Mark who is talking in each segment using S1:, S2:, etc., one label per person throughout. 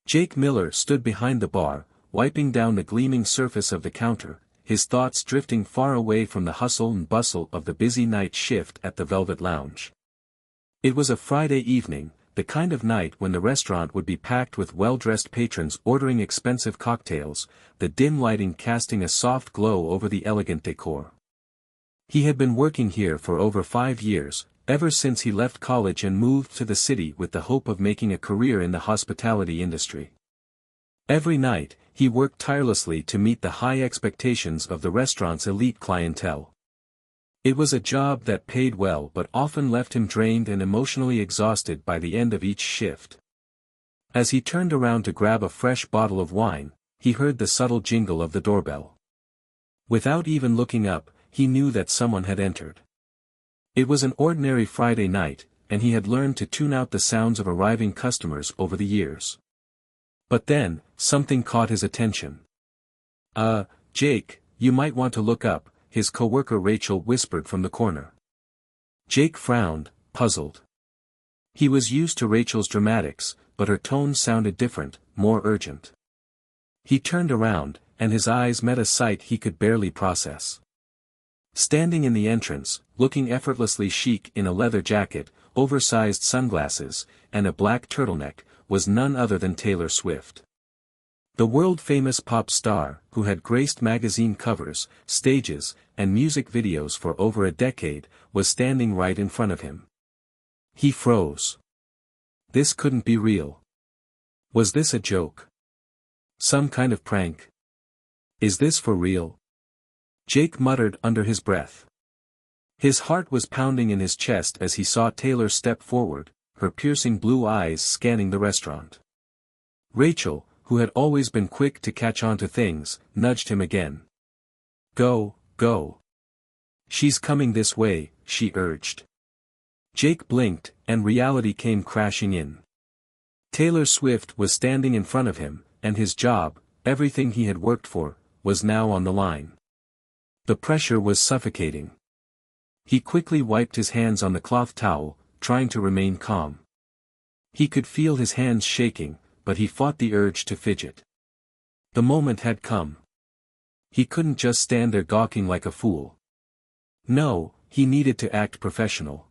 S1: Jake Miller stood behind the bar, wiping down the gleaming surface of the counter, his thoughts drifting far away from the hustle and bustle of the busy night shift at the Velvet Lounge. It was a Friday evening, the kind of night when the restaurant would be packed with well-dressed patrons ordering expensive cocktails, the dim lighting casting a soft glow over the elegant decor. He had been working here for over 5 years, ever since he left college and moved to the city with the hope of making a career in the hospitality industry. Every night, he worked tirelessly to meet the high expectations of the restaurant's elite clientele. It was a job that paid well but often left him drained and emotionally exhausted by the end of each shift. As he turned around to grab a fresh bottle of wine, he heard the subtle jingle of the doorbell. Without even looking up, he knew that someone had entered. It was an ordinary Friday night, and he had learned to tune out the sounds of arriving customers over the years. But then, something caught his attention. Jake, you might want to look up," his coworker Rachel whispered from the corner. Jake frowned, puzzled. He was used to Rachel's dramatics, but her tone sounded different, more urgent. He turned around, and his eyes met a sight he could barely process. Standing in the entrance, looking effortlessly chic in a leather jacket, oversized sunglasses, and a black turtleneck, was none other than Taylor Swift. The world-famous pop star, who had graced magazine covers, stages, and music videos for over a decade, was standing right in front of him. He froze. This couldn't be real. Was this a joke? Some kind of prank? Is this for real? Jake muttered under his breath. His heart was pounding in his chest as he saw Taylor step forward, her piercing blue eyes scanning the restaurant. Rachel, who had always been quick to catch on to things, nudged him again. Go. She's coming this way," she urged. Jake blinked, and reality came crashing in. Taylor Swift was standing in front of him, and his job, everything he had worked for, was now on the line. The pressure was suffocating. He quickly wiped his hands on the cloth towel, trying to remain calm. He could feel his hands shaking, but he fought the urge to fidget. The moment had come. He couldn't just stand there gawking like a fool. No, he needed to act professional.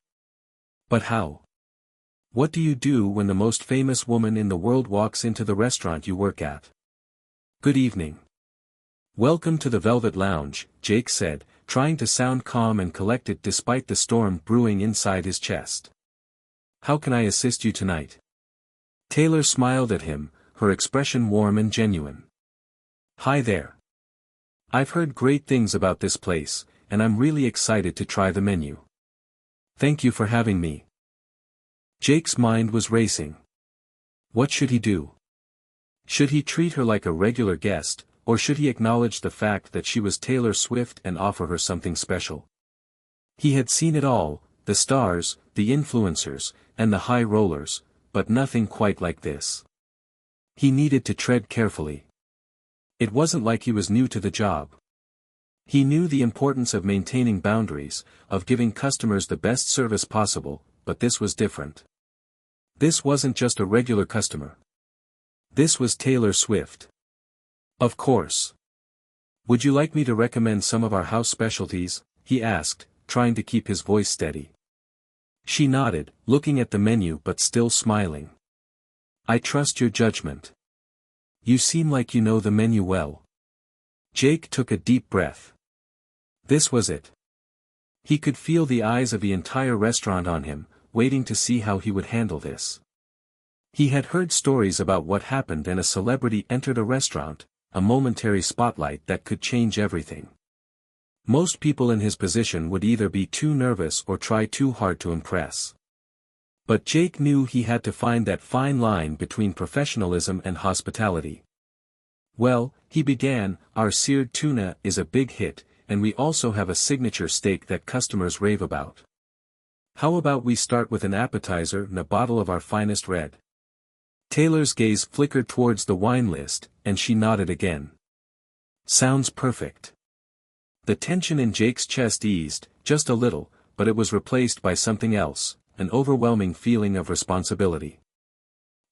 S1: But how? What do you do when the most famous woman in the world walks into the restaurant you work at? Good evening. Welcome to the Velvet Lounge, Jake said, trying to sound calm and collected despite the storm brewing inside his chest. How can I assist you tonight? Taylor smiled at him, her expression warm and genuine. Hi there. I've heard great things about this place, and I'm really excited to try the menu. Thank you for having me. Jake's mind was racing. What should he do? Should he treat her like a regular guest, or should he acknowledge the fact that she was Taylor Swift and offer her something special? He had seen it all, the stars, the influencers, and the high rollers, but nothing quite like this. He needed to tread carefully. It wasn't like he was new to the job. He knew the importance of maintaining boundaries, of giving customers the best service possible, but this was different. This wasn't just a regular customer. This was Taylor Swift. Of course. Would you like me to recommend some of our house specialties? He asked, trying to keep his voice steady. She nodded, looking at the menu but still smiling. I trust your judgment. You seem like you know the menu well. Jake took a deep breath. This was it. He could feel the eyes of the entire restaurant on him, waiting to see how he would handle this. He had heard stories about what happened when a celebrity entered a restaurant, a momentary spotlight that could change everything. Most people in his position would either be too nervous or try too hard to impress. But Jake knew he had to find that fine line between professionalism and hospitality. Well, he began, our seared tuna is a big hit, and we also have a signature steak that customers rave about. How about we start with an appetizer and a bottle of our finest red? Taylor's gaze flickered towards the wine list, and she nodded again. Sounds perfect. The tension in Jake's chest eased, just a little, but it was replaced by something else, an overwhelming feeling of responsibility.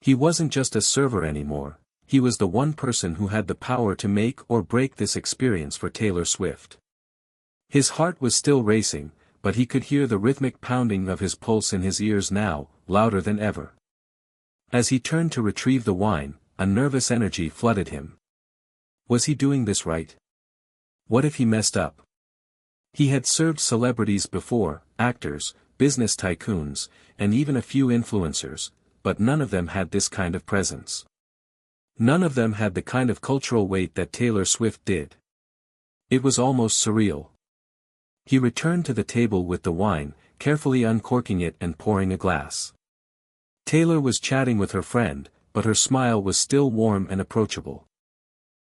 S1: He wasn't just a server anymore, he was the one person who had the power to make or break this experience for Taylor Swift. His heart was still racing, but he could hear the rhythmic pounding of his pulse in his ears now, louder than ever. As he turned to retrieve the wine, a nervous energy flooded him. Was he doing this right? What if he messed up? He had served celebrities before, actors, business tycoons, and even a few influencers, but none of them had this kind of presence. None of them had the kind of cultural weight that Taylor Swift did. It was almost surreal. He returned to the table with the wine, carefully uncorking it and pouring a glass. Taylor was chatting with her friend, but her smile was still warm and approachable.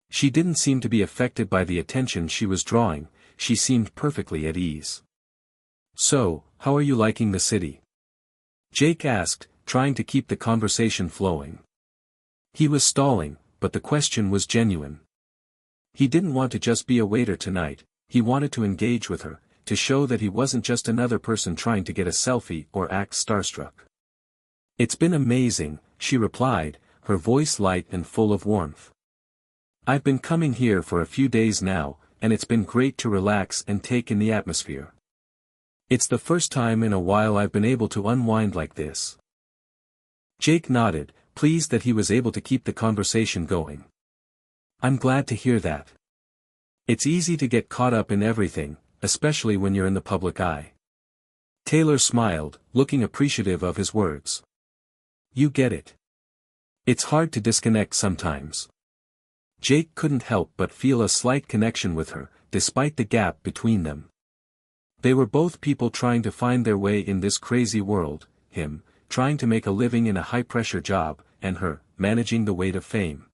S1: She didn't seem to be affected by the attention she was drawing, she seemed perfectly at ease. "So, how are you liking the city?" Jake asked, trying to keep the conversation flowing. He was stalling, but the question was genuine. He didn't want to just be a waiter tonight, he wanted to engage with her, to show that he wasn't just another person trying to get a selfie or act starstruck. "It's been amazing," she replied, her voice light and full of warmth. "I've been coming here for a few days now, and it's been great to relax and take in the atmosphere. It's the first time in a while I've been able to unwind like this." Jake nodded, pleased that he was able to keep the conversation going. "I'm glad to hear that. It's easy to get caught up in everything, especially when you're in the public eye." Taylor smiled, looking appreciative of his words. "You get it. It's hard to disconnect sometimes." Jake couldn't help but feel a slight connection with her, despite the gap between them. They were both people trying to find their way in this crazy world, him, trying to make a living in a high-pressure job, and her, managing the weight of fame.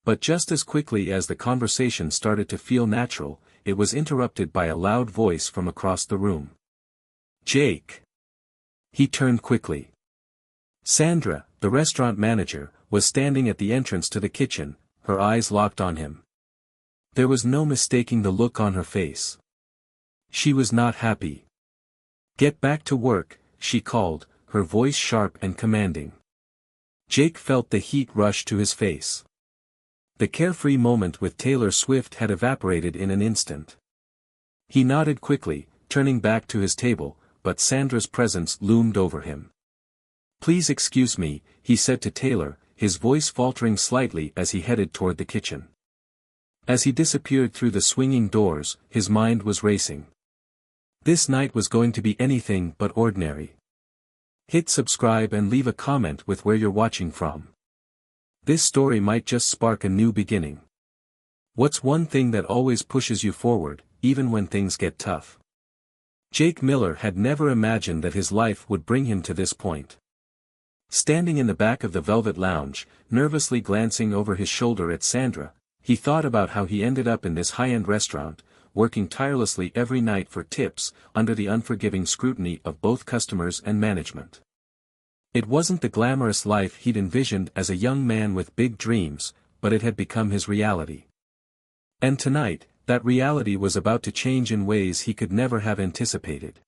S1: But just as quickly as the conversation started to feel natural, it was interrupted by a loud voice from across the room. "Jake!" He turned quickly. Sandra, the restaurant manager, was standing at the entrance to the kitchen, her eyes locked on him. There was no mistaking the look on her face. She was not happy. "Get back to work," she called, her voice sharp and commanding. Jake felt the heat rush to his face. The carefree moment with Taylor Swift had evaporated in an instant. He nodded quickly, turning back to his table, but Sandra's presence loomed over him. "Please excuse me," he said to Taylor, his voice faltering slightly as he headed toward the kitchen. As he disappeared through the swinging doors, his mind was racing. This night was going to be anything but ordinary. Hit subscribe and leave a comment with where you're watching from. This story might just spark a new beginning. What's one thing that always pushes you forward, even when things get tough? Jake Miller had never imagined that his life would bring him to this point. Standing in the back of the Velvet Lounge, nervously glancing over his shoulder at Sandra, he thought about how he ended up in this high-end restaurant, working tirelessly every night for tips, under the unforgiving scrutiny of both customers and management. It wasn't the glamorous life he'd envisioned as a young man with big dreams, but it had become his reality. And tonight, that reality was about to change in ways he could never have anticipated.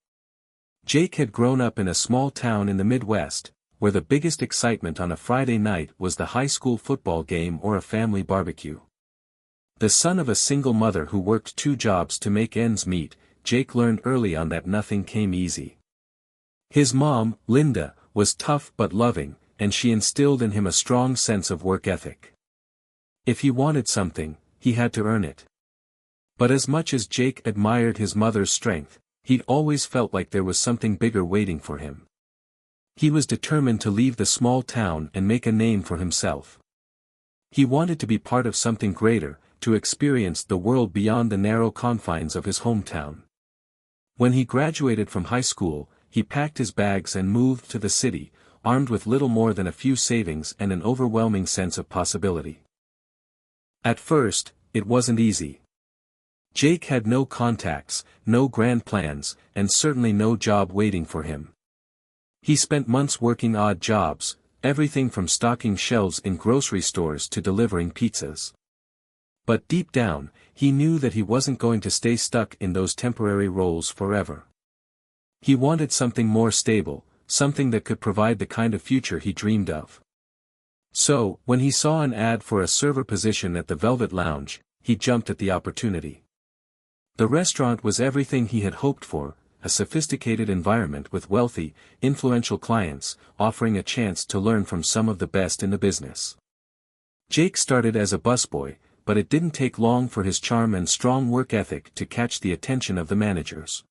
S1: Jake had grown up in a small town in the Midwest, where the biggest excitement on a Friday night was the high school football game or a family barbecue. The son of a single mother who worked 2 jobs to make ends meet, Jake learned early on that nothing came easy. His mom, Linda, was tough but loving, and she instilled in him a strong sense of work ethic. If he wanted something, he had to earn it. But as much as Jake admired his mother's strength, he'd always felt like there was something bigger waiting for him. He was determined to leave the small town and make a name for himself. He wanted to be part of something greater, to experience the world beyond the narrow confines of his hometown. When he graduated from high school, he packed his bags and moved to the city, armed with little more than a few savings and an overwhelming sense of possibility. At first, it wasn't easy. Jake had no contacts, no grand plans, and certainly no job waiting for him. He spent months working odd jobs, everything from stocking shelves in grocery stores to delivering pizzas. But deep down, he knew that he wasn't going to stay stuck in those temporary roles forever. He wanted something more stable, something that could provide the kind of future he dreamed of. So, when he saw an ad for a server position at the Velvet Lounge, he jumped at the opportunity. The restaurant was everything he had hoped for, a sophisticated environment with wealthy, influential clients, offering a chance to learn from some of the best in the business. Jake started as a busboy, but it didn't take long for his charm and strong work ethic to catch the attention of the managers.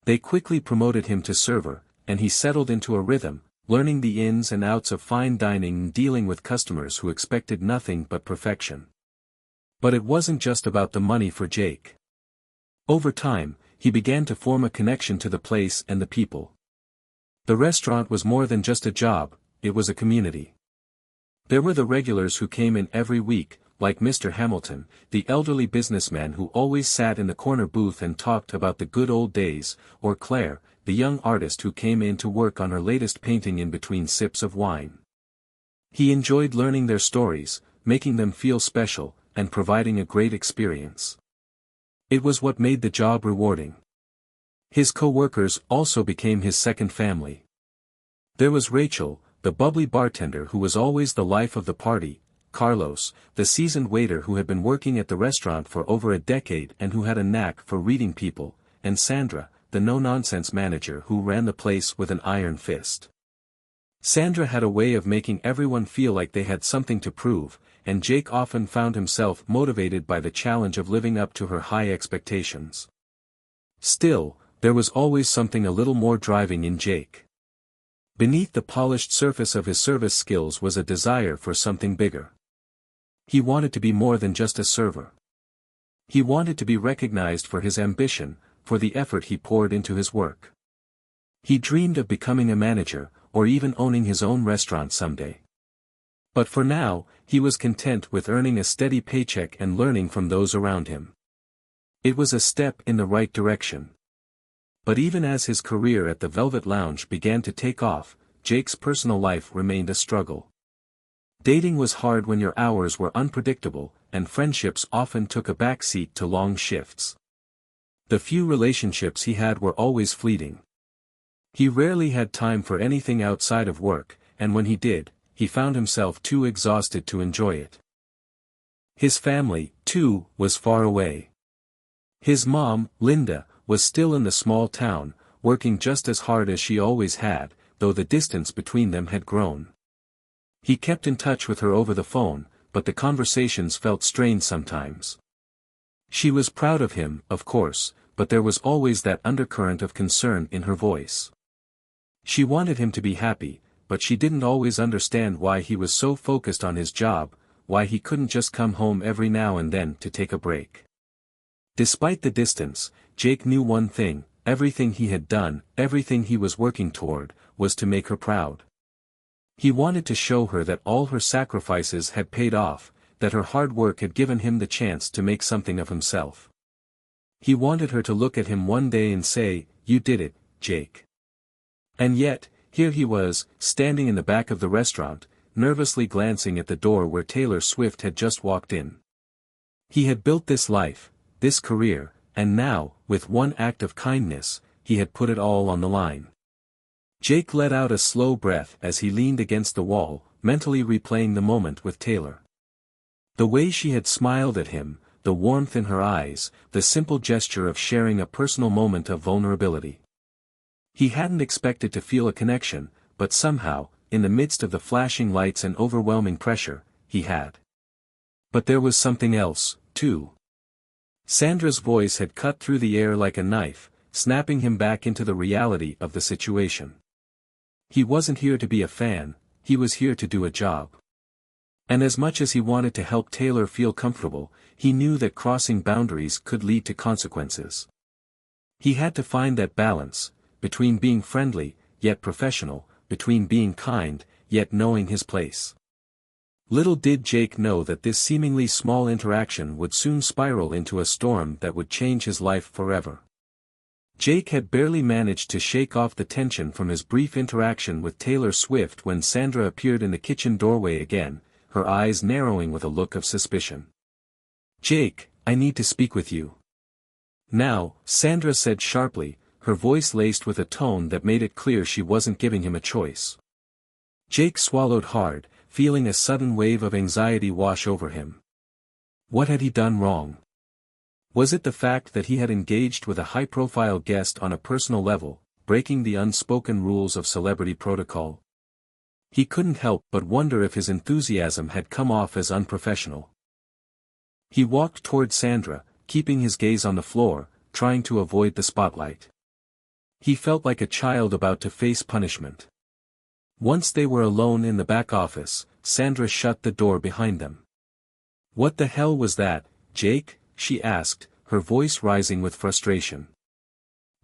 S1: They quickly promoted him to server, and he settled into a rhythm, learning the ins and outs of fine dining and dealing with customers who expected nothing but perfection. But it wasn't just about the money for Jake. Over time, he began to form a connection to the place and the people. The restaurant was more than just a job, it was a community. There were the regulars who came in every week, like Mr. Hamilton, the elderly businessman who always sat in the corner booth and talked about the good old days, or Claire, the young artist who came in to work on her latest painting in between sips of wine. He enjoyed learning their stories, making them feel special, and providing a great experience. It was what made the job rewarding. His co-workers also became his second family. There was Rachel, the bubbly bartender who was always the life of the party, Carlos, the seasoned waiter who had been working at the restaurant for over a decade and who had a knack for reading people, and Sandra, the no-nonsense manager who ran the place with an iron fist. Sandra had a way of making everyone feel like they had something to prove, and Jake often found himself motivated by the challenge of living up to her high expectations. Still, there was always something a little more driving in Jake. Beneath the polished surface of his service skills was a desire for something bigger. He wanted to be more than just a server. He wanted to be recognized for his ambition, for the effort he poured into his work. He dreamed of becoming a manager, or even owning his own restaurant someday. But for now, he was content with earning a steady paycheck and learning from those around him. It was a step in the right direction. But even as his career at the Velvet Lounge began to take off, Jake's personal life remained a struggle. Dating was hard when your hours were unpredictable, and friendships often took a backseat to long shifts. The few relationships he had were always fleeting. He rarely had time for anything outside of work, and when he did, he found himself too exhausted to enjoy it. His family, too, was far away. His mom, Linda, was still in the small town, working just as hard as she always had, though the distance between them had grown. He kept in touch with her over the phone, but the conversations felt strained sometimes. She was proud of him, of course, but there was always that undercurrent of concern in her voice. She wanted him to be happy, but she didn't always understand why he was so focused on his job, why he couldn't just come home every now and then to take a break. Despite the distance, Jake knew one thing: everything he had done, everything he was working toward, was to make her proud. He wanted to show her that all her sacrifices had paid off, that her hard work had given him the chance to make something of himself. He wanted her to look at him one day and say, "You did it, Jake." And yet, here he was, standing in the back of the restaurant, nervously glancing at the door where Taylor Swift had just walked in. He had built this life, this career, and now, with one act of kindness, he had put it all on the line. Jake let out a slow breath as he leaned against the wall, mentally replaying the moment with Taylor. The way she had smiled at him, the warmth in her eyes, the simple gesture of sharing a personal moment of vulnerability. He hadn't expected to feel a connection, but somehow, in the midst of the flashing lights and overwhelming pressure, he had. But there was something else, too. Sandra's voice had cut through the air like a knife, snapping him back into the reality of the situation. He wasn't here to be a fan, he was here to do a job. And as much as he wanted to help Taylor feel comfortable, he knew that crossing boundaries could lead to consequences. He had to find that balance, between being friendly, yet professional, between being kind, yet knowing his place. Little did Jake know that this seemingly small interaction would soon spiral into a storm that would change his life forever. Jake had barely managed to shake off the tension from his brief interaction with Taylor Swift when Sandra appeared in the kitchen doorway again, her eyes narrowing with a look of suspicion. "Jake, I need to speak with you." "Now," Sandra said sharply, her voice laced with a tone that made it clear she wasn't giving him a choice. Jake swallowed hard, feeling a sudden wave of anxiety wash over him. What had he done wrong? Was it the fact that he had engaged with a high-profile guest on a personal level, breaking the unspoken rules of celebrity protocol? He couldn't help but wonder if his enthusiasm had come off as unprofessional. He walked toward Sandra, keeping his gaze on the floor, trying to avoid the spotlight. He felt like a child about to face punishment. Once they were alone in the back office, Sandra shut the door behind them. "What the hell was that, Jake?" she asked, her voice rising with frustration.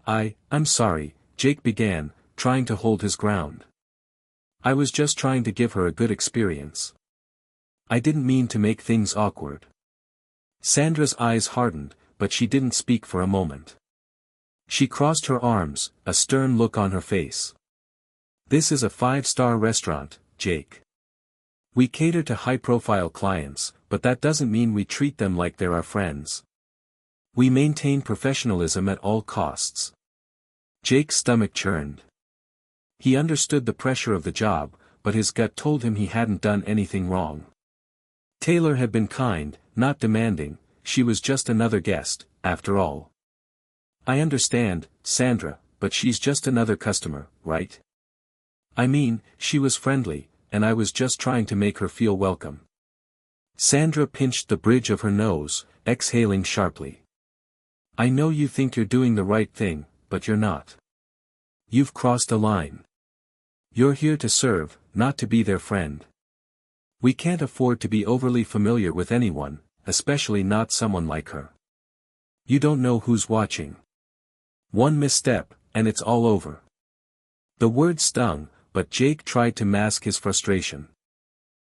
S1: I'm sorry," Jake began, trying to hold his ground. "I was just trying to give her a good experience. I didn't mean to make things awkward." Sandra's eyes hardened, but she didn't speak for a moment. She crossed her arms, a stern look on her face. "This is a 5-star restaurant, Jake. We cater to high-profile clients, but that doesn't mean we treat them like they're our friends. We maintain professionalism at all costs." Jake's stomach churned. He understood the pressure of the job, but his gut told him he hadn't done anything wrong. Taylor had been kind, not demanding, she was just another guest, after all. "I understand, Sandra, but she's just another customer, right? I mean, she was friendly, and I was just trying to make her feel welcome." Sandra pinched the bridge of her nose, exhaling sharply. "I know you think you're doing the right thing, but you're not. You've crossed a line. You're here to serve, not to be their friend. We can't afford to be overly familiar with anyone, especially not someone like her. You don't know who's watching. One misstep, and it's all over." The word stung, but Jake tried to mask his frustration.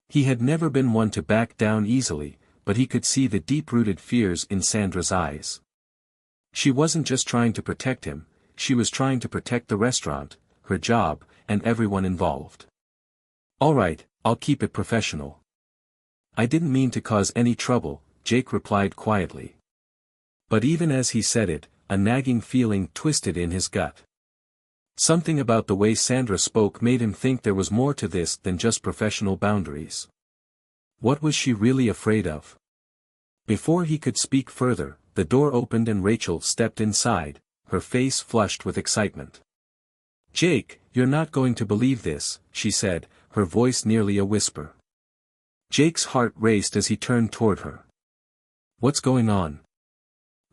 S1: He had never been one to back down easily, but he could see the deep-rooted fears in Sandra's eyes. She wasn't just trying to protect him, she was trying to protect the restaurant, her job, and everyone involved. "All right, I'll keep it professional. I didn't mean to cause any trouble," Jake replied quietly. But even as he said it, a nagging feeling twisted in his gut. Something about the way Sandra spoke made him think there was more to this than just professional boundaries. What was she really afraid of? Before he could speak further, the door opened and Rachel stepped inside, her face flushed with excitement. "Jake, you're not going to believe this," she said, her voice nearly a whisper. Jake's heart raced as he turned toward her. "What's going on?"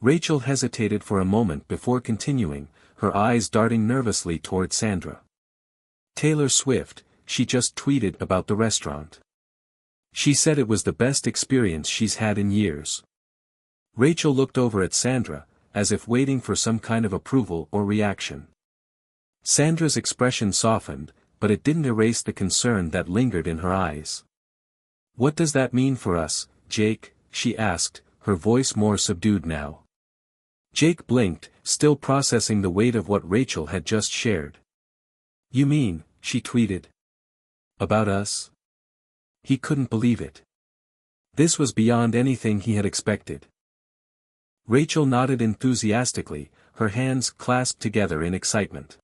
S1: Rachel hesitated for a moment before continuing, her eyes darting nervously toward Sandra. "Taylor Swift, she just tweeted about the restaurant. She said it was the best experience she's had in years." Rachel looked over at Sandra, as if waiting for some kind of approval or reaction. Sandra's expression softened, but it didn't erase the concern that lingered in her eyes. "What does that mean for us, Jake?" she asked, her voice more subdued now. Jake blinked, still processing the weight of what Rachel had just shared. "You mean," she tweeted, "about us?" He couldn't believe it. This was beyond anything he had expected. Rachel nodded enthusiastically, her hands clasped together in excitement.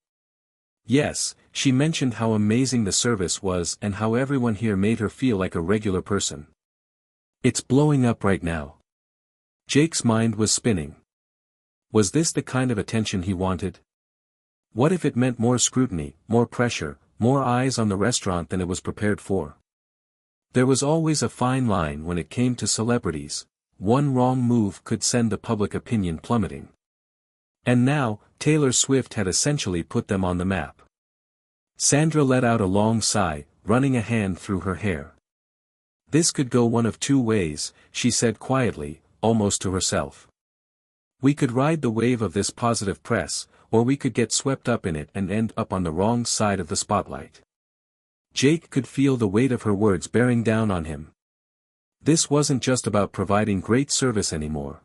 S1: "Yes, she mentioned how amazing the service was and how everyone here made her feel like a regular person. It's blowing up right now." Jake's mind was spinning. Was this the kind of attention he wanted? What if it meant more scrutiny, more pressure, more eyes on the restaurant than it was prepared for? There was always a fine line when it came to celebrities. One wrong move could send the public opinion plummeting. And now, Taylor Swift had essentially put them on the map. Sandra let out a long sigh, running a hand through her hair. "This could go one of two ways," she said quietly, almost to herself. "We could ride the wave of this positive press, or we could get swept up in it and end up on the wrong side of the spotlight." Jake could feel the weight of her words bearing down on him. This wasn't just about providing great service anymore.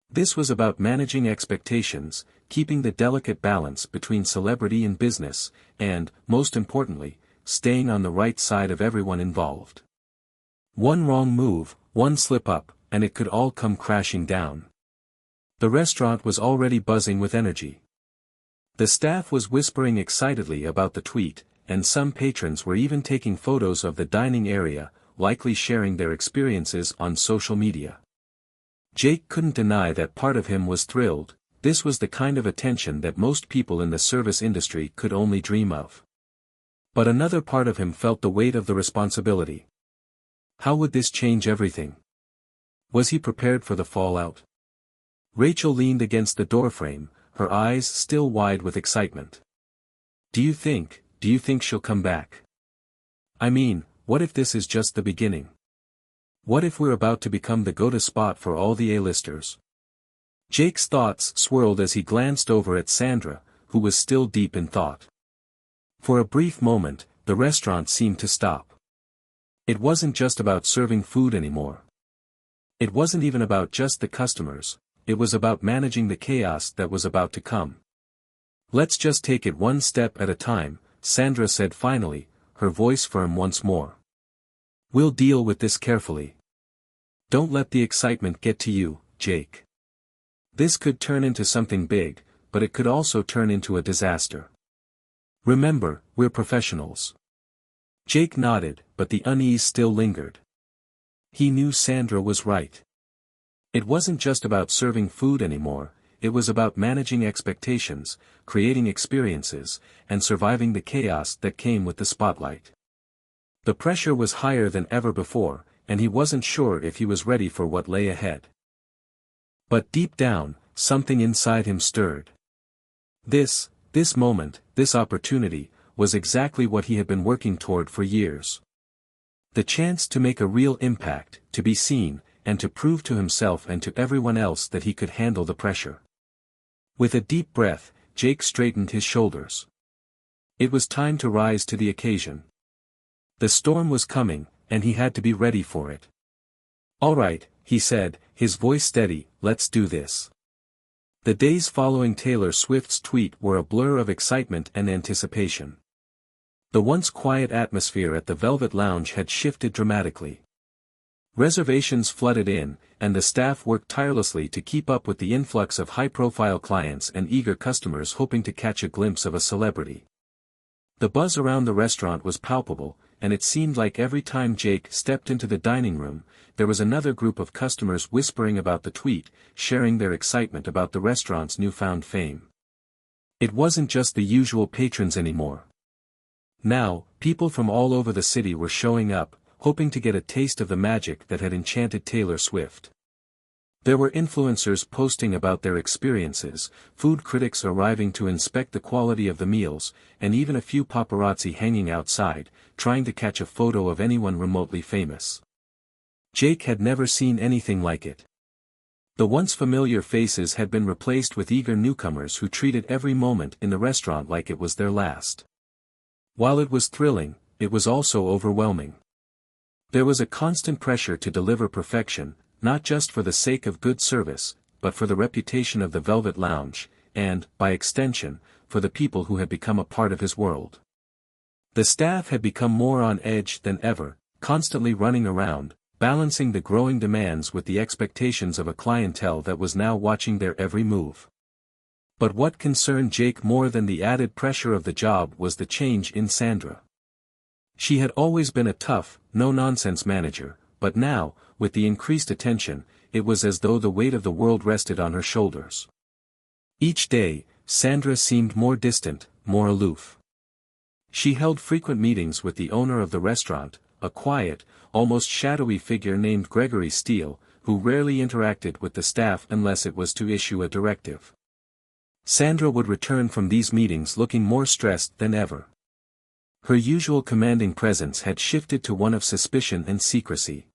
S1: This was about managing expectations, keeping the delicate balance between celebrity and business, and, most importantly, staying on the right side of everyone involved. One wrong move, one slip-up, and it could all come crashing down. The restaurant was already buzzing with energy. The staff was whispering excitedly about the tweet, and some patrons were even taking photos of the dining area, likely sharing their experiences on social media. Jake couldn't deny that part of him was thrilled. This was the kind of attention that most people in the service industry could only dream of. But another part of him felt the weight of the responsibility. How would this change everything? Was he prepared for the fallout? Rachel leaned against the doorframe, her eyes still wide with excitement. Do you think she'll come back? I mean, what if this is just the beginning? What if we're about to become the go-to spot for all the A-listers? Jake's thoughts swirled as he glanced over at Sandra, who was still deep in thought. For a brief moment, the restaurant seemed to stop. It wasn't just about serving food anymore. It wasn't even about just the customers, it was about managing the chaos that was about to come. Let's just take it one step at a time, Sandra said finally, her voice firm once more. We'll deal with this carefully. Don't let the excitement get to you, Jake. This could turn into something big, but it could also turn into a disaster. Remember, we're professionals. Jake nodded, but the unease still lingered. He knew Sandra was right. It wasn't just about serving food anymore, it was about managing expectations, creating experiences, and surviving the chaos that came with the spotlight. The pressure was higher than ever before, and he wasn't sure if he was ready for what lay ahead. But deep down, something inside him stirred. This moment, this opportunity, was exactly what he had been working toward for years. The chance to make a real impact, to be seen, and to prove to himself and to everyone else that he could handle the pressure. With a deep breath, Jake straightened his shoulders. It was time to rise to the occasion. The storm was coming, and he had to be ready for it. All right, he said, his voice steady, let's do this. The days following Taylor Swift's tweet were a blur of excitement and anticipation. The once quiet atmosphere at the Velvet Lounge had shifted dramatically. Reservations flooded in, and the staff worked tirelessly to keep up with the influx of high-profile clients and eager customers hoping to catch a glimpse of a celebrity. The buzz around the restaurant was palpable, and it seemed like every time Jake stepped into the dining room, there was another group of customers whispering about the tweet, sharing their excitement about the restaurant's newfound fame. It wasn't just the usual patrons anymore. Now, people from all over the city were showing up, hoping to get a taste of the magic that had enchanted Taylor Swift. There were influencers posting about their experiences, food critics arriving to inspect the quality of the meals, and even a few paparazzi hanging outside, trying to catch a photo of anyone remotely famous. Jake had never seen anything like it. The once familiar faces had been replaced with eager newcomers who treated every moment in the restaurant like it was their last. While it was thrilling, it was also overwhelming. There was a constant pressure to deliver perfection, not just for the sake of good service, but for the reputation of the Velvet Lounge, and, by extension, for the people who had become a part of his world. The staff had become more on edge than ever, constantly running around, balancing the growing demands with the expectations of a clientele that was now watching their every move. But what concerned Jake more than the added pressure of the job was the change in Sandra. She had always been a tough, no-nonsense manager, but now, with the increased attention, it was as though the weight of the world rested on her shoulders. Each day, Sandra seemed more distant, more aloof. She held frequent meetings with the owner of the restaurant, a quiet, almost shadowy figure named Gregory Steele, who rarely interacted with the staff unless it was to issue a directive. Sandra would return from these meetings looking more stressed than ever. Her usual commanding presence had shifted to one of suspicion and secrecy.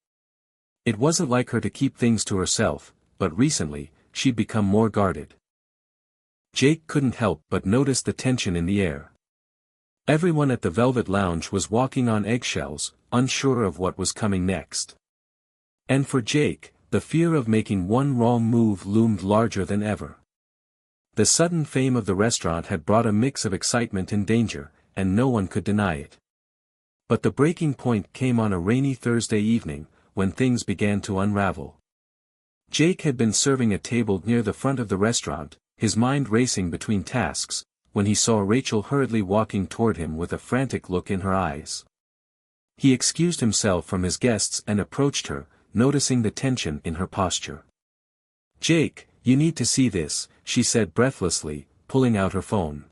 S1: It wasn't like her to keep things to herself, but recently, she'd become more guarded. Jake couldn't help but notice the tension in the air. Everyone at the Velvet Lounge was walking on eggshells, unsure of what was coming next. And for Jake, the fear of making one wrong move loomed larger than ever. The sudden fame of the restaurant had brought a mix of excitement and danger, and no one could deny it. But the breaking point came on a rainy Thursday evening, when things began to unravel. Jake had been serving a table near the front of the restaurant, his mind racing between tasks, when he saw Rachel hurriedly walking toward him with a frantic look in her eyes. He excused himself from his guests and approached her, noticing the tension in her posture. "Jake, you need to see this," she said breathlessly, pulling out her phone.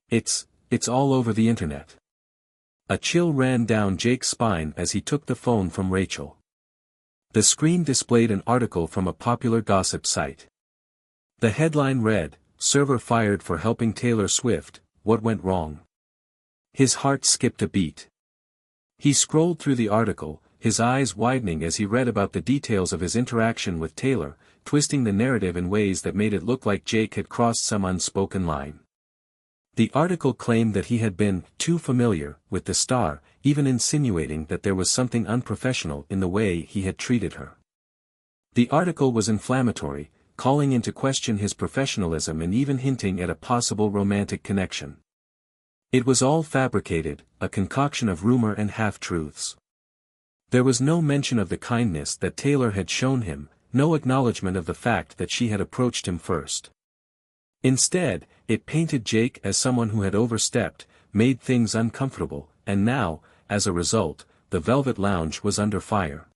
S1: It's all over the internet." A chill ran down Jake's spine as he took the phone from Rachel. The screen displayed an article from a popular gossip site. The headline read, "Server fired for helping Taylor Swift, what went wrong?" His heart skipped a beat. He scrolled through the article, his eyes widening as he read about the details of his interaction with Taylor, twisting the narrative in ways that made it look like Jake had crossed some unspoken line. The article claimed that he had been too familiar with the star, even insinuating that there was something unprofessional in the way he had treated her. The article was inflammatory, calling into question his professionalism and even hinting at a possible romantic connection. It was all fabricated, a concoction of rumor and half-truths. There was no mention of the kindness that Taylor had shown him, no acknowledgement of the fact that she had approached him first. Instead, it painted Jake as someone who had overstepped, made things uncomfortable, and now, as a result, the Velvet Lounge was under fire.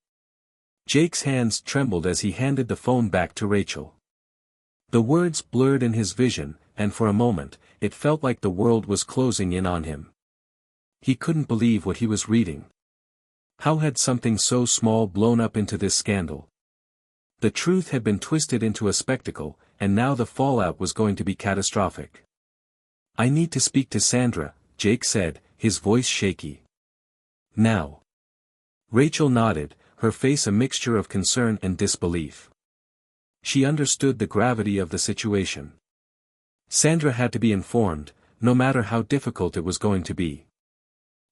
S1: Jake's hands trembled as he handed the phone back to Rachel. The words blurred in his vision, and for a moment, it felt like the world was closing in on him. He couldn't believe what he was reading. How had something so small blown up into this scandal? The truth had been twisted into a spectacle, and now the fallout was going to be catastrophic. "I need to speak to Sandra," Jake said, his voice shaky. "Now." Rachel nodded, her face a mixture of concern and disbelief. She understood the gravity of the situation. Sandra had to be informed, no matter how difficult it was going to be.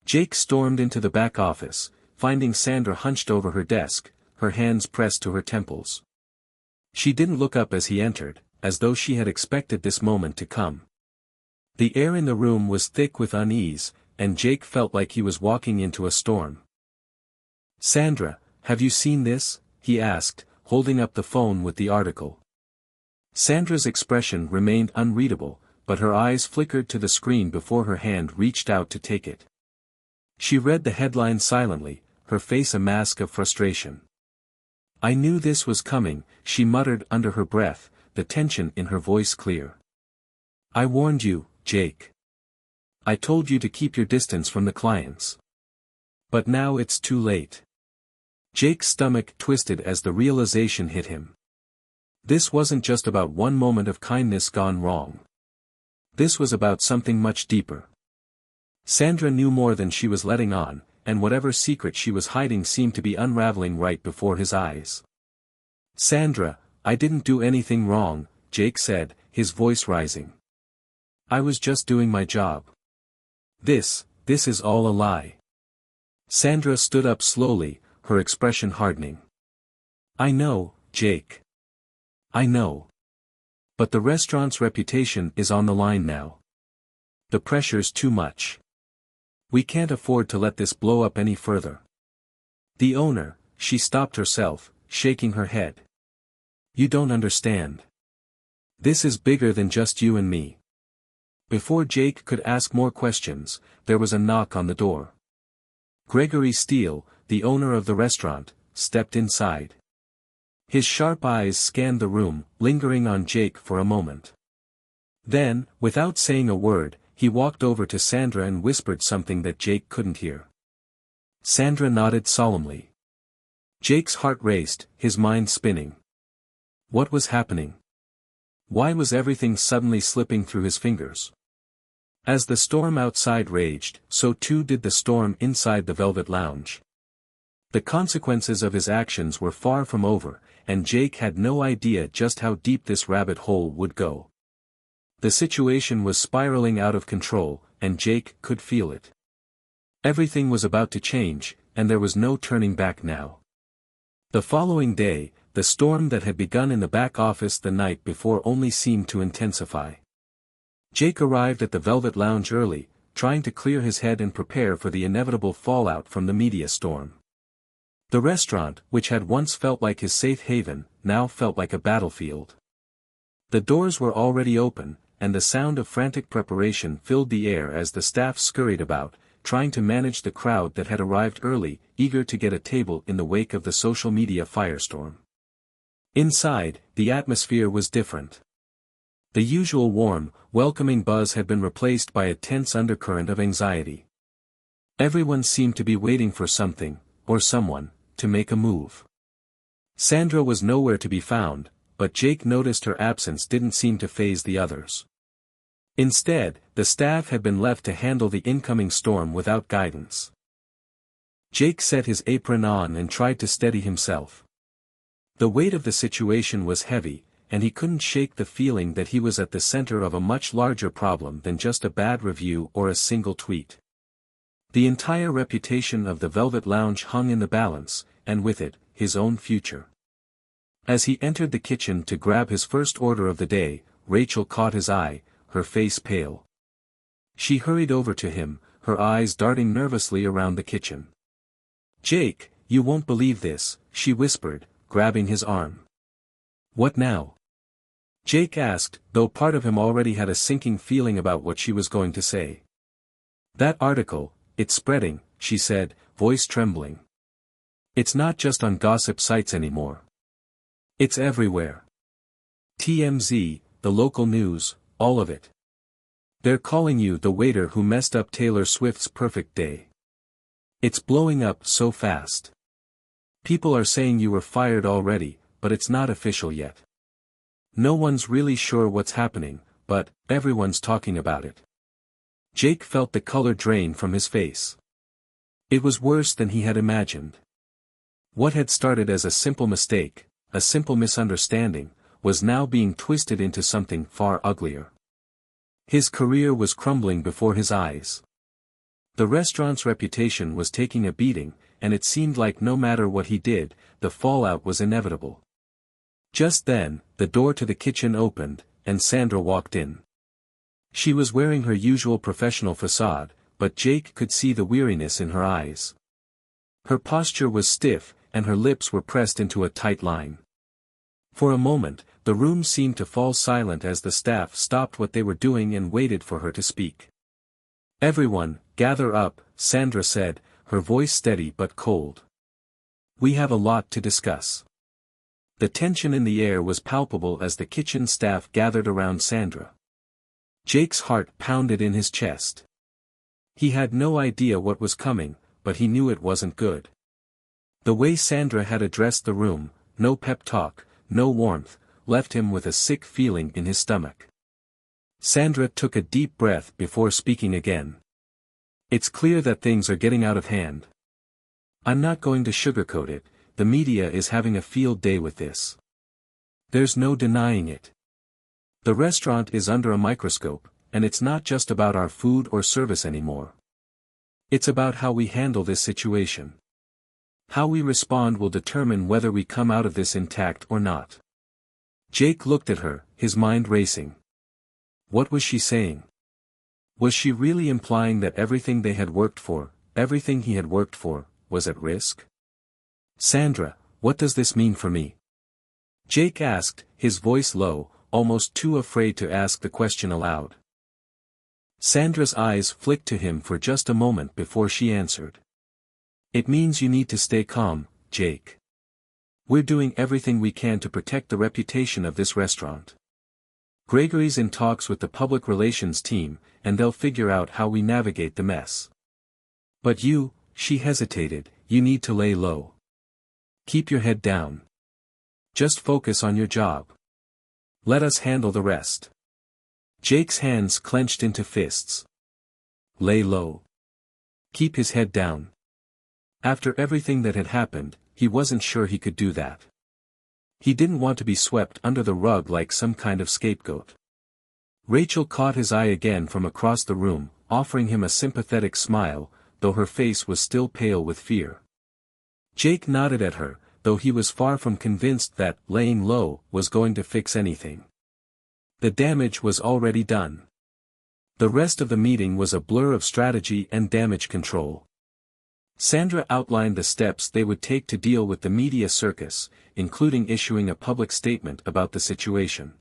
S1: Jake stormed into the back office, finding Sandra hunched over her desk, her hands pressed to her temples. She didn't look up as he entered, as though she had expected this moment to come. The air in the room was thick with unease, and Jake felt like he was walking into a storm. "Sandra, have you seen this?" he asked, holding up the phone with the article. Sandra's expression remained unreadable, but her eyes flickered to the screen before her hand reached out to take it. She read the headline silently, her face a mask of frustration. "I knew this was coming," she muttered under her breath, the tension in her voice clear. "I warned you, Jake. I told you to keep your distance from the clients. But now it's too late." Jake's stomach twisted as the realization hit him. This wasn't just about one moment of kindness gone wrong. This was about something much deeper. Sandra knew more than she was letting on, and whatever secret she was hiding seemed to be unraveling right before his eyes. "Sandra, I didn't do anything wrong," Jake said, his voice rising. "I was just doing my job. This is all a lie." Sandra stood up slowly, her expression hardening. "I know, Jake. I know. But the restaurant's reputation is on the line now. The pressure's too much. We can't afford to let this blow up any further." The owner, she stopped herself, shaking her head. "You don't understand. This is bigger than just you and me." Before Jake could ask more questions, there was a knock on the door. Gregory Steele, the owner of the restaurant, stepped inside. His sharp eyes scanned the room, lingering on Jake for a moment. Then, without saying a word, he walked over to Sandra and whispered something that Jake couldn't hear. Sandra nodded solemnly. Jake's heart raced, his mind spinning. What was happening? Why was everything suddenly slipping through his fingers? As the storm outside raged, so too did the storm inside the Velvet Lounge. The consequences of his actions were far from over, and Jake had no idea just how deep this rabbit hole would go. The situation was spiraling out of control, and Jake could feel it. Everything was about to change, and there was no turning back now. The following day, the storm that had begun in the back office the night before only seemed to intensify. Jake arrived at the Velvet Lounge early, trying to clear his head and prepare for the inevitable fallout from the media storm. The restaurant, which had once felt like his safe haven, now felt like a battlefield. The doors were already open, and the sound of frantic preparation filled the air as the staff scurried about, trying to manage the crowd that had arrived early, eager to get a table in the wake of the social media firestorm. Inside, the atmosphere was different. The usual warm, welcoming buzz had been replaced by a tense undercurrent of anxiety. Everyone seemed to be waiting for something, or someone, to make a move. Sandra was nowhere to be found, but Jake noticed her absence didn't seem to faze the others. Instead, the staff had been left to handle the incoming storm without guidance. Jake set his apron on and tried to steady himself. The weight of the situation was heavy, and he couldn't shake the feeling that he was at the center of a much larger problem than just a bad review or a single tweet. The entire reputation of the Velvet Lounge hung in the balance, and with it, his own future. As he entered the kitchen to grab his first order of the day, Rachel caught his eye, her face pale. She hurried over to him, her eyes darting nervously around the kitchen. "Jake, you won't believe this," she whispered, grabbing his arm. "What now?" Jake asked, though part of him already had a sinking feeling about what she was going to say. "That article, it's spreading," she said, voice trembling. "It's not just on gossip sites anymore. It's everywhere. TMZ, the local news, all of it. They're calling you the waiter who messed up Taylor Swift's perfect day. It's blowing up so fast. People are saying you were fired already, but it's not official yet. No one's really sure what's happening, but everyone's talking about it." Jake felt the color drain from his face. It was worse than he had imagined. What had started as a simple mistake, a simple misunderstanding, was now being twisted into something far uglier. His career was crumbling before his eyes. The restaurant's reputation was taking a beating, and it seemed like no matter what he did, the fallout was inevitable. Just then, the door to the kitchen opened, and Sandra walked in. She was wearing her usual professional facade, but Jake could see the weariness in her eyes. Her posture was stiff, and her lips were pressed into a tight line. For a moment, the room seemed to fall silent as the staff stopped what they were doing and waited for her to speak. "Everyone, gather up," Sandra said, her voice steady but cold. "We have a lot to discuss." The tension in the air was palpable as the kitchen staff gathered around Sandra. Jake's heart pounded in his chest. He had no idea what was coming, but he knew it wasn't good. The way Sandra had addressed the room, no pep talk, no warmth, left him with a sick feeling in his stomach. Sandra took a deep breath before speaking again. "It's clear that things are getting out of hand. I'm not going to sugarcoat it, the media is having a field day with this. There's no denying it. The restaurant is under a microscope, and it's not just about our food or service anymore. It's about how we handle this situation. How we respond will determine whether we come out of this intact or not." Jake looked at her, his mind racing. What was she saying? Was she really implying that everything they had worked for, everything he had worked for, was at risk? "Sandra, what does this mean for me?" Jake asked, his voice low, almost too afraid to ask the question aloud. Sandra's eyes flicked to him for just a moment before she answered. "It means you need to stay calm, Jake. We're doing everything we can to protect the reputation of this restaurant. Gregory's in talks with the public relations team, and they'll figure out how we navigate the mess. But you," she hesitated, "you need to lay low. Keep your head down. Just focus on your job. Let us handle the rest." Jake's hands clenched into fists. Lay low. Keep his head down. After everything that had happened, he wasn't sure he could do that. He didn't want to be swept under the rug like some kind of scapegoat. Rachel caught his eye again from across the room, offering him a sympathetic smile, though her face was still pale with fear. Jake nodded at her, though he was far from convinced that laying low was going to fix anything. The damage was already done. The rest of the meeting was a blur of strategy and damage control. Sandra outlined the steps they would take to deal with the media circus, including issuing a public statement about the situation.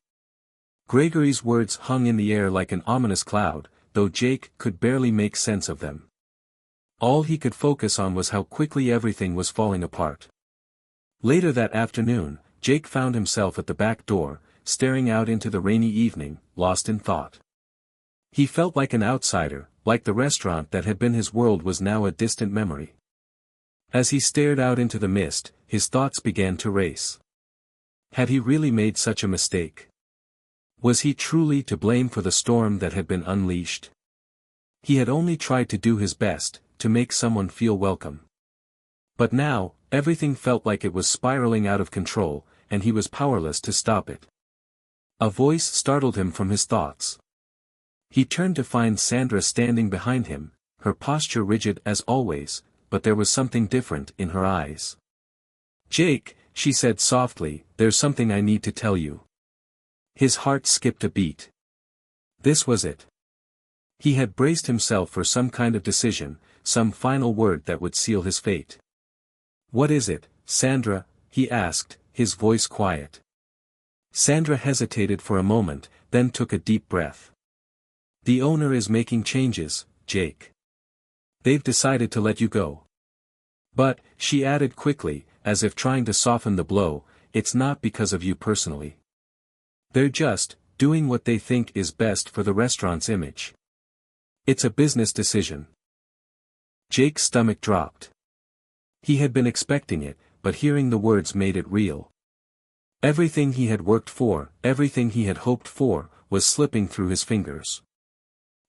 S1: Gregory's words hung in the air like an ominous cloud, though Jake could barely make sense of them. All he could focus on was how quickly everything was falling apart. Later that afternoon, Jake found himself at the back door, staring out into the rainy evening, lost in thought. He felt like an outsider, like the restaurant that had been his world was now a distant memory. As he stared out into the mist, his thoughts began to race. Had he really made such a mistake? Was he truly to blame for the storm that had been unleashed? He had only tried to do his best, to make someone feel welcome. But now, everything felt like it was spiraling out of control, and he was powerless to stop it. A voice startled him from his thoughts. He turned to find Sandra standing behind him, her posture rigid as always, but there was something different in her eyes. "Jake," she said softly, "there's something I need to tell you." His heart skipped a beat. This was it. He had braced himself for some kind of decision, some final word that would seal his fate. "What is it, Sandra?" he asked, his voice quiet. Sandra hesitated for a moment, then took a deep breath. "The owner is making changes, Jake. They've decided to let you go. But," she added quickly, as if trying to soften the blow, "it's not because of you personally. They're just doing what they think is best for the restaurant's image. It's a business decision." Jake's stomach dropped. He had been expecting it, but hearing the words made it real. Everything he had worked for, everything he had hoped for, was slipping through his fingers.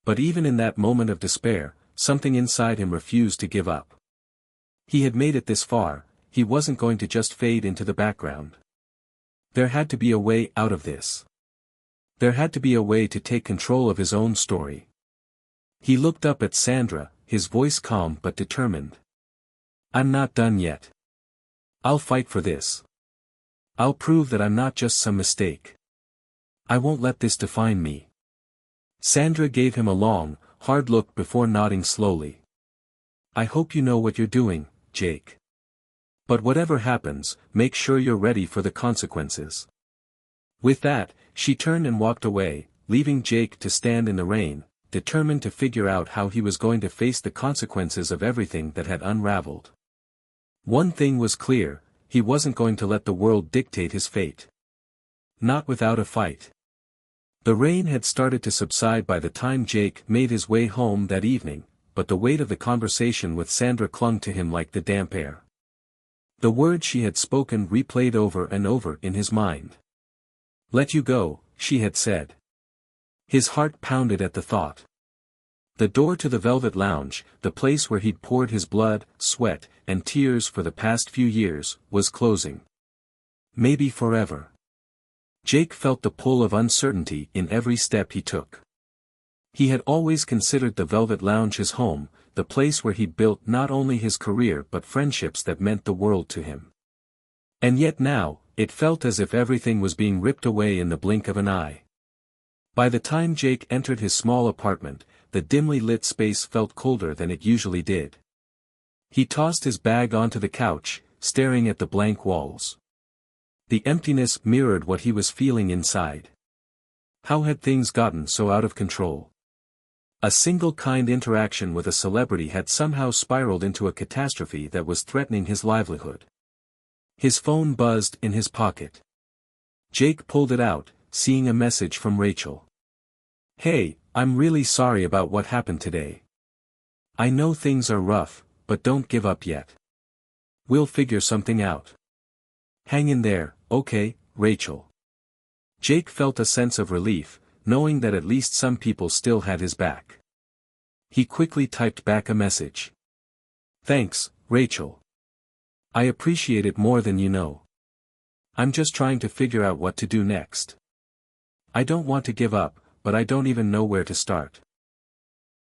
S1: But even in that moment of despair, something inside him refused to give up. He had made it this far, he wasn't going to just fade into the background. There had to be a way out of this. There had to be a way to take control of his own story. He looked up at Sandra, his voice calm but determined. "I'm not done yet. I'll fight for this. I'll prove that I'm not just some mistake. I won't let this define me." Sandra gave him a long, hard look before nodding slowly. "I hope you know what you're doing, Jake. But whatever happens, make sure you're ready for the consequences." With that, she turned and walked away, leaving Jake to stand in the rain, determined to figure out how he was going to face the consequences of everything that had unraveled. One thing was clear, he wasn't going to let the world dictate his fate. Not without a fight. The rain had started to subside by the time Jake made his way home that evening, but the weight of the conversation with Sandra clung to him like the damp air. The words she had spoken replayed over and over in his mind. "Let you go," she had said. His heart pounded at the thought. The door to the Velvet Lounge, the place where he'd poured his blood, sweat, and tears for the past few years, was closing. Maybe forever. Jake felt the pull of uncertainty in every step he took. He had always considered the Velvet Lounge his home, the place where he'd built not only his career but friendships that meant the world to him. And yet now, it felt as if everything was being ripped away in the blink of an eye. By the time Jake entered his small apartment, the dimly lit space felt colder than it usually did. He tossed his bag onto the couch, staring at the blank walls. The emptiness mirrored what he was feeling inside. How had things gotten so out of control? A single kind interaction with a celebrity had somehow spiraled into a catastrophe that was threatening his livelihood. His phone buzzed in his pocket. Jake pulled it out, seeing a message from Rachel. "Hey, I'm really sorry about what happened today. I know things are rough, but don't give up yet. We'll figure something out. Hang in there, okay, Rachel." Jake felt a sense of relief, knowing that at least some people still had his back. He quickly typed back a message. "Thanks, Rachel. I appreciate it more than you know. I'm just trying to figure out what to do next. I don't want to give up, but I don't even know where to start."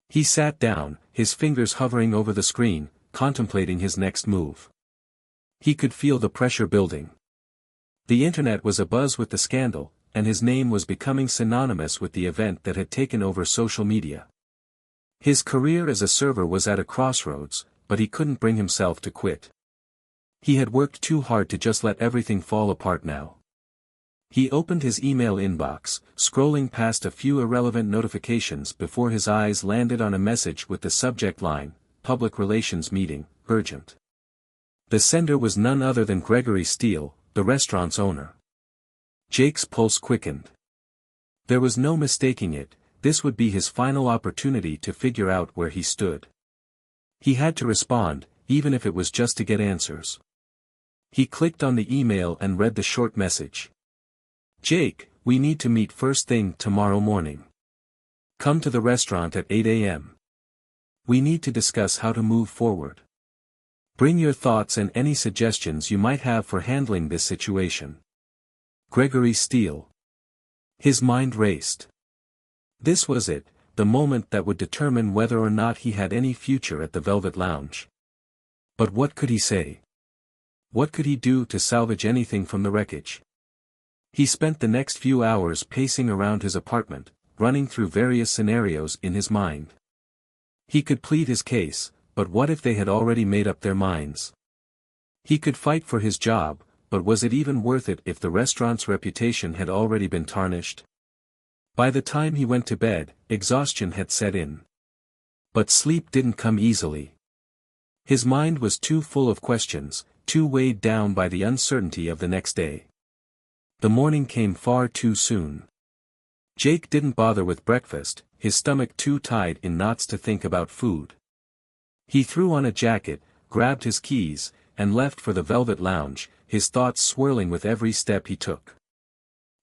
S1: He sat down, his fingers hovering over the screen, contemplating his next move. He could feel the pressure building. The internet was abuzz with the scandal, and his name was becoming synonymous with the event that had taken over social media. His career as a server was at a crossroads, but he couldn't bring himself to quit. He had worked too hard to just let everything fall apart now. He opened his email inbox, scrolling past a few irrelevant notifications before his eyes landed on a message with the subject line, Public Relations Meeting, Urgent. The sender was none other than Gregory Steele, the restaurant's owner. Jake's pulse quickened. There was no mistaking it, this would be his final opportunity to figure out where he stood. He had to respond, even if it was just to get answers. He clicked on the email and read the short message. Jake, we need to meet first thing tomorrow morning. Come to the restaurant at 8 a.m. We need to discuss how to move forward. Bring your thoughts and any suggestions you might have for handling this situation. Gregory Steele. His mind raced. This was it, the moment that would determine whether or not he had any future at the Velvet Lounge. But what could he say? What could he do to salvage anything from the wreckage? He spent the next few hours pacing around his apartment, running through various scenarios in his mind. He could plead his case, but what if they had already made up their minds? He could fight for his job, but was it even worth it if the restaurant's reputation had already been tarnished? By the time he went to bed, exhaustion had set in. But sleep didn't come easily. His mind was too full of questions, too weighed down by the uncertainty of the next day. The morning came far too soon. Jake didn't bother with breakfast, his stomach too tied in knots to think about food. He threw on a jacket, grabbed his keys, and left for the Velvet Lounge, his thoughts swirling with every step he took.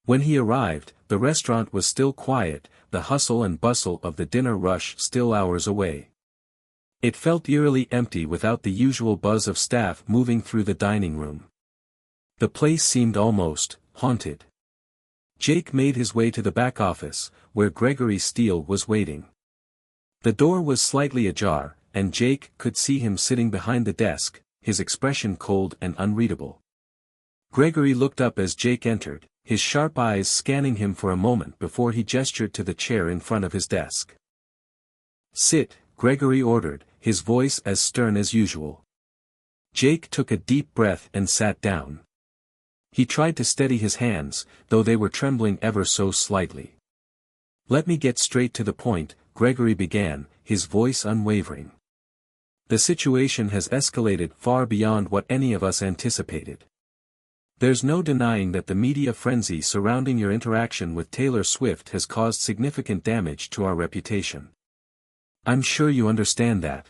S1: When he arrived, the restaurant was still quiet, the hustle and bustle of the dinner rush still hours away. It felt eerily empty without the usual buzz of staff moving through the dining room. The place seemed almost haunted. Jake made his way to the back office, where Gregory Steele was waiting. The door was slightly ajar, and Jake could see him sitting behind the desk, his expression cold and unreadable. Gregory looked up as Jake entered, his sharp eyes scanning him for a moment before he gestured to the chair in front of his desk. Sit, Gregory ordered, his voice as stern as usual. Jake took a deep breath and sat down. He tried to steady his hands, though they were trembling ever so slightly. Let me get straight to the point, Gregory began, his voice unwavering. The situation has escalated far beyond what any of us anticipated. There's no denying that the media frenzy surrounding your interaction with Taylor Swift has caused significant damage to our reputation. I'm sure you understand that.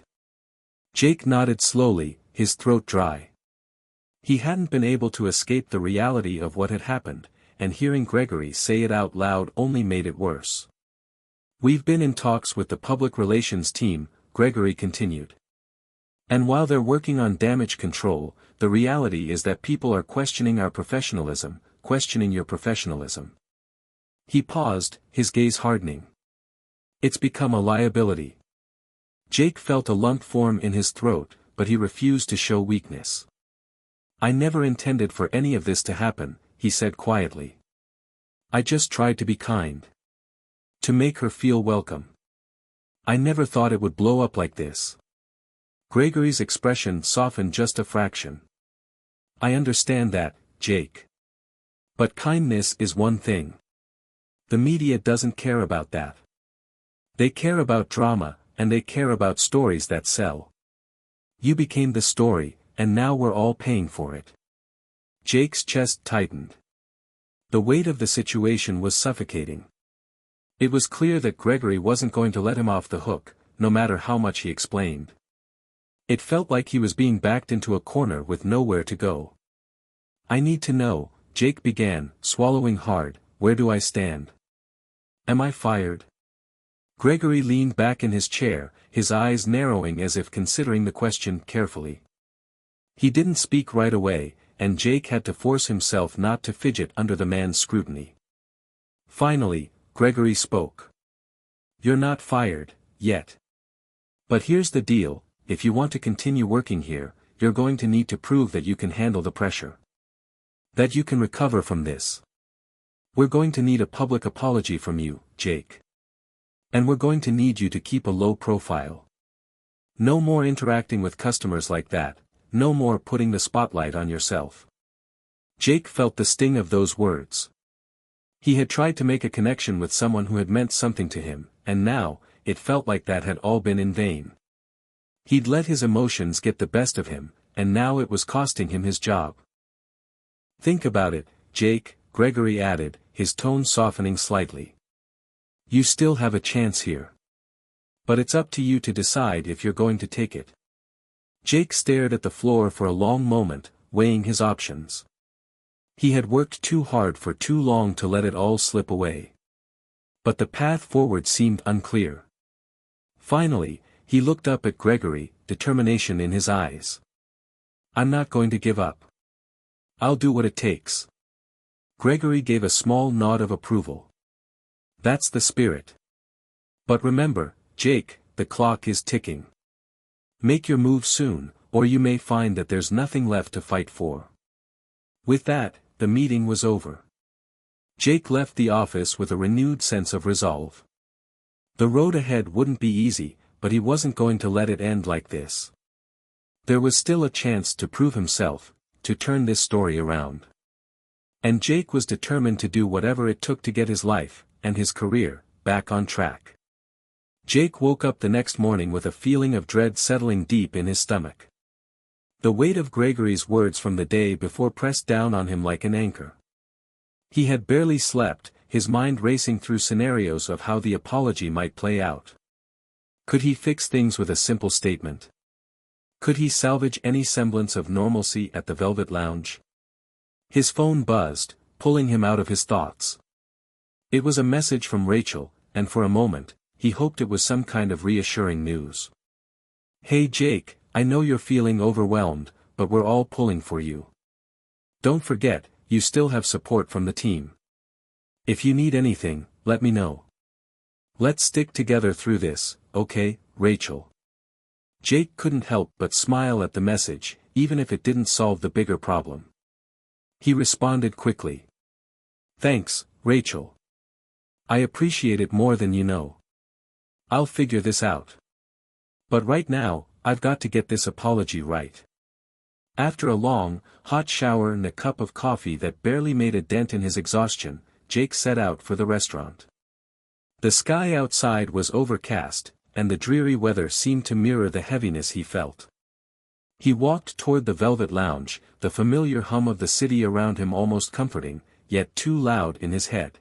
S1: Jake nodded slowly, his throat dry. He hadn't been able to escape the reality of what had happened, and hearing Gregory say it out loud only made it worse. We've been in talks with the public relations team, Gregory continued. And while they're working on damage control, the reality is that people are questioning our professionalism, questioning your professionalism. He paused, his gaze hardening. It's become a liability. Jake felt a lump form in his throat, but he refused to show weakness. I never intended for any of this to happen, he said quietly. I just tried to be kind. To make her feel welcome. I never thought it would blow up like this. Gregory's expression softened just a fraction. I understand that, Jake. But kindness is one thing. The media doesn't care about that. They care about drama, and they care about stories that sell. You became the story, and now we're all paying for it. Jake's chest tightened. The weight of the situation was suffocating. It was clear that Gregory wasn't going to let him off the hook, no matter how much he explained. It felt like he was being backed into a corner with nowhere to go. I need to know, Jake began, swallowing hard, where do I stand? Am I fired? Gregory leaned back in his chair, his eyes narrowing as if considering the question carefully. He didn't speak right away, and Jake had to force himself not to fidget under the man's scrutiny. Finally, Gregory spoke. You're not fired, yet. But here's the deal, if you want to continue working here, you're going to need to prove that you can handle the pressure. That you can recover from this. We're going to need a public apology from you, Jake. And we're going to need you to keep a low profile. No more interacting with customers like that, no more putting the spotlight on yourself. Jake felt the sting of those words. He had tried to make a connection with someone who had meant something to him, and now, it felt like that had all been in vain. He'd let his emotions get the best of him, and now it was costing him his job. Think about it, Jake, Gregory added, his tone softening slightly. You still have a chance here. But it's up to you to decide if you're going to take it. Jake stared at the floor for a long moment, weighing his options. He had worked too hard for too long to let it all slip away. But the path forward seemed unclear. Finally, he looked up at Gregory, determination in his eyes. I'm not going to give up. I'll do what it takes. Gregory gave a small nod of approval. That's the spirit. But remember, Jake, the clock is ticking. Make your move soon, or you may find that there's nothing left to fight for. With that, the meeting was over. Jake left the office with a renewed sense of resolve. The road ahead wouldn't be easy, but he wasn't going to let it end like this. There was still a chance to prove himself, to turn this story around. And Jake was determined to do whatever it took to get his life, and his career, back on track. Jake woke up the next morning with a feeling of dread settling deep in his stomach. The weight of Gregory's words from the day before pressed down on him like an anchor. He had barely slept, his mind racing through scenarios of how the apology might play out. Could he fix things with a simple statement? Could he salvage any semblance of normalcy at the Velvet Lounge? His phone buzzed, pulling him out of his thoughts. It was a message from Rachel, and for a moment, he hoped it was some kind of reassuring news. Hey Jake, I know you're feeling overwhelmed, but we're all pulling for you. Don't forget, you still have support from the team. If you need anything, let me know. Let's stick together through this, okay, Rachel? Jake couldn't help but smile at the message, even if it didn't solve the bigger problem. He responded quickly. Thanks, Rachel. I appreciate it more than you know. I'll figure this out. But right now, I've got to get this apology right. After a long, hot shower and a cup of coffee that barely made a dent in his exhaustion, Jake set out for the restaurant. The sky outside was overcast, and the dreary weather seemed to mirror the heaviness he felt. He walked toward the Velvet Lounge, the familiar hum of the city around him almost comforting, yet too loud in his head.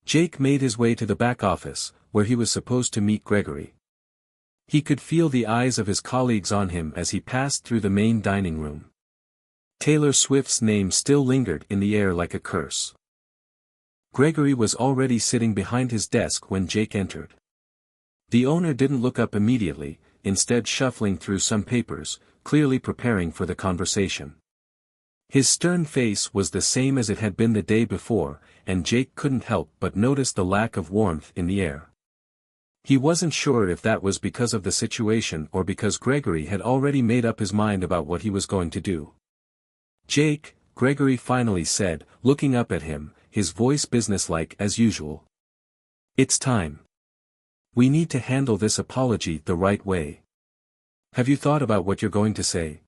S1: Jake made his way to the back office, where he was supposed to meet Gregory. He could feel the eyes of his colleagues on him as he passed through the main dining room. Taylor Swift's name still lingered in the air like a curse. Gregory was already sitting behind his desk when Jake entered. The owner didn't look up immediately, instead shuffling through some papers, clearly preparing for the conversation. His stern face was the same as it had been the day before, and Jake couldn't help but notice the lack of warmth in the air. He wasn't sure if that was because of the situation or because Gregory had already made up his mind about what he was going to do. Jake, Gregory finally said, looking up at him, his voice businesslike as usual. It's time. We need to handle this apology the right way. Have you thought about what you're going to say?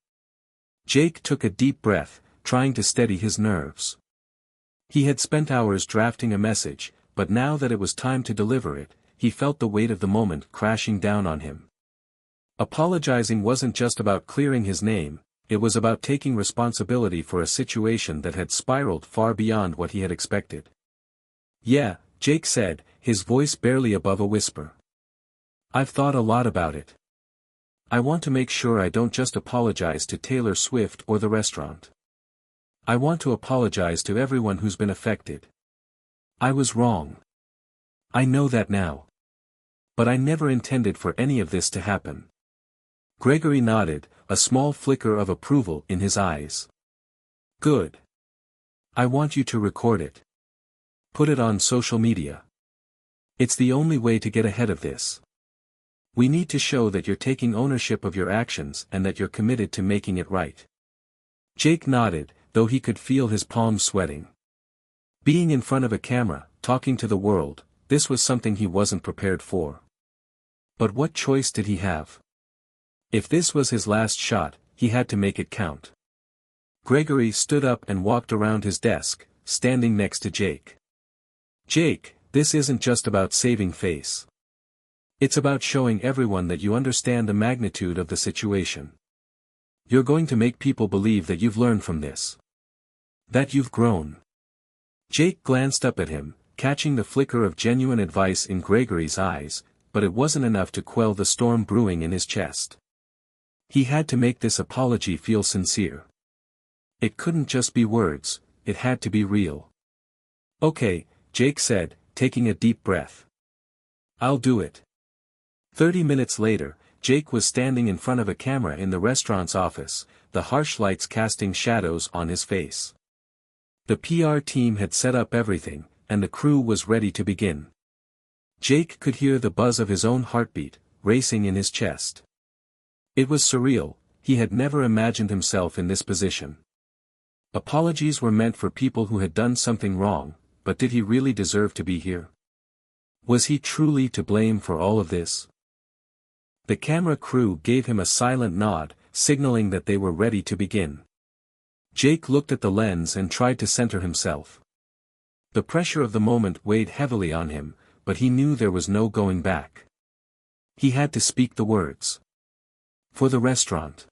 S1: Jake took a deep breath, trying to steady his nerves. He had spent hours drafting a message, but now that it was time to deliver it, he felt the weight of the moment crashing down on him. Apologizing wasn't just about clearing his name, it was about taking responsibility for a situation that had spiraled far beyond what he had expected. Yeah, Jake said, his voice barely above a whisper. I've thought a lot about it. I want to make sure I don't just apologize to Taylor Swift or the restaurant. I want to apologize to everyone who's been affected. I was wrong. I know that now. But I never intended for any of this to happen. Gregory nodded, a small flicker of approval in his eyes. Good. I want you to record it. Put it on social media. It's the only way to get ahead of this. We need to show that you're taking ownership of your actions and that you're committed to making it right. Jake nodded, though he could feel his palms sweating. Being in front of a camera, talking to the world, this was something he wasn't prepared for. But what choice did he have? If this was his last shot, he had to make it count. Gregory stood up and walked around his desk, standing next to Jake. Jake, this isn't just about saving face. It's about showing everyone that you understand the magnitude of the situation. You're going to make people believe that you've learned from this. That you've grown. Jake glanced up at him, catching the flicker of genuine advice in Gregory's eyes, but it wasn't enough to quell the storm brewing in his chest. He had to make this apology feel sincere. It couldn't just be words, it had to be real. Okay, Jake said, taking a deep breath. I'll do it. 30 minutes later, Jake was standing in front of a camera in the restaurant's office, the harsh lights casting shadows on his face. The PR team had set up everything, and the crew was ready to begin. Jake could hear the buzz of his own heartbeat, racing in his chest. It was surreal, he had never imagined himself in this position. Apologies were meant for people who had done something wrong, but did he really deserve to be here? Was he truly to blame for all of this? The camera crew gave him a silent nod, signaling that they were ready to begin. Jake looked at the lens and tried to center himself. The pressure of the moment weighed heavily on him, but he knew there was no going back. He had to speak the words. For the restaurant.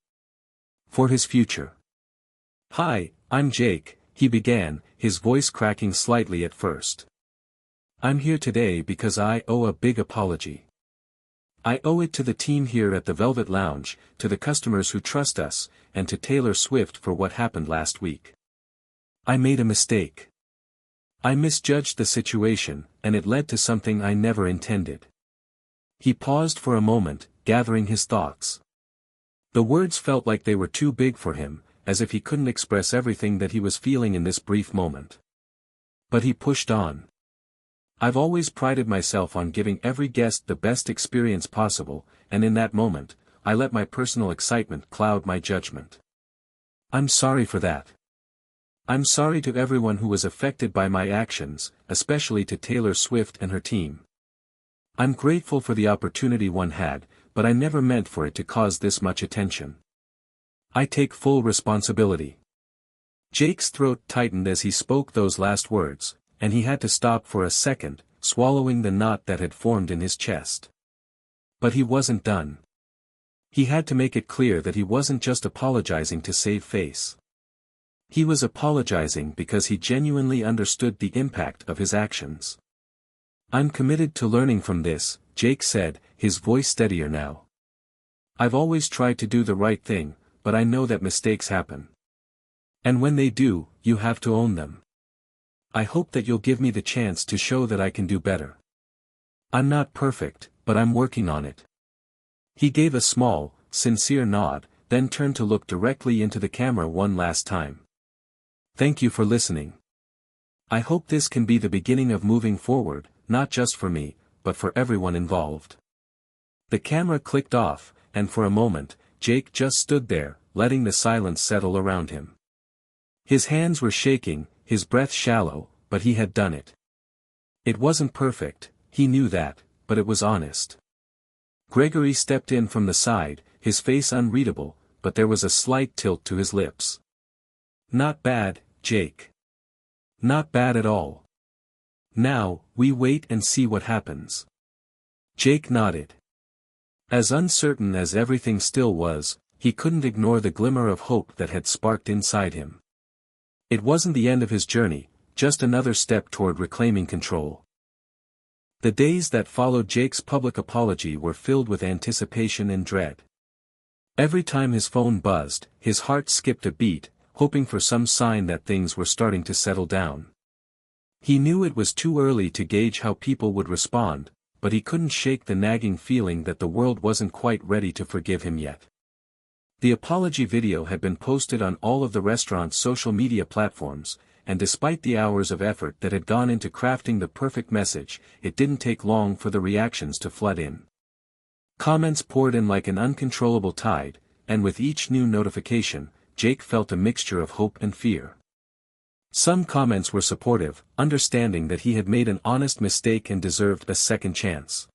S1: For his future. Hi, I'm Jake, he began, his voice cracking slightly at first. I'm here today because I owe a big apology. I owe it to the team here at the Velvet Lounge, to the customers who trust us, and to Taylor Swift for what happened last week. I made a mistake. I misjudged the situation, and it led to something I never intended. He paused for a moment, gathering his thoughts. The words felt like they were too big for him, as if he couldn't express everything that he was feeling in this brief moment. But he pushed on. I've always prided myself on giving every guest the best experience possible, and in that moment, I let my personal excitement cloud my judgment. I'm sorry for that. I'm sorry to everyone who was affected by my actions, especially to Taylor Swift and her team. I'm grateful for the opportunity one had, but I never meant for it to cause this much attention. I take full responsibility. Jake's throat tightened as he spoke those last words, and he had to stop for a second, swallowing the knot that had formed in his chest. But he wasn't done. He had to make it clear that he wasn't just apologizing to save face. He was apologizing because he genuinely understood the impact of his actions. I'm committed to learning from this, Jake said, his voice steadier now. I've always tried to do the right thing, but I know that mistakes happen. And when they do, you have to own them. I hope that you'll give me the chance to show that I can do better. I'm not perfect, but I'm working on it. He gave a small, sincere nod, then turned to look directly into the camera one last time. Thank you for listening. I hope this can be the beginning of moving forward, not just for me, but for everyone involved. The camera clicked off, and for a moment, Jake just stood there, letting the silence settle around him. His hands were shaking, his breath shallow, but he had done it. It wasn't perfect, he knew that, but it was honest. Gregory stepped in from the side, his face unreadable, but there was a slight tilt to his lips. Not bad, Jake. Not bad at all. Now, we wait and see what happens. Jake nodded. As uncertain as everything still was, he couldn't ignore the glimmer of hope that had sparked inside him. It wasn't the end of his journey, just another step toward reclaiming control. The days that followed Jake's public apology were filled with anticipation and dread. Every time his phone buzzed, his heart skipped a beat, hoping for some sign that things were starting to settle down. He knew it was too early to gauge how people would respond, but he couldn't shake the nagging feeling that the world wasn't quite ready to forgive him yet. The apology video had been posted on all of the restaurant's social media platforms, and despite the hours of effort that had gone into crafting the perfect message, it didn't take long for the reactions to flood in. Comments poured in like an uncontrollable tide, and with each new notification, Jake felt a mixture of hope and fear. Some comments were supportive, understanding that he had made an honest mistake and deserved a second chance.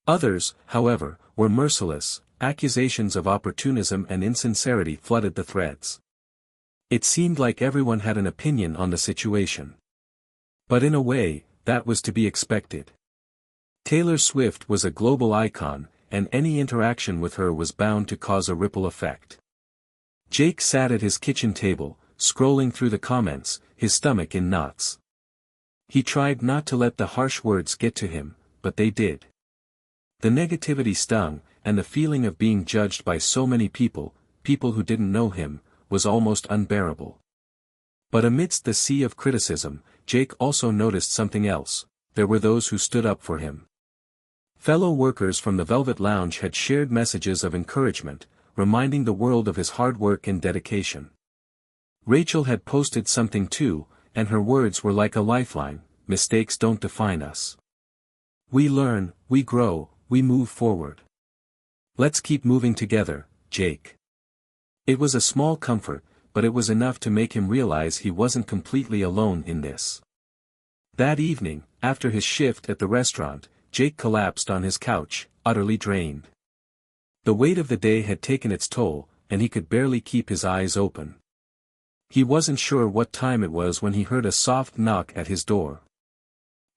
S1: Others, however, were merciless. Accusations of opportunism and insincerity flooded the threads. It seemed like everyone had an opinion on the situation. But in a way, that was to be expected. Taylor Swift was a global icon, and any interaction with her was bound to cause a ripple effect. Jake sat at his kitchen table, scrolling through the comments, his stomach in knots. He tried not to let the harsh words get to him, but they did. The negativity stung, and the feeling of being judged by so many people who didn't know him, was almost unbearable. But amidst the sea of criticism, Jake also noticed something else: there were those who stood up for him. Fellow workers from the Velvet Lounge had shared messages of encouragement, reminding the world of his hard work and dedication. Rachel had posted something too, and her words were like a lifeline: mistakes don't define us. We learn, we grow, we move forward. Let's keep moving together, Jake. It was a small comfort, but it was enough to make him realize he wasn't completely alone in this. That evening, after his shift at the restaurant, Jake collapsed on his couch, utterly drained. The weight of the day had taken its toll, and he could barely keep his eyes open. He wasn't sure what time it was when he heard a soft knock at his door.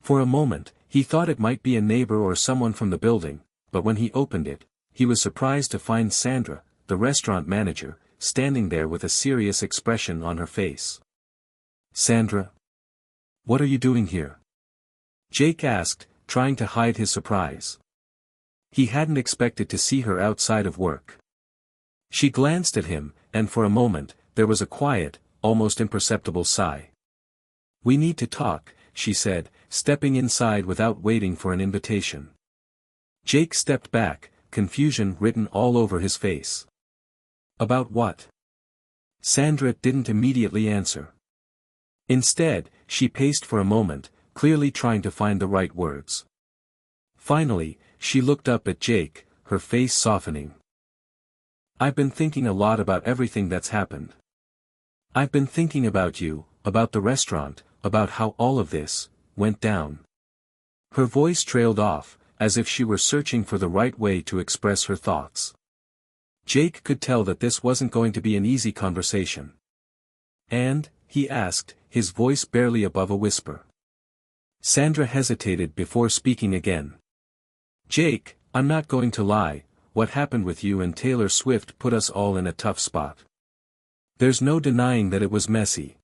S1: For a moment, he thought it might be a neighbor or someone from the building, but when he opened it, he was surprised to find Sandra, the restaurant manager, standing there with a serious expression on her face. "Sandra? What are you doing here?" Jake asked, trying to hide his surprise. He hadn't expected to see her outside of work. She glanced at him, and for a moment, there was a quiet, almost imperceptible sigh. "We need to talk," she said, stepping inside without waiting for an invitation. Jake stepped back, confusion written all over his face. "About what?" Sandra didn't immediately answer. Instead, she paced for a moment, clearly trying to find the right words. Finally, she looked up at Jake, her face softening. "I've been thinking a lot about everything that's happened. I've been thinking about you, about the restaurant, about how all of this went down." Her voice trailed off, as if she were searching for the right way to express her thoughts. Jake could tell that this wasn't going to be an easy conversation. "And?" he asked, his voice barely above a whisper. Sandra hesitated before speaking again. "Jake, I'm not going to lie, what happened with you and Taylor Swift put us all in a tough spot. There's no denying that it was messy.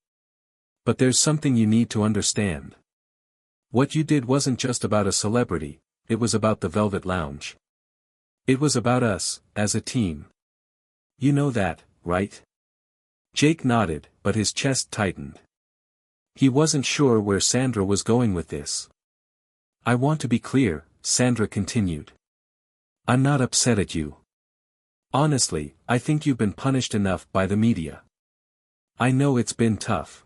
S1: But there's something you need to understand. What you did wasn't just about a celebrity, it was about the Velvet Lounge. It was about us, as a team. You know that, right?" Jake nodded, but his chest tightened. He wasn't sure where Sandra was going with this. "I want to be clear," Sandra continued. "I'm not upset at you. Honestly, I think you've been punished enough by the media. I know it's been tough.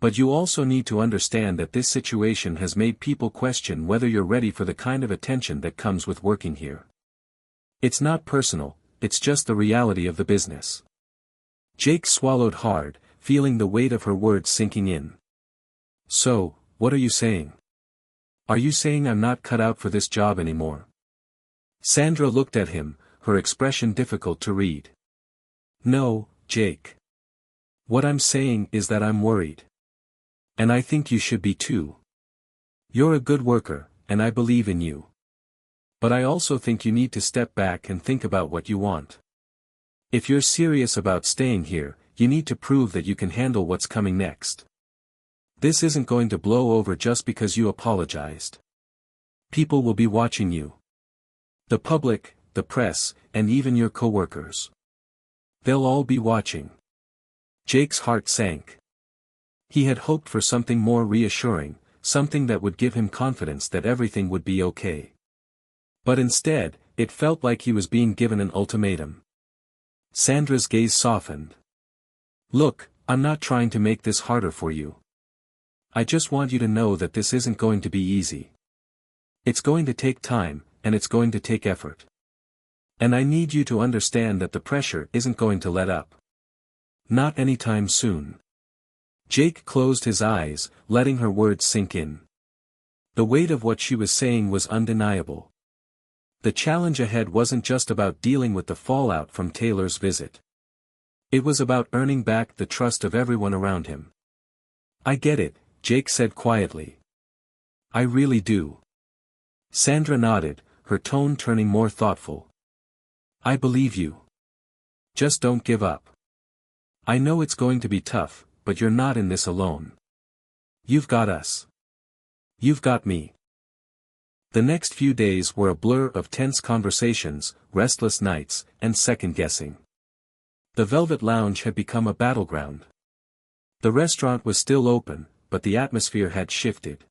S1: But you also need to understand that this situation has made people question whether you're ready for the kind of attention that comes with working here. It's not personal, it's just the reality of the business." Jake swallowed hard, feeling the weight of her words sinking in. "So, what are you saying? Are you saying I'm not cut out for this job anymore?" Sandra looked at him, her expression difficult to read. "No, Jake. What I'm saying is that I'm worried. And I think you should be too. You're a good worker, and I believe in you. But I also think you need to step back and think about what you want. If you're serious about staying here, you need to prove that you can handle what's coming next. This isn't going to blow over just because you apologized. People will be watching you. The public, the press, and even your coworkers. They'll all be watching." Jake's heart sank. He had hoped for something more reassuring, something that would give him confidence that everything would be okay. But instead, it felt like he was being given an ultimatum. Sandra's gaze softened. "Look, I'm not trying to make this harder for you. I just want you to know that this isn't going to be easy. It's going to take time, and it's going to take effort. And I need you to understand that the pressure isn't going to let up. Not anytime soon." Jake closed his eyes, letting her words sink in. The weight of what she was saying was undeniable. The challenge ahead wasn't just about dealing with the fallout from Taylor's visit. It was about earning back the trust of everyone around him. "I get it," Jake said quietly. I really do. Sandra nodded, her tone turning more thoughtful. I believe you. Just don't give up. I know it's going to be tough, but you're not in this alone. You've got us. You've got me. The next few days were a blur of tense conversations, restless nights, and second-guessing. The Velvet Lounge had become a battleground. The restaurant was still open, but the atmosphere had shifted.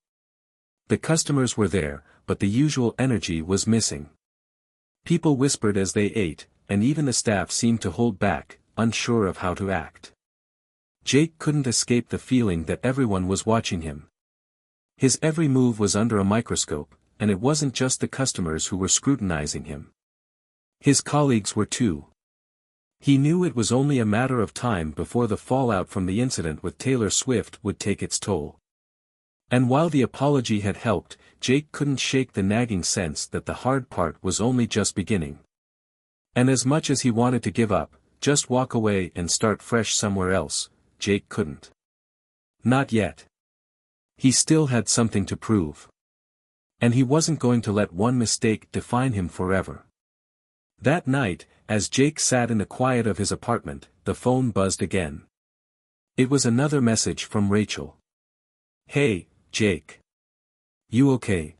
S1: The customers were there, but the usual energy was missing. People whispered as they ate, and even the staff seemed to hold back, unsure of how to act. Jake couldn't escape the feeling that everyone was watching him. His every move was under a microscope, and it wasn't just the customers who were scrutinizing him. His colleagues were too. He knew it was only a matter of time before the fallout from the incident with Taylor Swift would take its toll. And while the apology had helped, Jake couldn't shake the nagging sense that the hard part was only just beginning. And as much as he wanted to give up, just walk away and start fresh somewhere else, Jake couldn't. Not yet. He still had something to prove. And he wasn't going to let one mistake define him forever. That night, as Jake sat in the quiet of his apartment, the phone buzzed again. It was another message from Rachel. Hey, Jake. You okay?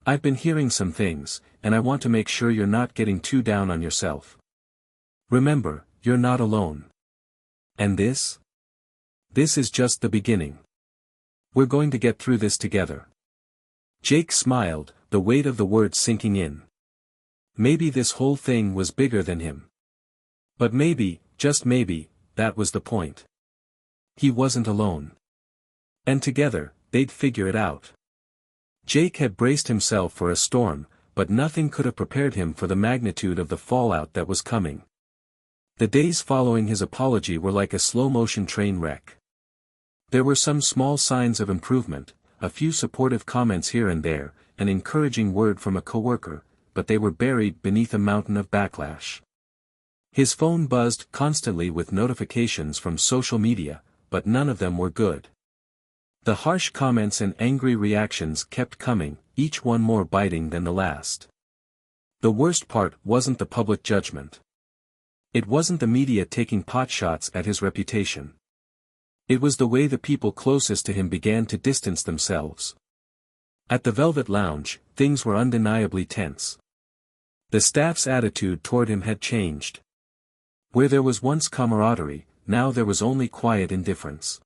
S1: I've been hearing some things, and I want to make sure you're not getting too down on yourself. Remember, you're not alone. And this? This is just the beginning. We're going to get through this together. Jake smiled, the weight of the words sinking in. Maybe this whole thing was bigger than him. But maybe, just maybe, that was the point. He wasn't alone. And together, they'd figure it out. Jake had braced himself for a storm, but nothing could have prepared him for the magnitude of the fallout that was coming. The days following his apology were like a slow-motion train wreck. There were some small signs of improvement, a few supportive comments here and there, an encouraging word from a coworker, but they were buried beneath a mountain of backlash. His phone buzzed constantly with notifications from social media, but none of them were good. The harsh comments and angry reactions kept coming, each one more biting than the last. The worst part wasn't the public judgment. It wasn't the media taking potshots at his reputation. It was the way the people closest to him began to distance themselves. At the Velvet Lounge, things were undeniably tense. The staff's attitude toward him had changed. Where there was once camaraderie, now there was only quiet indifference.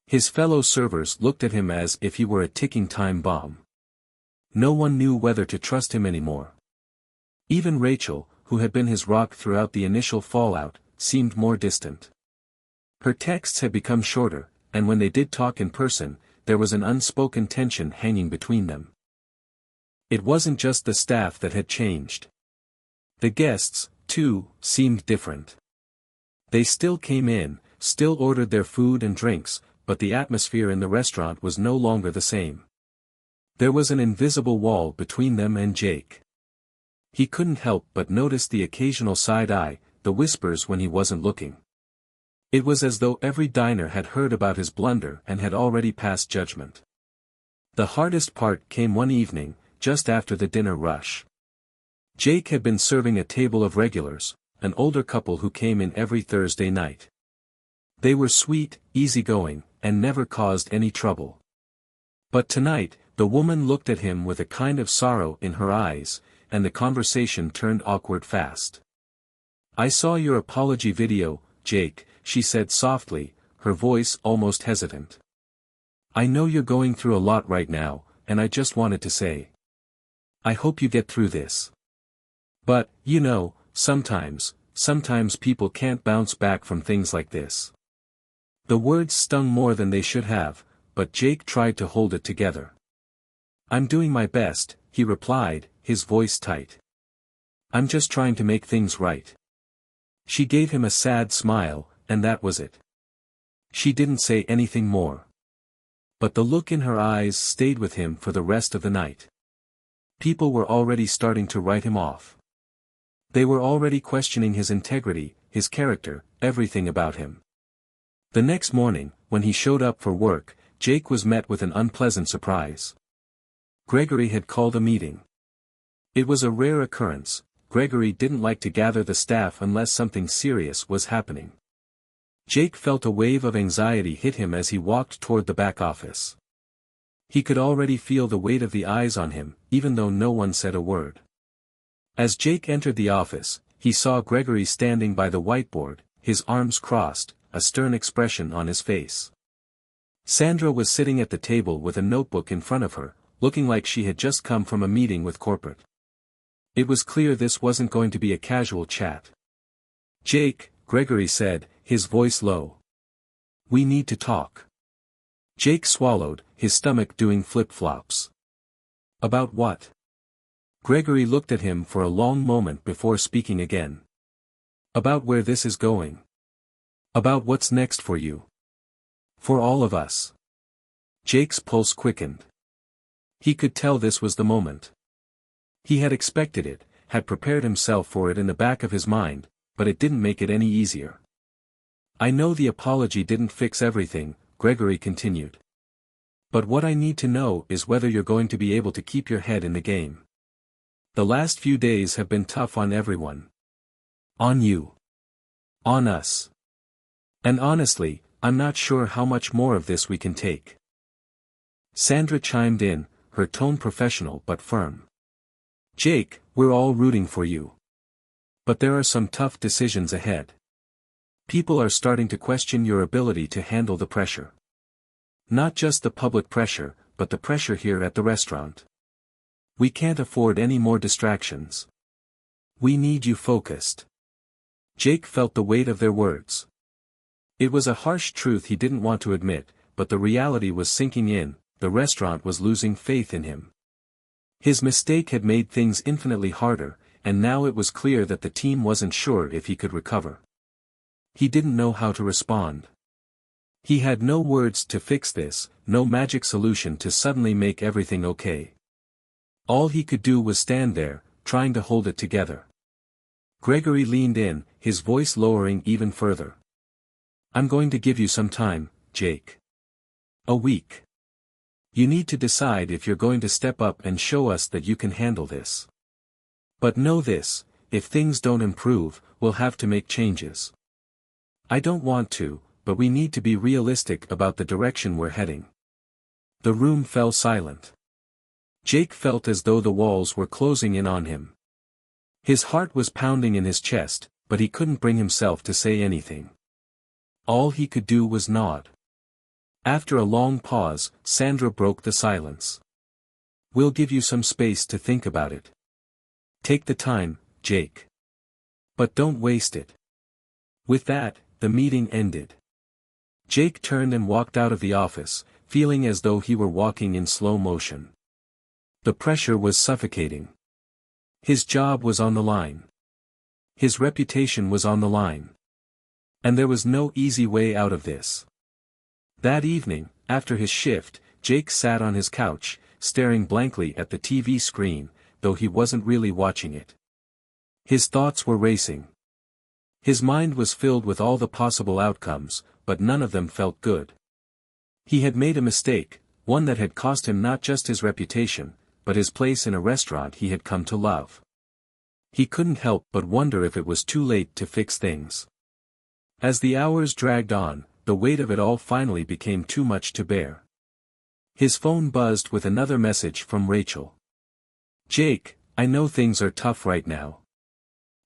S1: His fellow servers looked at him as if he were a ticking time bomb. No one knew whether to trust him anymore. Even Rachel, who had been his rock throughout the initial fallout, seemed more distant. Her texts had become shorter, and when they did talk in person, there was an unspoken tension hanging between them. It wasn't just the staff that had changed. The guests, too, seemed different. They still came in, still ordered their food and drinks, but the atmosphere in the restaurant was no longer the same. There was an invisible wall between them and Jake. He couldn't help but notice the occasional side eye, the whispers when he wasn't looking. It was as though every diner had heard about his blunder and had already passed judgment. The hardest part came one evening, just after the dinner rush. Jake had been serving a table of regulars, an older couple who came in every Thursday night. They were sweet, easygoing, and never caused any trouble. But tonight, the woman looked at him with a kind of sorrow in her eyes, and the conversation turned awkward fast. "I saw your apology video, Jake," she said softly, her voice almost hesitant. "I know you're going through a lot right now, and I just wanted to say, I hope you get through this. But, you know, sometimes people can't bounce back from things like this." The words stung more than they should have, but Jake tried to hold it together. "I'm doing my best," he replied, his voice tight. "I'm just trying to make things right." She gave him a sad smile, and that was it. She didn't say anything more. But the look in her eyes stayed with him for the rest of the night. People were already starting to write him off. They were already questioning his integrity, his character, everything about him. The next morning, when he showed up for work, Jake was met with an unpleasant surprise. Gregory had called a meeting. It was a rare occurrence. Gregory didn't like to gather the staff unless something serious was happening. Jake felt a wave of anxiety hit him as he walked toward the back office. He could already feel the weight of the eyes on him, even though no one said a word. As Jake entered the office, he saw Gregory standing by the whiteboard, his arms crossed, a stern expression on his face. Sandra was sitting at the table with a notebook in front of her, looking like she had just come from a meeting with corporate. It was clear this wasn't going to be a casual chat. "Jake," Gregory said, his voice low. "We need to talk." Jake swallowed, his stomach doing flip-flops. "About what?" Gregory looked at him for a long moment before speaking again. "About where this is going. About what's next for you. For all of us." Jake's pulse quickened. He could tell this was the moment. He had expected it, had prepared himself for it in the back of his mind, but it didn't make it any easier. "I know the apology didn't fix everything," Gregory continued. "But what I need to know is whether you're going to be able to keep your head in the game. The last few days have been tough on everyone. On you. On us. And honestly, I'm not sure how much more of this we can take." Sandra chimed in, her tone professional but firm. "Jake, we're all rooting for you. But there are some tough decisions ahead. People are starting to question your ability to handle the pressure. Not just the public pressure, but the pressure here at the restaurant. We can't afford any more distractions. We need you focused." Jake felt the weight of their words. It was a harsh truth he didn't want to admit, but the reality was sinking in. The restaurant was losing faith in him. His mistake had made things infinitely harder, and now it was clear that the team wasn't sure if he could recover. He didn't know how to respond. He had no words to fix this, no magic solution to suddenly make everything okay. All he could do was stand there, trying to hold it together. Gregory leaned in, his voice lowering even further. "I'm going to give you some time, Jake. A week. You need to decide if you're going to step up and show us that you can handle this. But know this, if things don't improve, we'll have to make changes. I don't want to, but we need to be realistic about the direction we're heading." The room fell silent. Jake felt as though the walls were closing in on him. His heart was pounding in his chest, but he couldn't bring himself to say anything. All he could do was nod. After a long pause, Sandra broke the silence. "We'll give you some space to think about it. Take the time, Jake. But don't waste it." With that, the meeting ended. Jake turned and walked out of the office, feeling as though he were walking in slow motion. The pressure was suffocating. His job was on the line. His reputation was on the line. And there was no easy way out of this. That evening, after his shift, Jake sat on his couch, staring blankly at the TV screen, though he wasn't really watching it. His thoughts were racing. His mind was filled with all the possible outcomes, but none of them felt good. He had made a mistake, one that had cost him not just his reputation, but his place in a restaurant he had come to love. He couldn't help but wonder if it was too late to fix things. As the hours dragged on, the weight of it all finally became too much to bear. His phone buzzed with another message from Rachel. "Jake, I know things are tough right now.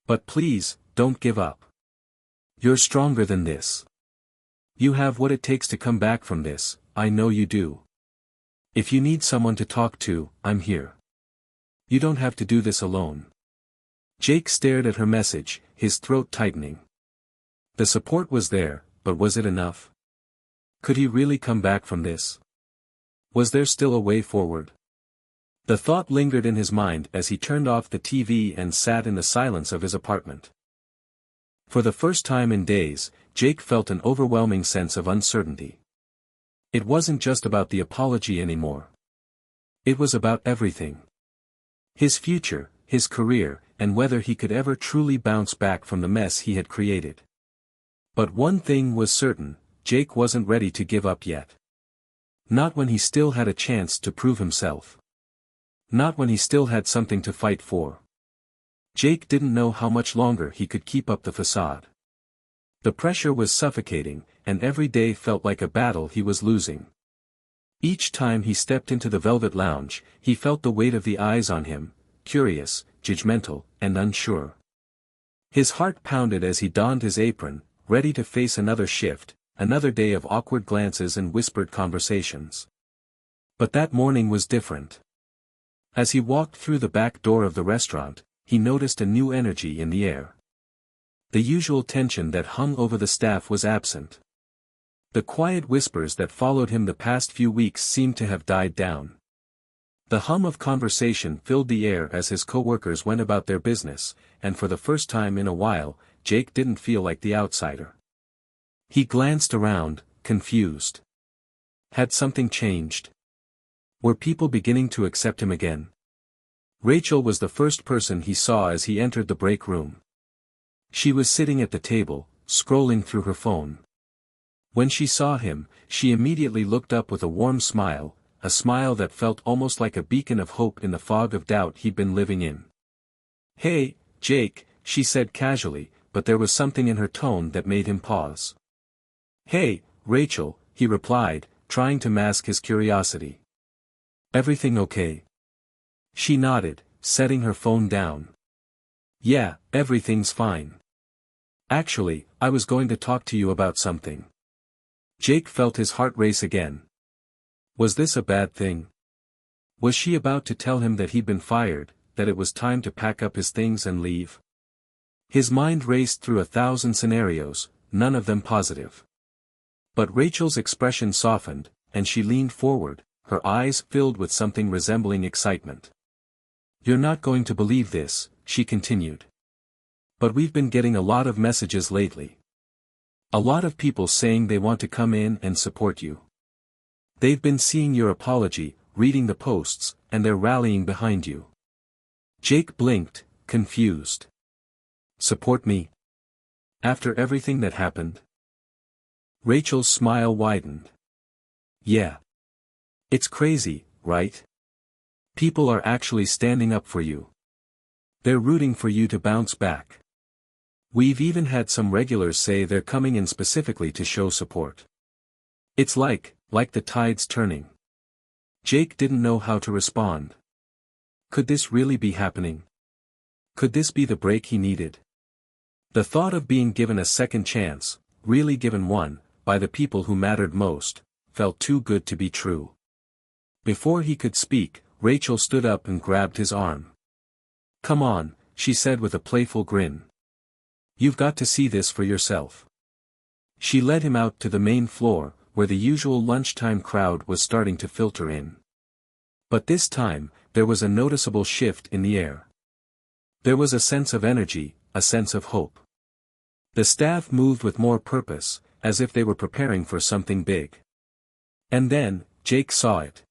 S1: But please, don't give up. You're stronger than this. You have what it takes to come back from this, I know you do. If you need someone to talk to, I'm here. You don't have to do this alone." Jake stared at her message, his throat tightening. The support was there, but was it enough? Could he really come back from this? Was there still a way forward? The thought lingered in his mind as he turned off the TV and sat in the silence of his apartment. For the first time in days, Jake felt an overwhelming sense of uncertainty. It wasn't just about the apology anymore. It was about everything. His future, his career, and whether he could ever truly bounce back from the mess he had created. But one thing was certain, Jake wasn't ready to give up yet. Not when he still had a chance to prove himself. Not when he still had something to fight for. Jake didn't know how much longer he could keep up the facade. The pressure was suffocating, and every day felt like a battle he was losing. Each time he stepped into the velvet lounge, he felt the weight of the eyes on him, curious, judgmental, and unsure. His heart pounded as he donned his apron, ready to face another shift, another day of awkward glances and whispered conversations. But that morning was different. As he walked through the back door of the restaurant, he noticed a new energy in the air. The usual tension that hung over the staff was absent. The quiet whispers that followed him the past few weeks seemed to have died down. The hum of conversation filled the air as his co-workers went about their business, and for the first time in a while, Jake didn't feel like the outsider. He glanced around, confused. Had something changed? Were people beginning to accept him again? Rachel was the first person he saw as he entered the break room. She was sitting at the table, scrolling through her phone. When she saw him, she immediately looked up with a warm smile, a smile that felt almost like a beacon of hope in the fog of doubt he'd been living in. "Hey, Jake," she said casually, but there was something in her tone that made him pause. "Hey, Rachel," he replied, trying to mask his curiosity. "Everything okay?" She nodded, setting her phone down. "Yeah, everything's fine. Actually, I was going to talk to you about something." Jake felt his heart race again. Was this a bad thing? Was she about to tell him that he'd been fired, that it was time to pack up his things and leave? His mind raced through 1,000 scenarios, none of them positive. But Rachel's expression softened, and she leaned forward, her eyes filled with something resembling excitement. "You're not going to believe this," she continued. "But we've been getting a lot of messages lately. A lot of people saying they want to come in and support you. They've been seeing your apology, reading the posts, and they're rallying behind you." Jake blinked, confused. "Support me? After everything that happened?" Rachel's smile widened. "Yeah. It's crazy, right? People are actually standing up for you. They're rooting for you to bounce back. We've even had some regulars say they're coming in specifically to show support. It's like the tide's turning." Jake didn't know how to respond. Could this really be happening? Could this be the break he needed? The thought of being given a second chance, really given one, by the people who mattered most, felt too good to be true. Before he could speak, Rachel stood up and grabbed his arm. "Come on," she said with a playful grin. "You've got to see this for yourself." She led him out to the main floor, where the usual lunchtime crowd was starting to filter in. But this time, there was a noticeable shift in the air. There was a sense of energy, a sense of hope. The staff moved with more purpose, as if they were preparing for something big. And then, Jake saw it.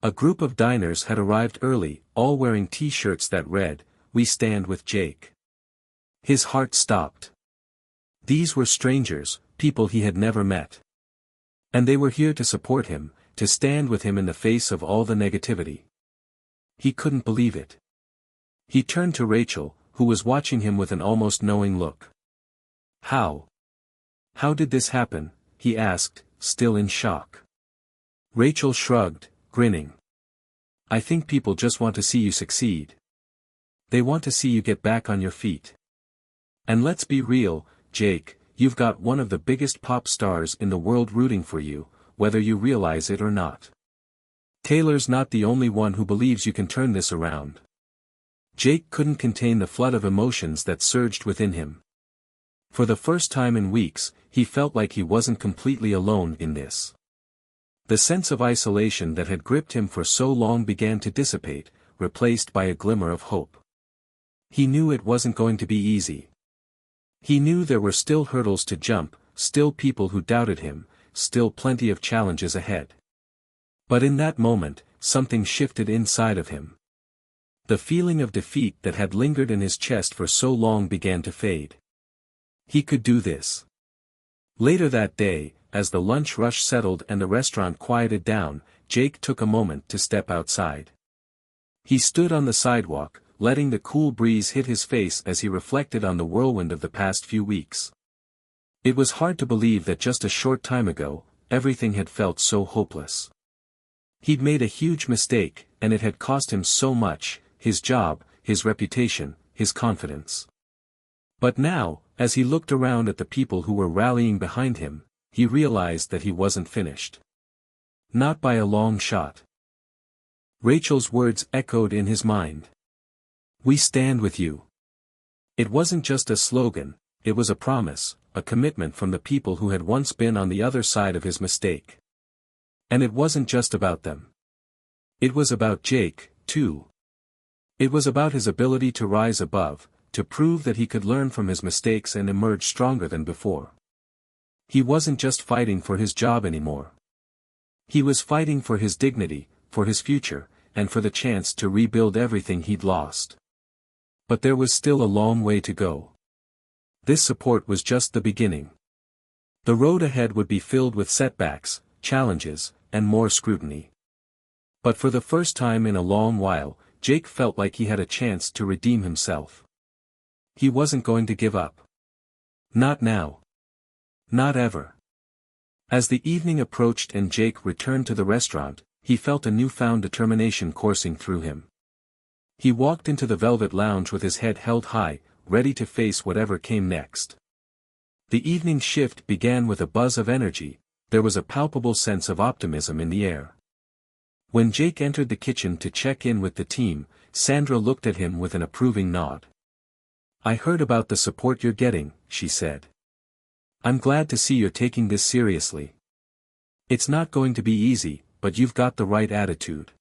S1: A group of diners had arrived early, all wearing t-shirts that read, "We stand with Jake." His heart stopped. These were strangers, people he had never met. And they were here to support him, to stand with him in the face of all the negativity. He couldn't believe it. He turned to Rachel, who was watching him with an almost knowing look. "How did this happen?" he asked, still in shock. Rachel shrugged, grinning. "I think people just want to see you succeed. They want to see you get back on your feet. And let's be real, Jake, you've got one of the biggest pop stars in the world rooting for you, whether you realize it or not. Taylor's not the only one who believes you can turn this around." Jake couldn't contain the flood of emotions that surged within him. For the first time in weeks, he felt like he wasn't completely alone in this. The sense of isolation that had gripped him for so long began to dissipate, replaced by a glimmer of hope. He knew it wasn't going to be easy. He knew there were still hurdles to jump, still people who doubted him, still plenty of challenges ahead. But in that moment, something shifted inside of him. The feeling of defeat that had lingered in his chest for so long began to fade. He could do this. Later that day, as the lunch rush settled and the restaurant quieted down, Jake took a moment to step outside. He stood on the sidewalk, letting the cool breeze hit his face as he reflected on the whirlwind of the past few weeks. It was hard to believe that just a short time ago, everything had felt so hopeless. He'd made a huge mistake, and it had cost him so much: his job, his reputation, his confidence. But now, as he looked around at the people who were rallying behind him, he realized that he wasn't finished. Not by a long shot. Rachel's words echoed in his mind. "We stand with you." It wasn't just a slogan, it was a promise, a commitment from the people who had once been on the other side of his mistake. And it wasn't just about them. It was about Jake, too. It was about his ability to rise above, to prove that he could learn from his mistakes and emerge stronger than before. He wasn't just fighting for his job anymore. He was fighting for his dignity, for his future, and for the chance to rebuild everything he'd lost. But there was still a long way to go. This support was just the beginning. The road ahead would be filled with setbacks, challenges, and more scrutiny. But for the first time in a long while, Jake felt like he had a chance to redeem himself. He wasn't going to give up. Not now. Not ever. As the evening approached and Jake returned to the restaurant, he felt a newfound determination coursing through him. He walked into the Velvet Lounge with his head held high, ready to face whatever came next. The evening shift began with a buzz of energy. There was a palpable sense of optimism in the air. When Jake entered the kitchen to check in with the team, Sandra looked at him with an approving nod. "I heard about the support you're getting," she said. "I'm glad to see you're taking this seriously. It's not going to be easy, but you've got the right attitude.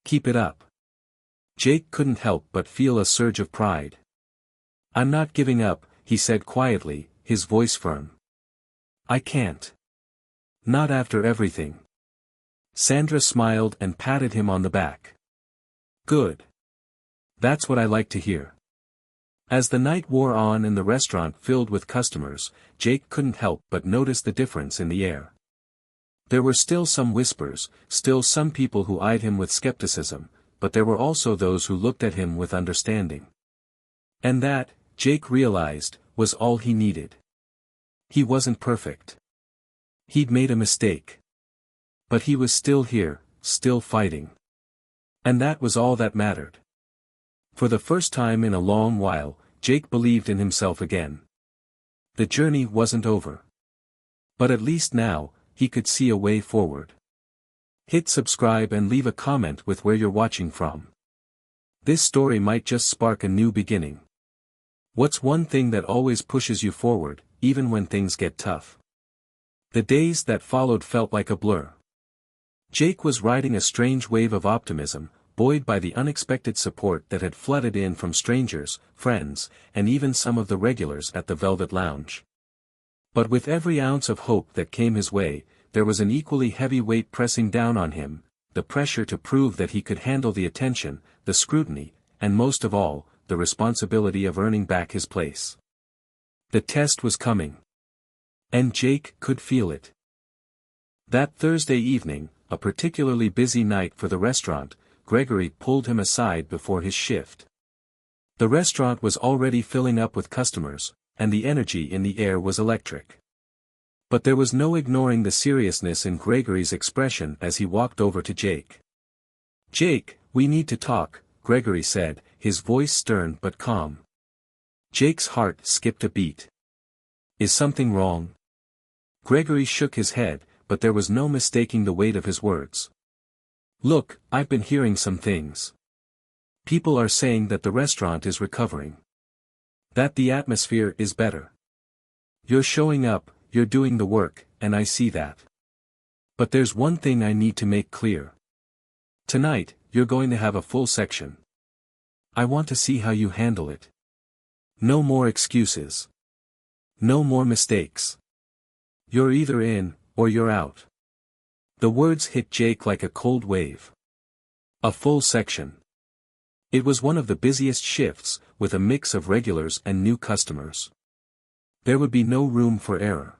S1: Keep it up." Jake couldn't help but feel a surge of pride. "I'm not giving up," he said quietly, his voice firm. "I can't. Not after everything." Sandra smiled and patted him on the back. "Good. That's what I like to hear." As the night wore on and the restaurant filled with customers, Jake couldn't help but notice the difference in the air. There were still some whispers, still some people who eyed him with skepticism, but there were also those who looked at him with understanding. And that, Jake realized, was all he needed. He wasn't perfect. He'd made a mistake. But he was still here, still fighting. And that was all that mattered. For the first time in a long while, Jake believed in himself again. The journey wasn't over. But at least now, he could see a way forward. Hit subscribe and leave a comment with where you're watching from. This story might just spark a new beginning. What's one thing that always pushes you forward, even when things get tough? The days that followed felt like a blur. Jake was riding a strange wave of optimism, buoyed by the unexpected support that had flooded in from strangers, friends, and even some of the regulars at the Velvet Lounge. But with every ounce of hope that came his way, there was an equally heavy weight pressing down on him, the pressure to prove that he could handle the attention, the scrutiny, and most of all, the responsibility of earning back his place. The test was coming. And Jake could feel it. That Thursday evening, a particularly busy night for the restaurant, Gregory pulled him aside before his shift. The restaurant was already filling up with customers, and the energy in the air was electric. But there was no ignoring the seriousness in Gregory's expression as he walked over to Jake. "Jake, we need to talk," Gregory said, his voice stern but calm. Jake's heart skipped a beat. "Is something wrong?" Gregory shook his head, but there was no mistaking the weight of his words. "Look, I've been hearing some things. People are saying that the restaurant is recovering. That the atmosphere is better. You're showing up, you're doing the work, and I see that. But there's one thing I need to make clear. Tonight, you're going to have a full section. I want to see how you handle it. No more excuses. No more mistakes. You're either in, or you're out." The words hit Jake like a cold wave. A full section. It was one of the busiest shifts, with a mix of regulars and new customers. There would be no room for error.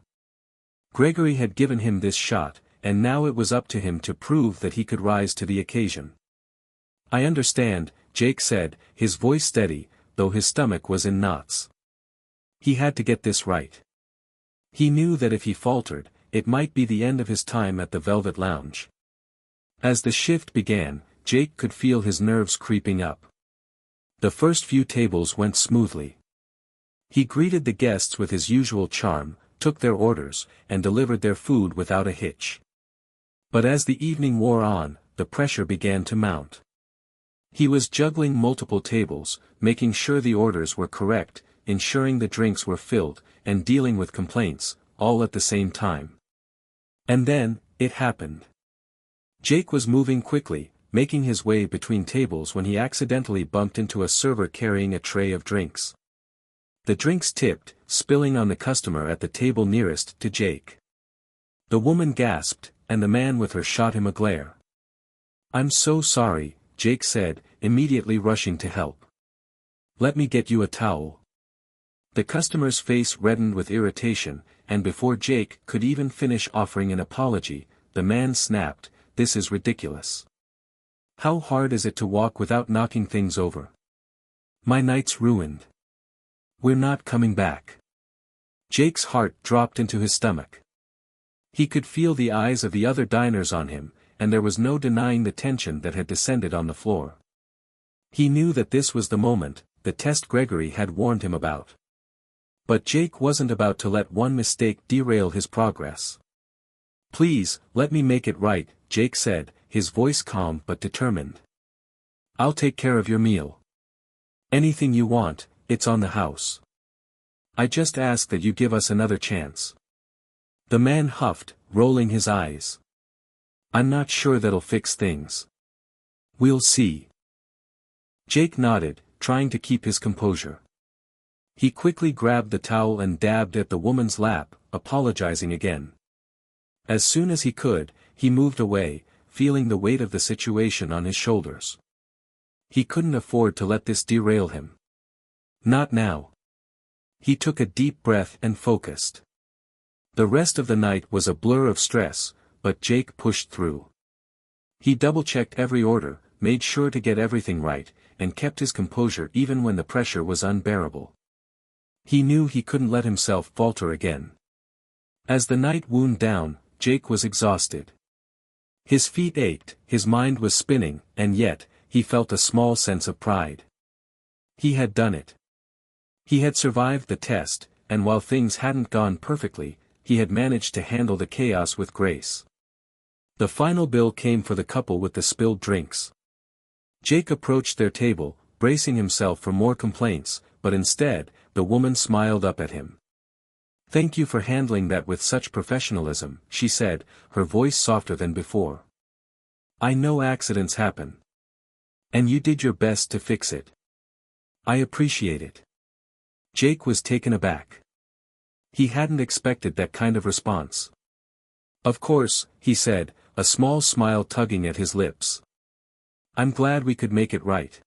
S1: Gregory had given him this shot, and now it was up to him to prove that he could rise to the occasion. I understand, Jake said, his voice steady, though his stomach was in knots. He had to get this right. He knew that if he faltered, it might be the end of his time at the Velvet Lounge. As the shift began, Jake could feel his nerves creeping up. The first few tables went smoothly. He greeted the guests with his usual charm, took their orders, and delivered their food without a hitch. But as the evening wore on, the pressure began to mount. He was juggling multiple tables, making sure the orders were correct, ensuring the drinks were filled, and dealing with complaints, all at the same time. And then, it happened. Jake was moving quickly, making his way between tables when he accidentally bumped into a server carrying a tray of drinks. The drinks tipped, spilling on the customer at the table nearest to Jake. The woman gasped, and the man with her shot him a glare. "I'm so sorry," Jake said, immediately rushing to help. "Let me get you a towel." The customer's face reddened with irritation, and before Jake could even finish offering an apology, the man snapped, "This is ridiculous. How hard is it to walk without knocking things over? My night's ruined. We're not coming back." Jake's heart dropped into his stomach. He could feel the eyes of the other diners on him, and there was no denying the tension that had descended on the floor. He knew that this was the moment, the test Gregory had warned him about. But Jake wasn't about to let one mistake derail his progress. "Please, let me make it right," Jake said, his voice calm but determined. "I'll take care of your meal. Anything you want, it's on the house. I just ask that you give us another chance." The man huffed, rolling his eyes. "I'm not sure that'll fix things. We'll see." Jake nodded, trying to keep his composure. He quickly grabbed the towel and dabbed at the woman's lap, apologizing again. As soon as he could, he moved away, feeling the weight of the situation on his shoulders. He couldn't afford to let this derail him. Not now. He took a deep breath and focused. The rest of the night was a blur of stress, but Jake pushed through. He double-checked every order, made sure to get everything right, and kept his composure even when the pressure was unbearable. He knew he couldn't let himself falter again. As the night wound down, Jake was exhausted. His feet ached, his mind was spinning, and yet, he felt a small sense of pride. He had done it. He had survived the test, and while things hadn't gone perfectly, he had managed to handle the chaos with grace. The final bill came for the couple with the spilled drinks. Jake approached their table, bracing himself for more complaints, but instead, the woman smiled up at him. "Thank you for handling that with such professionalism," she said, her voice softer than before. "I know accidents happen. And you did your best to fix it. I appreciate it." Jake was taken aback. He hadn't expected that kind of response. "Of course," he said, a small smile tugging at his lips. "I'm glad we could make it right."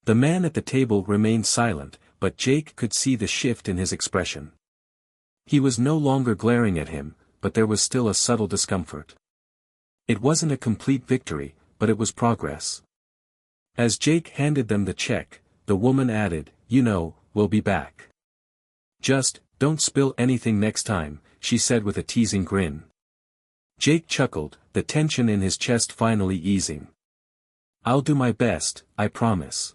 S1: The man at the table remained silent, but Jake could see the shift in his expression. He was no longer glaring at him, but there was still a subtle discomfort. It wasn't a complete victory, but it was progress. As Jake handed them the check, the woman added, "You know, we'll be back. Just, don't spill anything next time," she said with a teasing grin. Jake chuckled, the tension in his chest finally easing. "I'll do my best, I promise."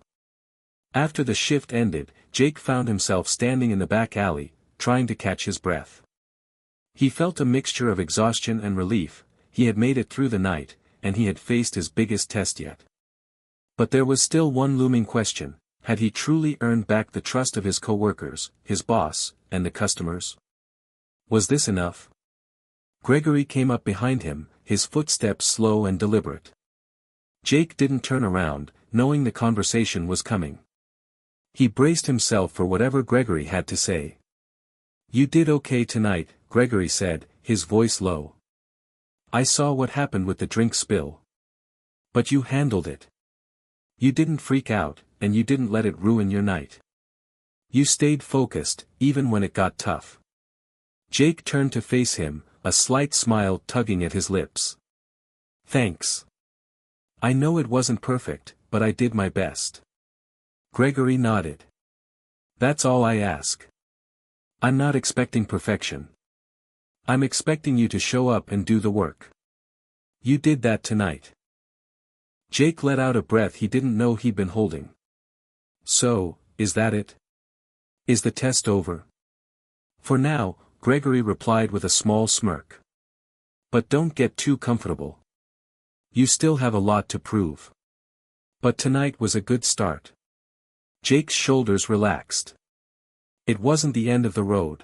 S1: After the shift ended, Jake found himself standing in the back alley, trying to catch his breath. He felt a mixture of exhaustion and relief. He had made it through the night, and he had faced his biggest test yet. But there was still one looming question: had he truly earned back the trust of his coworkers, his boss, and the customers? Was this enough? Gregory came up behind him, his footsteps slow and deliberate. Jake didn't turn around, knowing the conversation was coming. He braced himself for whatever Gregory had to say. "You did okay tonight," Gregory said, his voice low. "I saw what happened with the drink spill. But you handled it. You didn't freak out, and you didn't let it ruin your night. You stayed focused, even when it got tough." Jake turned to face him, a slight smile tugging at his lips. "Thanks. I know it wasn't perfect, but I did my best. Gregory nodded. That's all I ask. I'm not expecting perfection. I'm expecting you to show up and do the work. You did that tonight. Jake let out a breath he didn't know he'd been holding. So, is that it? Is the test over? For now, Gregory replied with a small smirk. But don't get too comfortable. You still have a lot to prove. But tonight was a good start. Jake's shoulders relaxed. It wasn't the end of the road.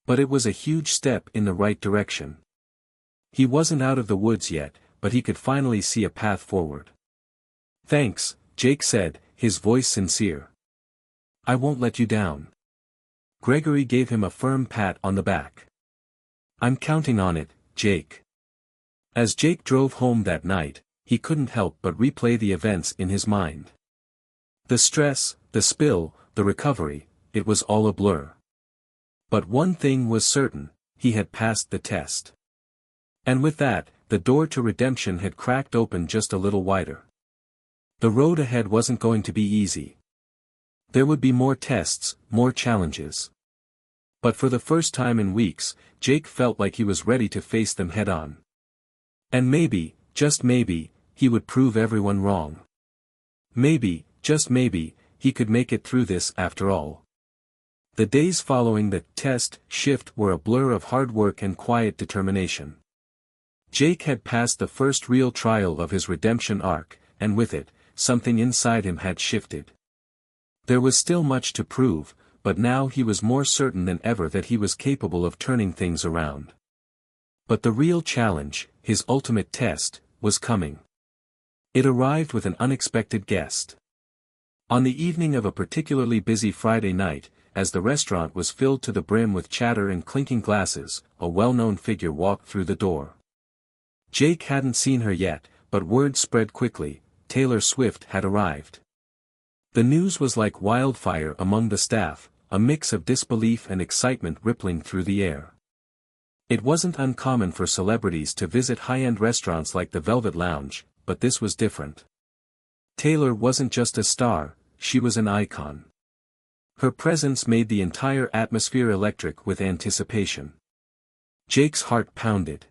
S1: But it was a huge step in the right direction. He wasn't out of the woods yet, but he could finally see a path forward. Thanks, Jake said, his voice sincere. I won't let you down. Gregory gave him a firm pat on the back. I'm counting on it, Jake. As Jake drove home that night, he couldn't help but replay the events in his mind. The stress, the spill, the recovery, it was all a blur. But one thing was certain, he had passed the test. And with that, the door to redemption had cracked open just a little wider. The road ahead wasn't going to be easy. There would be more tests, more challenges. But for the first time in weeks, Jake felt like he was ready to face them head-on. And maybe, just maybe, he would prove everyone wrong. Maybe, just maybe, he could make it through this after all. The days following the test shift were a blur of hard work and quiet determination. Jake had passed the first real trial of his redemption arc, and with it, something inside him had shifted. There was still much to prove, but now he was more certain than ever that he was capable of turning things around. But the real challenge, his ultimate test, was coming. It arrived with an unexpected guest. On the evening of a particularly busy Friday night, as the restaurant was filled to the brim with chatter and clinking glasses, a well-known figure walked through the door. Jake hadn't seen her yet, but word spread quickly, Taylor Swift had arrived. The news was like wildfire among the staff, a mix of disbelief and excitement rippling through the air. It wasn't uncommon for celebrities to visit high-end restaurants like the Velvet Lounge, but this was different. Taylor wasn't just a star, she was an icon. Her presence made the entire atmosphere electric with anticipation. Jake's heart pounded.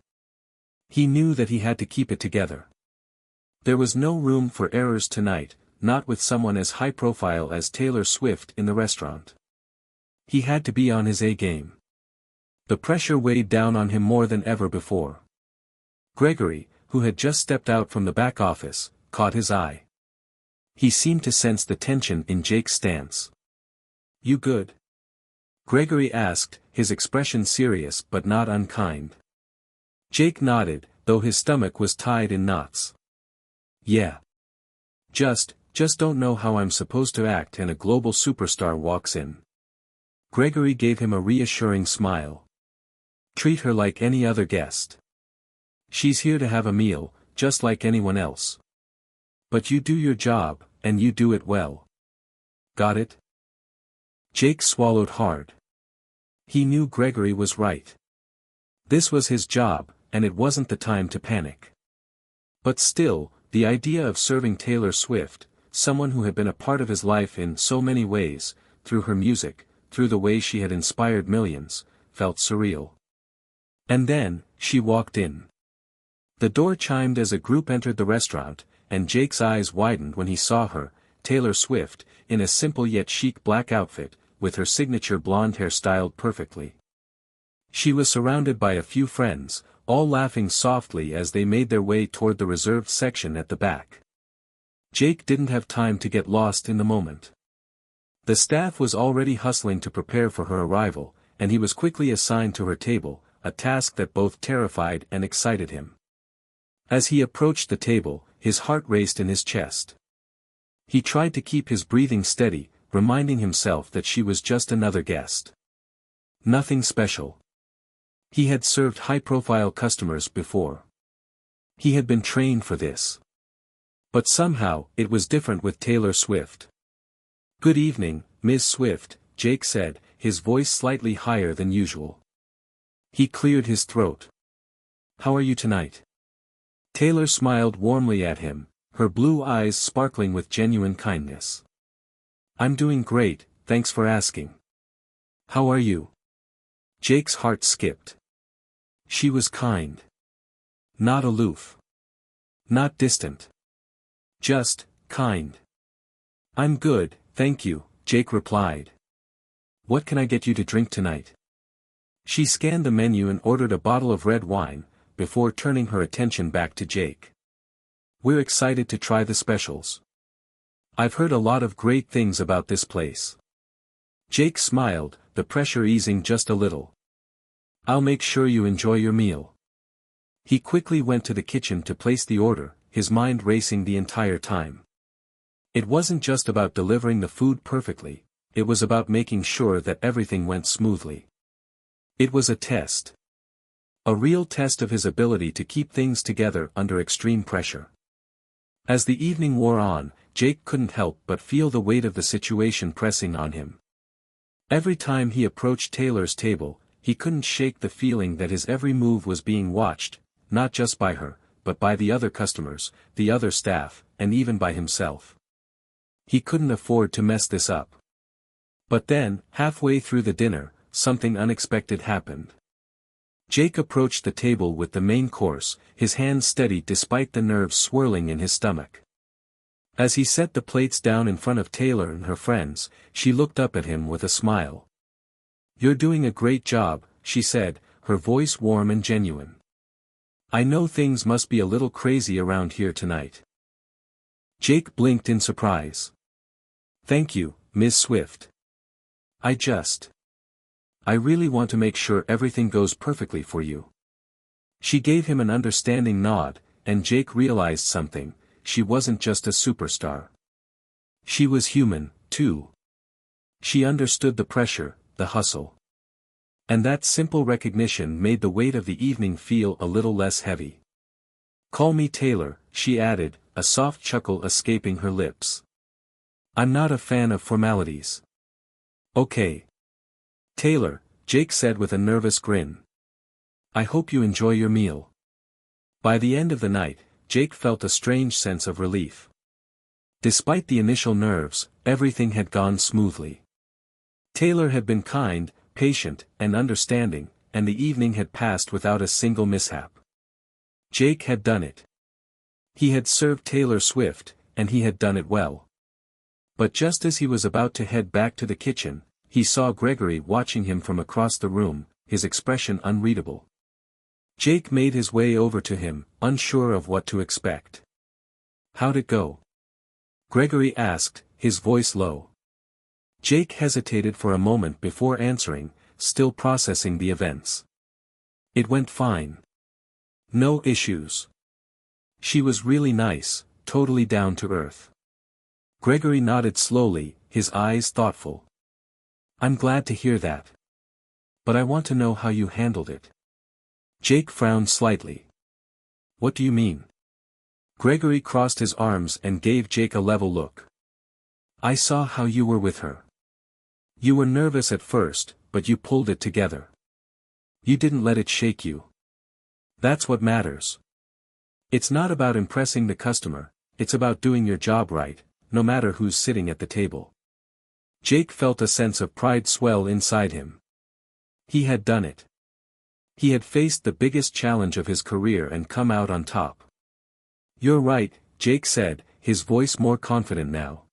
S1: He knew that he had to keep it together. There was no room for errors tonight, not with someone as high-profile as Taylor Swift in the restaurant. He had to be on his A-game. The pressure weighed down on him more than ever before. Gregory, who had just stepped out from the back office, caught his eye. He seemed to sense the tension in Jake's stance. You good? Gregory asked, his expression serious but not unkind. Jake nodded, though his stomach was tied in knots. Yeah. Just don't know how I'm supposed to act and a global superstar walks in. Gregory gave him a reassuring smile. Treat her like any other guest. She's here to have a meal, just like anyone else. But you do your job, and you do it well. Got it? Jake swallowed hard. He knew Gregory was right. This was his job, and it wasn't the time to panic. But still, the idea of serving Taylor Swift, someone who had been a part of his life in so many ways, through her music, through the way she had inspired millions, felt surreal. And then, she walked in. The door chimed as a group entered the restaurant, and Jake's eyes widened when he saw her, Taylor Swift, in a simple yet chic black outfit, with her signature blonde hair styled perfectly. She was surrounded by a few friends, all laughing softly as they made their way toward the reserved section at the back. Jake didn't have time to get lost in the moment. The staff was already hustling to prepare for her arrival, and he was quickly assigned to her table, a task that both terrified and excited him. As he approached the table, his heart raced in his chest. He tried to keep his breathing steady, reminding himself that she was just another guest. Nothing special. He had served high-profile customers before. He had been trained for this. But somehow, it was different with Taylor Swift. Good evening, Ms. Swift, Jake said, his voice slightly higher than usual. He cleared his throat. How are you tonight? Taylor smiled warmly at him, her blue eyes sparkling with genuine kindness. "I'm doing great, thanks for asking. How are you?" Jake's heart skipped. She was kind. Not aloof. Not distant. Just, kind. "I'm good, thank you," Jake replied. "What can I get you to drink tonight?" She scanned the menu and ordered a bottle of red wine, before turning her attention back to Jake. "We're excited to try the specials. I've heard a lot of great things about this place." Jake smiled, the pressure easing just a little. "I'll make sure you enjoy your meal." He quickly went to the kitchen to place the order, his mind racing the entire time. It wasn't just about delivering the food perfectly, it was about making sure that everything went smoothly. It was a test. A real test of his ability to keep things together under extreme pressure. As the evening wore on, Jake couldn't help but feel the weight of the situation pressing on him. Every time he approached Taylor's table, he couldn't shake the feeling that his every move was being watched, not just by her, but by the other customers, the other staff, and even by himself. He couldn't afford to mess this up. But then, halfway through the dinner, something unexpected happened. Jake approached the table with the main course, his hands steady despite the nerves swirling in his stomach. As he set the plates down in front of Taylor and her friends, she looked up at him with a smile. "You're doing a great job," she said, her voice warm and genuine. "I know things must be a little crazy around here tonight." Jake blinked in surprise. "Thank you, Ms. Swift. I really want to make sure everything goes perfectly for you." She gave him an understanding nod, and Jake realized something: she wasn't just a superstar. She was human, too. She understood the pressure, the hustle. And that simple recognition made the weight of the evening feel a little less heavy. "Call me Taylor," she added, a soft chuckle escaping her lips. "I'm not a fan of formalities." "Okay. Taylor," Jake said with a nervous grin. "I hope you enjoy your meal." By the end of the night, Jake felt a strange sense of relief. Despite the initial nerves, everything had gone smoothly. Taylor had been kind, patient, and understanding, and the evening had passed without a single mishap. Jake had done it. He had served Taylor Swift, and he had done it well. But just as he was about to head back to the kitchen, he saw Gregory watching him from across the room, his expression unreadable. Jake made his way over to him, unsure of what to expect. "How'd it go?" Gregory asked, his voice low. Jake hesitated for a moment before answering, still processing the events. "It went fine. No issues. She was really nice, totally down to earth." Gregory nodded slowly, his eyes thoughtful. "I'm glad to hear that. But I want to know how you handled it." Jake frowned slightly. "What do you mean?" Gregory crossed his arms and gave Jake a level look. "I saw how you were with her. You were nervous at first, but you pulled it together. You didn't let it shake you. That's what matters. It's not about impressing the customer, it's about doing your job right, no matter who's sitting at the table." Jake felt a sense of pride swell inside him. He had done it. He had faced the biggest challenge of his career and come out on top. "You're right," Jake said, his voice more confident now.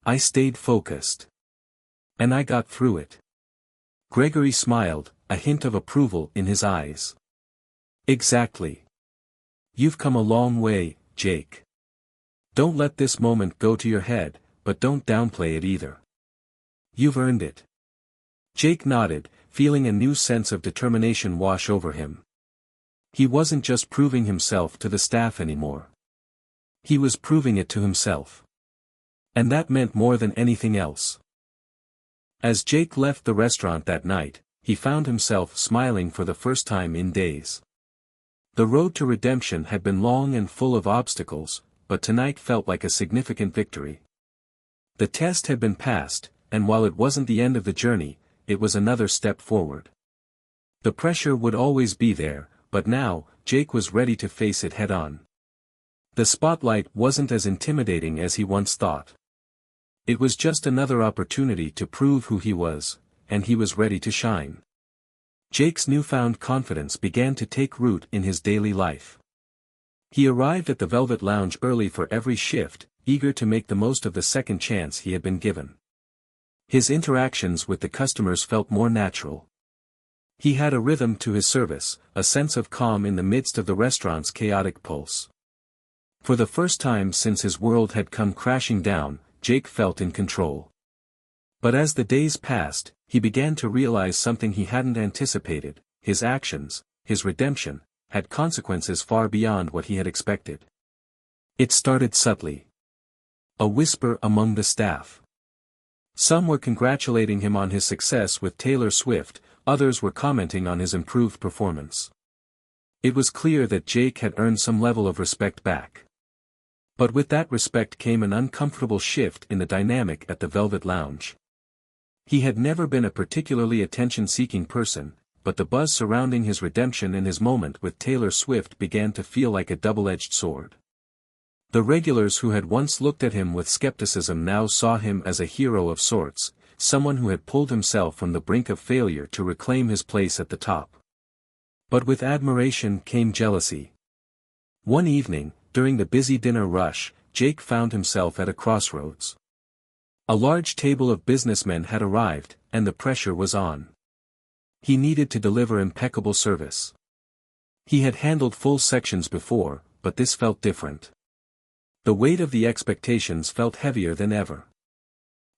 S1: "I stayed focused. And I got through it." Gregory smiled, a hint of approval in his eyes. "Exactly. You've come a long way, Jake. Don't let this moment go to your head, but don't downplay it either. You've earned it." Jake nodded, feeling a new sense of determination wash over him. He wasn't just proving himself to the staff anymore. He was proving it to himself. And that meant more than anything else. As Jake left the restaurant that night, he found himself smiling for the first time in days. The road to redemption had been long and full of obstacles, but tonight felt like a significant victory. The test had been passed, and while it wasn't the end of the journey, it was another step forward. The pressure would always be there, but now, Jake was ready to face it head-on. The spotlight wasn't as intimidating as he once thought. It was just another opportunity to prove who he was, and he was ready to shine. Jake's newfound confidence began to take root in his daily life. He arrived at the Velvet Lounge early for every shift, eager to make the most of the second chance he had been given. His interactions with the customers felt more natural. He had a rhythm to his service, a sense of calm in the midst of the restaurant's chaotic pulse. For the first time since his world had come crashing down, Jake felt in control. But as the days passed, he began to realize something he hadn't anticipated: his actions, his redemption, had consequences far beyond what he had expected. It started subtly. A whisper among the staff. Some were congratulating him on his success with Taylor Swift, others were commenting on his improved performance. It was clear that Jake had earned some level of respect back. But with that respect came an uncomfortable shift in the dynamic at the Velvet Lounge. He had never been a particularly attention-seeking person, but the buzz surrounding his redemption and his moment with Taylor Swift began to feel like a double-edged sword. The regulars who had once looked at him with skepticism now saw him as a hero of sorts, someone who had pulled himself from the brink of failure to reclaim his place at the top. But with admiration came jealousy. One evening, during the busy dinner rush, Jake found himself at a crossroads. A large table of businessmen had arrived, and the pressure was on. He needed to deliver impeccable service. He had handled full sections before, but this felt different. The weight of the expectations felt heavier than ever.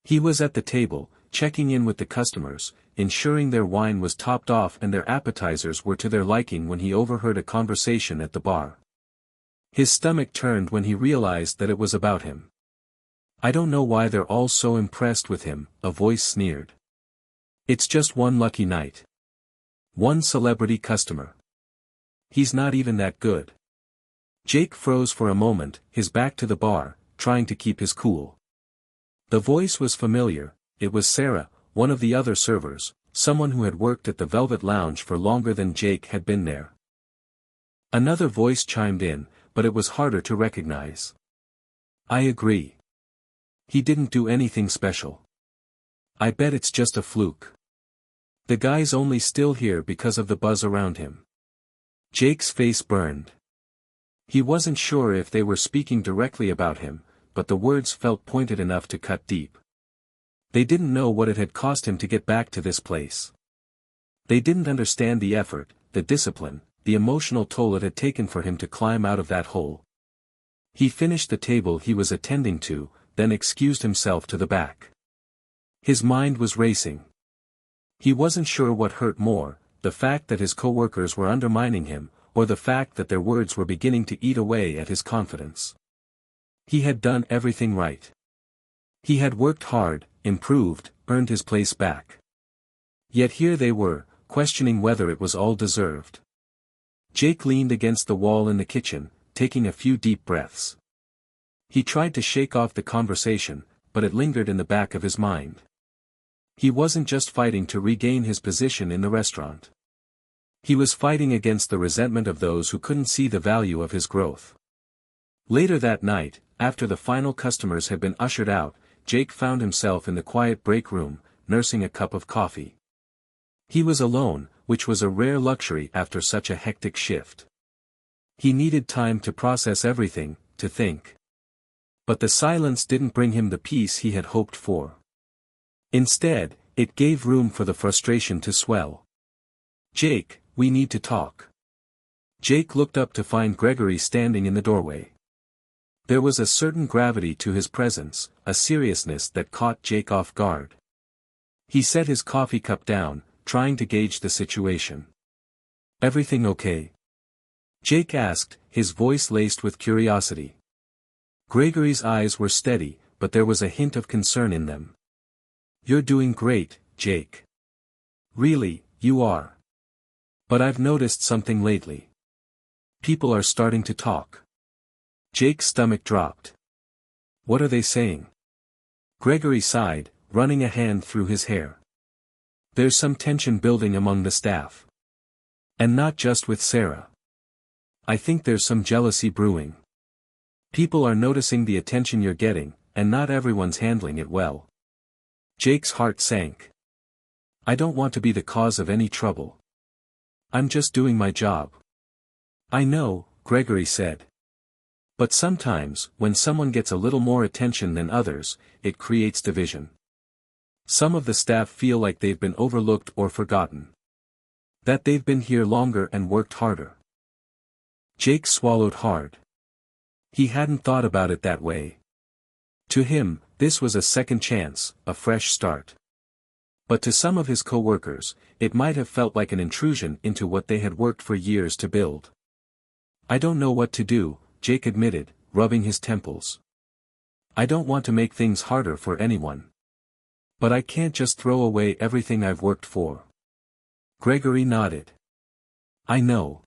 S1: He was at the table, checking in with the customers, ensuring their wine was topped off and their appetizers were to their liking when he overheard a conversation at the bar. His stomach turned when he realized that it was about him. "I don't know why they're all so impressed with him," a voice sneered. "It's just one lucky night. One celebrity customer. He's not even that good." Jake froze for a moment, his back to the bar, trying to keep his cool. The voice was familiar. It was Sarah, one of the other servers, someone who had worked at the Velvet Lounge for longer than Jake had been there. Another voice chimed in, but it was harder to recognize. "I agree. He didn't do anything special. I bet it's just a fluke. The guy's only still here because of the buzz around him." Jake's face burned. He wasn't sure if they were speaking directly about him, but the words felt pointed enough to cut deep. They didn't know what it had cost him to get back to this place. They didn't understand the effort, the discipline, the emotional toll it had taken for him to climb out of that hole. He finished the table he was attending to, then excused himself to the back. His mind was racing. He wasn't sure what hurt more, the fact that his coworkers were undermining him, or the fact that their words were beginning to eat away at his confidence. He had done everything right. He had worked hard, improved, earned his place back. Yet here they were, questioning whether it was all deserved. Jake leaned against the wall in the kitchen, taking a few deep breaths. He tried to shake off the conversation, but it lingered in the back of his mind. He wasn't just fighting to regain his position in the restaurant. He was fighting against the resentment of those who couldn't see the value of his growth. Later that night, after the final customers had been ushered out, Jake found himself in the quiet break room, nursing a cup of coffee. He was alone, which was a rare luxury after such a hectic shift. He needed time to process everything, to think. But the silence didn't bring him the peace he had hoped for. Instead, it gave room for the frustration to swell. "Jake, we need to talk." Jake looked up to find Gregory standing in the doorway. There was a certain gravity to his presence, a seriousness that caught Jake off guard. He set his coffee cup down, trying to gauge the situation. "Everything okay?" Jake asked, his voice laced with curiosity. Gregory's eyes were steady, but there was a hint of concern in them. "You're doing great, Jake. Really, you are. But I've noticed something lately. People are starting to talk." Jake's stomach dropped. "What are they saying?" Gregory sighed, running a hand through his hair. "There's some tension building among the staff. And not just with Sarah. I think there's some jealousy brewing. People are noticing the attention you're getting, and not everyone's handling it well. Jake's heart sank. I don't want to be the cause of any trouble. I'm just doing my job. I know, Gregory said. But sometimes, when someone gets a little more attention than others, it creates division. Some of the staff feel like they've been overlooked or forgotten. That they've been here longer and worked harder. Jake swallowed hard. He hadn't thought about it that way. To him, this was a second chance, a fresh start. But to some of his co-workers, it might have felt like an intrusion into what they had worked for years to build. I don't know what to do, Jake admitted, rubbing his temples. I don't want to make things harder for anyone. But I can't just throw away everything I've worked for. Gregory nodded. I know.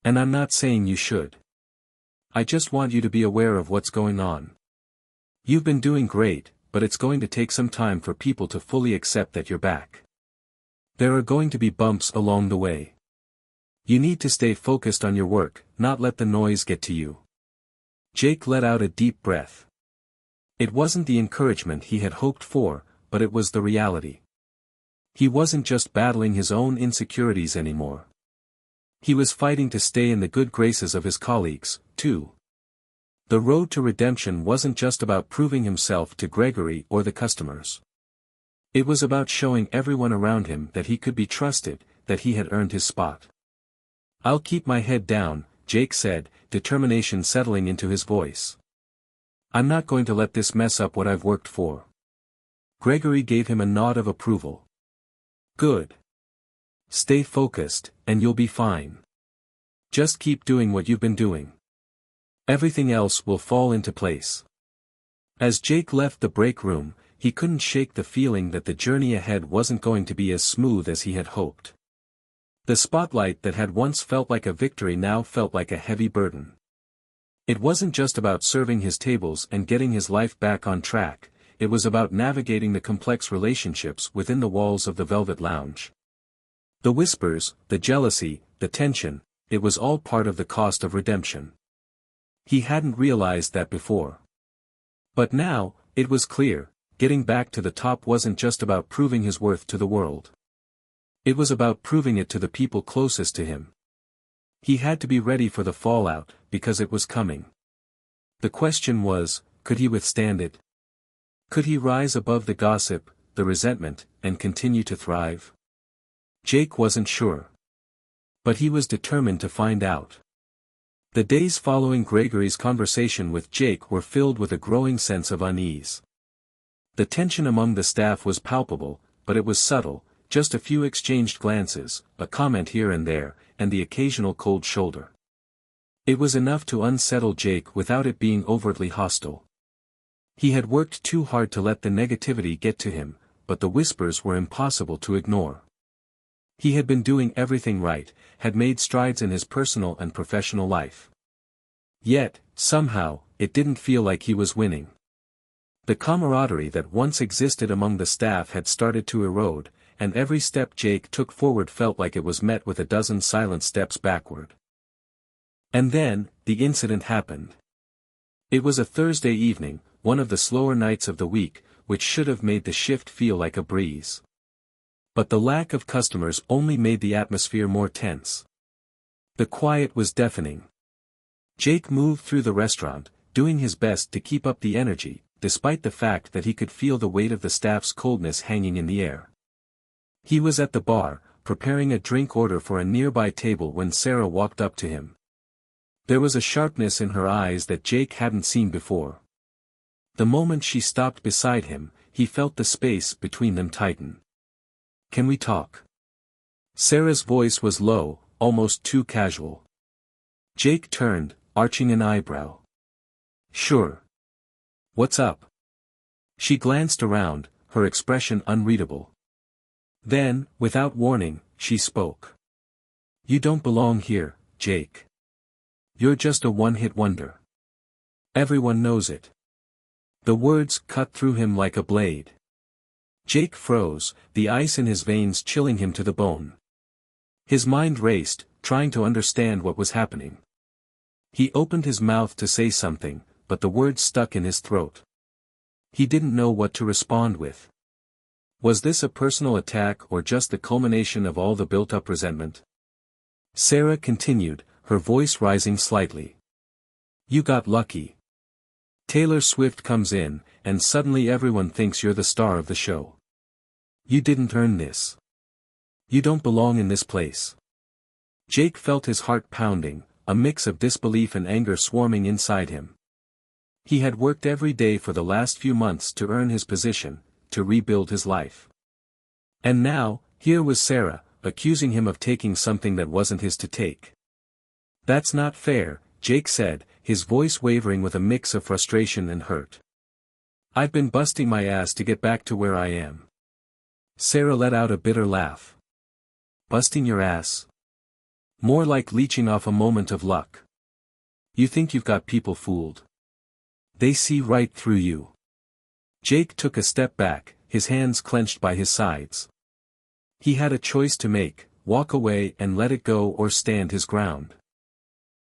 S1: And I'm not saying you should. I just want you to be aware of what's going on. You've been doing great, but it's going to take some time for people to fully accept that you're back. There are going to be bumps along the way. You need to stay focused on your work, not let the noise get to you. Jake let out a deep breath. It wasn't the encouragement he had hoped for, but it was the reality. He wasn't just battling his own insecurities anymore. He was fighting to stay in the good graces of his colleagues, too. The road to redemption wasn't just about proving himself to Gregory or the customers. It was about showing everyone around him that he could be trusted, that he had earned his spot. I'll keep my head down, Jake said, determination settling into his voice. I'm not going to let this mess up what I've worked for. Gregory gave him a nod of approval. Good. Stay focused, and you'll be fine. Just keep doing what you've been doing. Everything else will fall into place. As Jake left the break room, he couldn't shake the feeling that the journey ahead wasn't going to be as smooth as he had hoped. The spotlight that had once felt like a victory now felt like a heavy burden. It wasn't just about serving his tables and getting his life back on track, it was about navigating the complex relationships within the walls of the Velvet Lounge. The whispers, the jealousy, the tension, it was all part of the cost of redemption. He hadn't realized that before. But now, it was clear, getting back to the top wasn't just about proving his worth to the world. It was about proving it to the people closest to him. He had to be ready for the fallout, because it was coming. The question was, could he withstand it? Could he rise above the gossip, the resentment, and continue to thrive? Jake wasn't sure. But he was determined to find out. The days following Gregory's conversation with Jake were filled with a growing sense of unease. The tension among the staff was palpable, but it was subtle, just a few exchanged glances, a comment here and there, and the occasional cold shoulder. It was enough to unsettle Jake without it being overtly hostile. He had worked too hard to let the negativity get to him, but the whispers were impossible to ignore. He had been doing everything right, had made strides in his personal and professional life. Yet, somehow, it didn't feel like he was winning. The camaraderie that once existed among the staff had started to erode, and every step Jake took forward felt like it was met with a dozen silent steps backward. And then, the incident happened. It was a Thursday evening, one of the slower nights of the week, which should have made the shift feel like a breeze. But the lack of customers only made the atmosphere more tense. The quiet was deafening. Jake moved through the restaurant, doing his best to keep up the energy, despite the fact that he could feel the weight of the staff's coldness hanging in the air. He was at the bar, preparing a drink order for a nearby table when Sarah walked up to him. There was a sharpness in her eyes that Jake hadn't seen before. The moment she stopped beside him, he felt the space between them tighten. "Can we talk?" Sarah's voice was low, almost too casual. Jake turned, arching an eyebrow. "Sure. What's up?" She glanced around, her expression unreadable. Then, without warning, she spoke. "You don't belong here, Jake. You're just a one-hit wonder. Everyone knows it." The words cut through him like a blade. Jake froze, the ice in his veins chilling him to the bone. His mind raced, trying to understand what was happening. He opened his mouth to say something, but the words stuck in his throat. He didn't know what to respond with. Was this a personal attack or just the culmination of all the built-up resentment? Sarah continued, her voice rising slightly. You got lucky. Taylor Swift comes in, and suddenly everyone thinks you're the star of the show. You didn't earn this. You don't belong in this place. Jake felt his heart pounding, a mix of disbelief and anger swarming inside him. He had worked every day for the last few months to earn his position, to rebuild his life. And now, here was Sarah, accusing him of taking something that wasn't his to take. That's not fair, Jake said, his voice wavering with a mix of frustration and hurt. I've been busting my ass to get back to where I am. Sarah let out a bitter laugh. Busting your ass? More like leeching off a moment of luck. You think you've got people fooled. They see right through you. Jake took a step back, his hands clenched by his sides. He had a choice to make, walk away and let it go or stand his ground.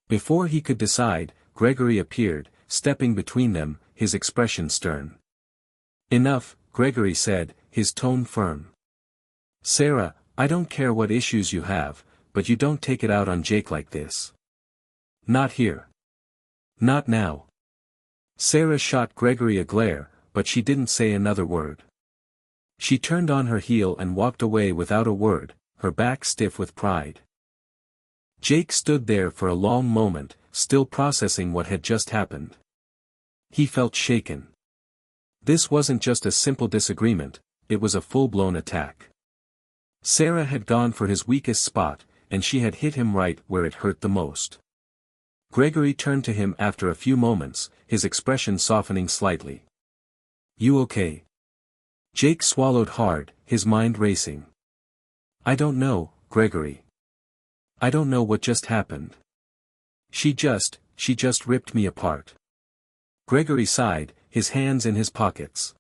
S1: Before he could decide, Gregory appeared, stepping between them, his expression stern. Enough, Gregory said, his tone firm. Sarah, I don't care what issues you have, but you don't take it out on Jake like this. Not here. Not now. Sarah shot Gregory a glare, but she didn't say another word. She turned on her heel and walked away without a word, her back stiff with pride. Jake stood there for a long moment, still processing what had just happened. He felt shaken. This wasn't just a simple disagreement, it was a full-blown attack. Sarah had gone for his weakest spot, and she had hit him right where it hurt the most. Gregory turned to him after a few moments, his expression softening slightly. You okay? Jake swallowed hard, his mind racing. I don't know, Gregory. I don't know what just happened. She just ripped me apart. Gregory sighed, his hands in his pockets.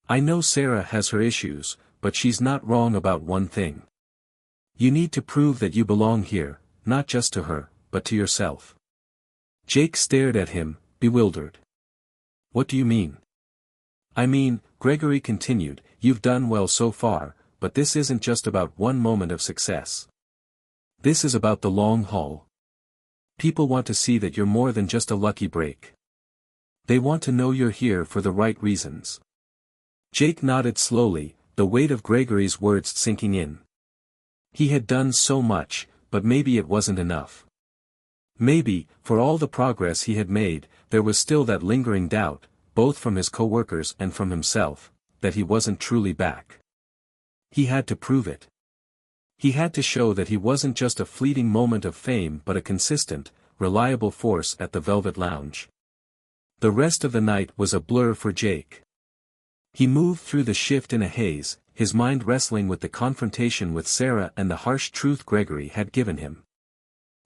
S1: I know Sarah has her issues, but she's not wrong about one thing. You need to prove that you belong here, not just to her, but to yourself. Jake stared at him, bewildered. What do you mean? I mean, Gregory continued, you've done well so far, but this isn't just about one moment of success. This is about the long haul. People want to see that you're more than just a lucky break. They want to know you're here for the right reasons. Jake nodded slowly, the weight of Gregory's words sinking in. He had done so much, but maybe it wasn't enough. Maybe, for all the progress he had made, there was still that lingering doubt, both from his coworkers and from himself, that he wasn't truly back. He had to prove it. He had to show that he wasn't just a fleeting moment of fame but a consistent, reliable force at the Velvet Lounge. The rest of the night was a blur for Jake. He moved through the shift in a haze, his mind wrestling with the confrontation with Sarah and the harsh truth Gregory had given him.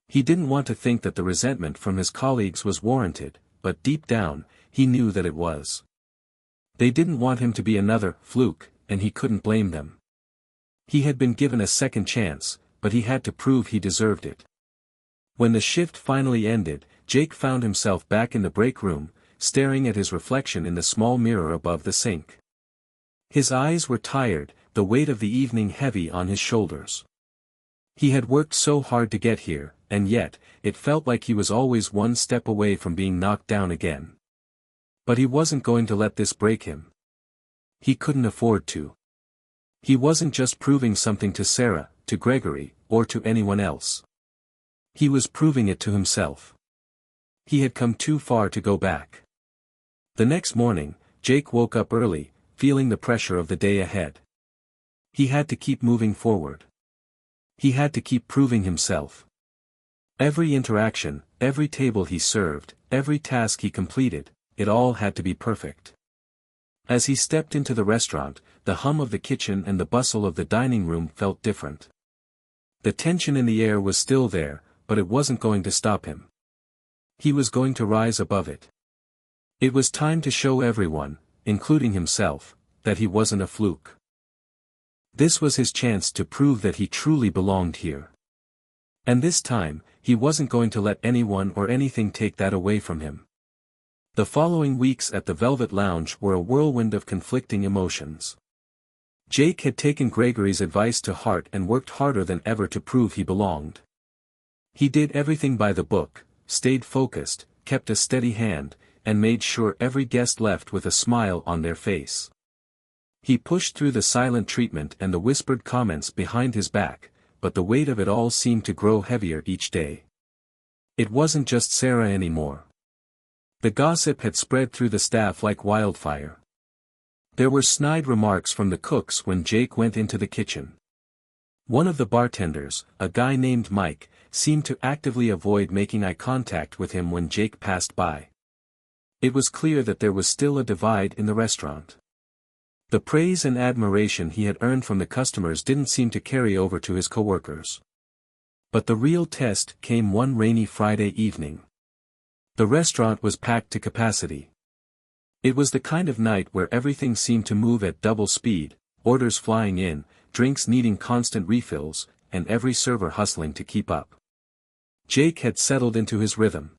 S1: He didn't want to think that the resentment from his colleagues was warranted, but deep down, he knew that it was. They didn't want him to be another fluke, and he couldn't blame them. He had been given a second chance, but he had to prove he deserved it. When the shift finally ended, Jake found himself back in the break room, staring at his reflection in the small mirror above the sink. His eyes were tired, the weight of the evening heavy on his shoulders. He had worked so hard to get here, and yet, it felt like he was always one step away from being knocked down again. But he wasn't going to let this break him. He couldn't afford to. He wasn't just proving something to Sarah, to Gregory, or to anyone else. He was proving it to himself. He had come too far to go back. The next morning, Jake woke up early, feeling the pressure of the day ahead. He had to keep moving forward. He had to keep proving himself. Every interaction, every table he served, every task he completed, it all had to be perfect. As he stepped into the restaurant, the hum of the kitchen and the bustle of the dining room felt different. The tension in the air was still there, but it wasn't going to stop him. He was going to rise above it. It was time to show everyone, including himself, that he wasn't a fluke. This was his chance to prove that he truly belonged here. And this time, he wasn't going to let anyone or anything take that away from him. The following weeks at the Velvet Lounge were a whirlwind of conflicting emotions. Jake had taken Gregory's advice to heart and worked harder than ever to prove he belonged. He did everything by the book, stayed focused, kept a steady hand, and made sure every guest left with a smile on their face. He pushed through the silent treatment and the whispered comments behind his back, but the weight of it all seemed to grow heavier each day. It wasn't just Sarah anymore. The gossip had spread through the staff like wildfire. There were snide remarks from the cooks when Jake went into the kitchen. One of the bartenders, a guy named Mike, seemed to actively avoid making eye contact with him when Jake passed by. It was clear that there was still a divide in the restaurant. The praise and admiration he had earned from the customers didn't seem to carry over to his coworkers. But the real test came one rainy Friday evening. The restaurant was packed to capacity. It was the kind of night where everything seemed to move at double speed, orders flying in, drinks needing constant refills, and every server hustling to keep up. Jake had settled into his rhythm.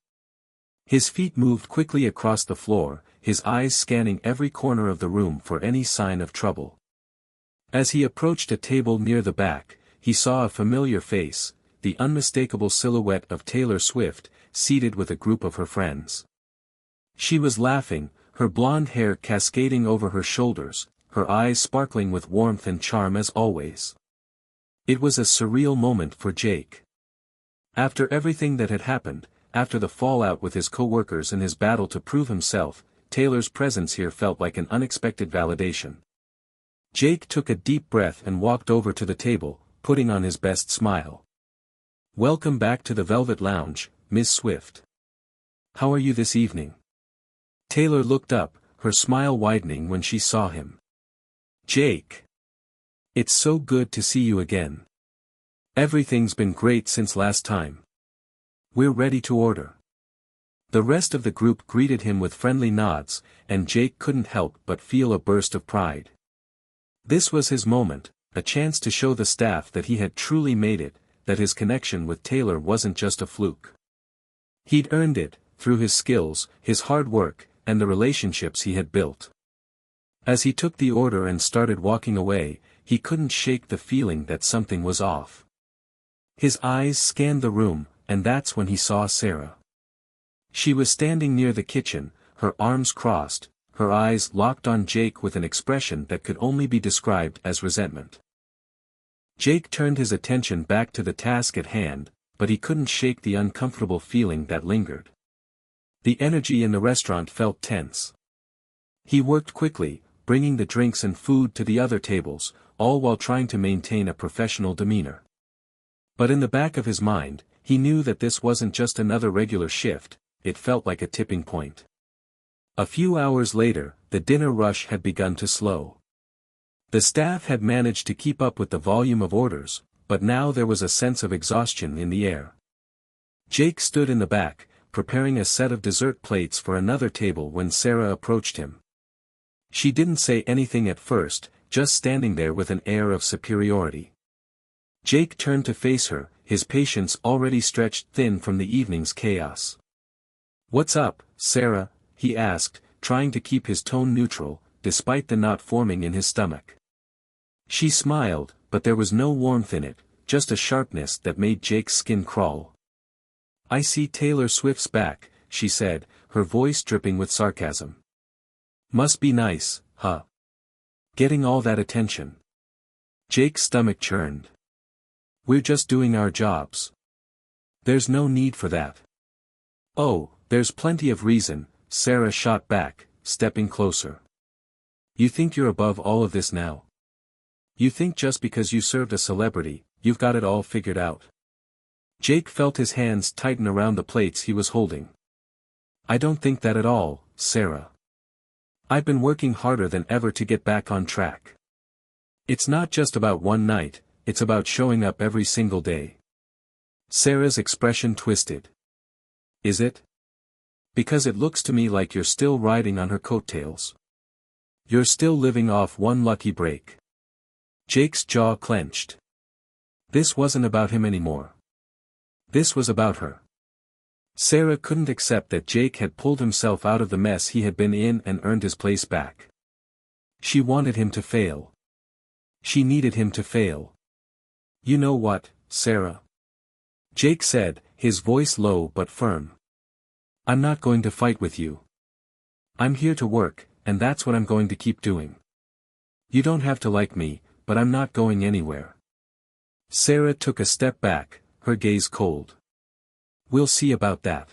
S1: His feet moved quickly across the floor, his eyes scanning every corner of the room for any sign of trouble. As he approached a table near the back, he saw a familiar face, the unmistakable silhouette of Taylor Swift, seated with a group of her friends. She was laughing, her blonde hair cascading over her shoulders, her eyes sparkling with warmth and charm as always. It was a surreal moment for Jake. After everything that had happened, after the fallout with his co-workers and his battle to prove himself, Taylor's presence here felt like an unexpected validation. Jake took a deep breath and walked over to the table, putting on his best smile. "Welcome back to the Velvet Lounge, Miss Swift. How are you this evening?" Taylor looked up, her smile widening when she saw him. "Jake. It's so good to see you again. Everything's been great since last time. We're ready to order." The rest of the group greeted him with friendly nods, and Jake couldn't help but feel a burst of pride. This was his moment, a chance to show the staff that he had truly made it, that his connection with Taylor wasn't just a fluke. He'd earned it, through his skills, his hard work, and the relationships he had built. As he took the order and started walking away, he couldn't shake the feeling that something was off. His eyes scanned the room, and that's when he saw Sarah. She was standing near the kitchen, her arms crossed, her eyes locked on Jake with an expression that could only be described as resentment. Jake turned his attention back to the task at hand, but he couldn't shake the uncomfortable feeling that lingered. The energy in the restaurant felt tense. He worked quickly, bringing the drinks and food to the other tables, all while trying to maintain a professional demeanor. But in the back of his mind, he knew that this wasn't just another regular shift, it felt like a tipping point. A few hours later, the dinner rush had begun to slow. The staff had managed to keep up with the volume of orders, but now there was a sense of exhaustion in the air. Jake stood in the back, preparing a set of dessert plates for another table when Sarah approached him. She didn't say anything at first, just standing there with an air of superiority. Jake turned to face her, his patience already stretched thin from the evening's chaos. "What's up, Sarah?" he asked, trying to keep his tone neutral, despite the knot forming in his stomach. She smiled, but there was no warmth in it, just a sharpness that made Jake's skin crawl. "I see Taylor Swift's back," she said, her voice dripping with sarcasm. "Must be nice, huh? Getting all that attention." Jake's stomach churned. "We're just doing our jobs. There's no need for that." "Oh, there's plenty of reason," Sarah shot back, stepping closer. "You think you're above all of this now? You think just because you served a celebrity, you've got it all figured out?" Jake felt his hands tighten around the plates he was holding. "I don't think that at all, Sarah. I've been working harder than ever to get back on track. It's not just about one night, it's about showing up every single day." Sarah's expression twisted. "Is it? Because it looks to me like you're still riding on her coattails. You're still living off one lucky break." Jake's jaw clenched. This wasn't about him anymore. This was about her. Sarah couldn't accept that Jake had pulled himself out of the mess he had been in and earned his place back. She wanted him to fail. She needed him to fail. You know what, Sarah? Jake said, his voice low but firm. I'm not going to fight with you. I'm here to work, and that's what I'm going to keep doing. You don't have to like me, but I'm not going anywhere. Sarah took a step back, her gaze cold. We'll see about that.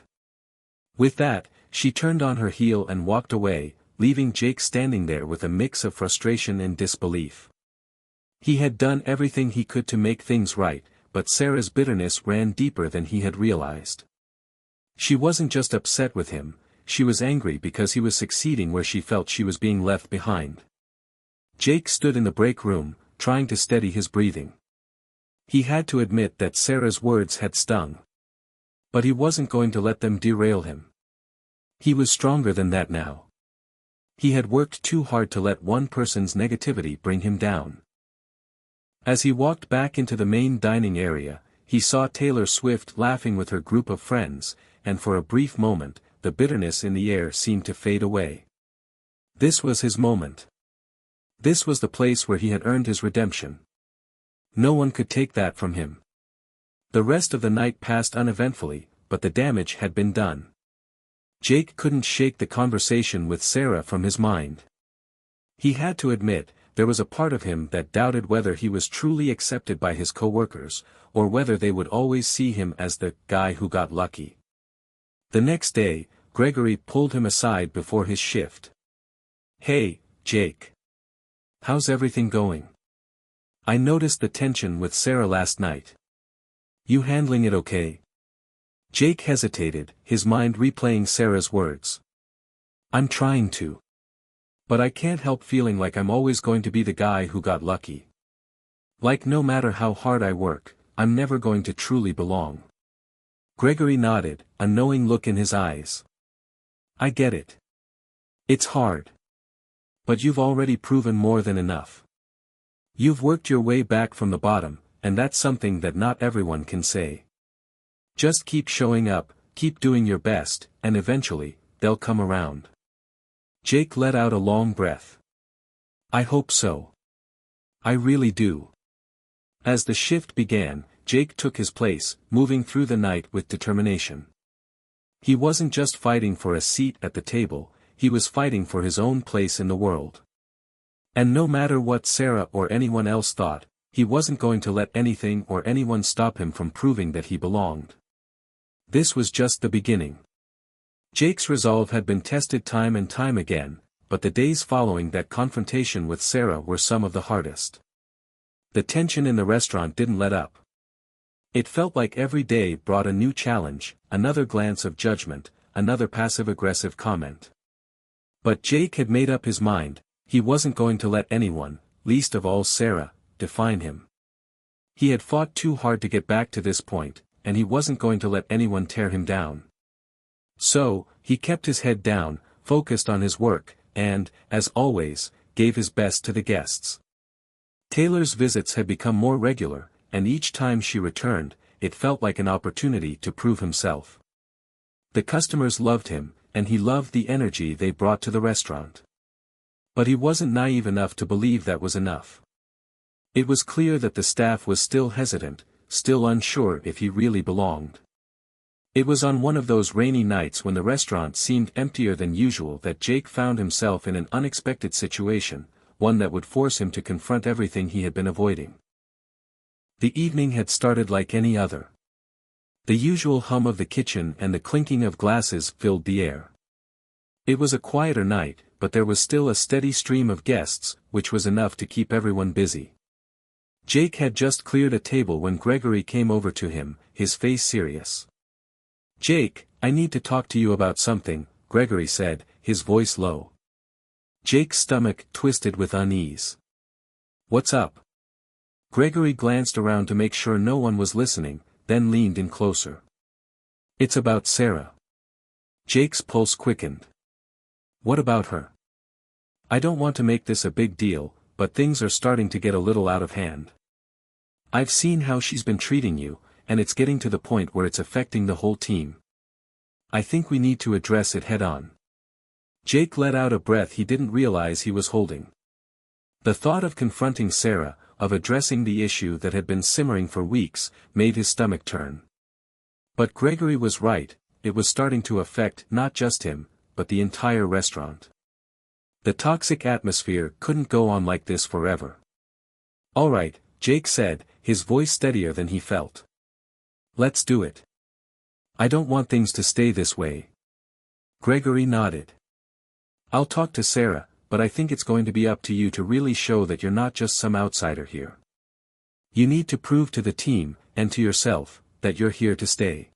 S1: With that, she turned on her heel and walked away, leaving Jake standing there with a mix of frustration and disbelief. He had done everything he could to make things right, but Sarah's bitterness ran deeper than he had realized. She wasn't just upset with him, she was angry because he was succeeding where she felt she was being left behind. Jake stood in the break room, trying to steady his breathing. He had to admit that Sarah's words had stung. But he wasn't going to let them derail him. He was stronger than that now. He had worked too hard to let one person's negativity bring him down. As he walked back into the main dining area, he saw Taylor Swift laughing with her group of friends, and for a brief moment, the bitterness in the air seemed to fade away. This was his moment. This was the place where he had earned his redemption. No one could take that from him. The rest of the night passed uneventfully, but the damage had been done. Jake couldn't shake the conversation with Sarah from his mind. He had to admit, there was a part of him that doubted whether he was truly accepted by his coworkers, or whether they would always see him as the guy who got lucky. The next day, Gregory pulled him aside before his shift. Hey, Jake. How's everything going? I noticed the tension with Sarah last night. You handling it okay? Jake hesitated, his mind replaying Sarah's words. I'm trying to. But I can't help feeling like I'm always going to be the guy who got lucky. Like no matter how hard I work, I'm never going to truly belong. Gregory nodded, a knowing look in his eyes. I get it. It's hard. But you've already proven more than enough. You've worked your way back from the bottom, and that's something that not everyone can say. Just keep showing up, keep doing your best, and eventually, they'll come around. Jake let out a long breath. I hope so. I really do. As the shift began, Jake took his place, moving through the night with determination. He wasn't just fighting for a seat at the table, he was fighting for his own place in the world. And no matter what Sarah or anyone else thought, he wasn't going to let anything or anyone stop him from proving that he belonged. This was just the beginning. Jake's resolve had been tested time and time again, but the days following that confrontation with Sarah were some of the hardest. The tension in the restaurant didn't let up. It felt like every day brought a new challenge, another glance of judgment, another passive-aggressive comment. But Jake had made up his mind, he wasn't going to let anyone, least of all Sarah, define him. He had fought too hard to get back to this point, and he wasn't going to let anyone tear him down. So, he kept his head down, focused on his work, and, as always, gave his best to the guests. Taylor's visits had become more regular, and each time she returned, it felt like an opportunity to prove himself. The customers loved him, and he loved the energy they brought to the restaurant. But he wasn't naive enough to believe that was enough. It was clear that the staff was still hesitant, still unsure if he really belonged. It was on one of those rainy nights when the restaurant seemed emptier than usual that Jake found himself in an unexpected situation, one that would force him to confront everything he had been avoiding. The evening had started like any other. The usual hum of the kitchen and the clinking of glasses filled the air. It was a quieter night, but there was still a steady stream of guests, which was enough to keep everyone busy. Jake had just cleared a table when Gregory came over to him, his face serious. Jake, I need to talk to you about something, Gregory said, his voice low. Jake's stomach twisted with unease. What's up? Gregory glanced around to make sure no one was listening, then leaned in closer. It's about Sarah. Jake's pulse quickened. What about her? I don't want to make this a big deal, but things are starting to get a little out of hand. I've seen how she's been treating you, and it's getting to the point where it's affecting the whole team. I think we need to address it head-on." Jake let out a breath he didn't realize he was holding. The thought of confronting Sarah, of addressing the issue that had been simmering for weeks, made his stomach turn. But Gregory was right, it was starting to affect not just him, but the entire restaurant. The toxic atmosphere couldn't go on like this forever. "All right," Jake said, his voice steadier than he felt. "Let's do it. I don't want things to stay this way." Gregory nodded. "I'll talk to Sarah, but I think it's going to be up to you to really show that you're not just some outsider here. You need to prove to the team, and to yourself, that you're here to stay."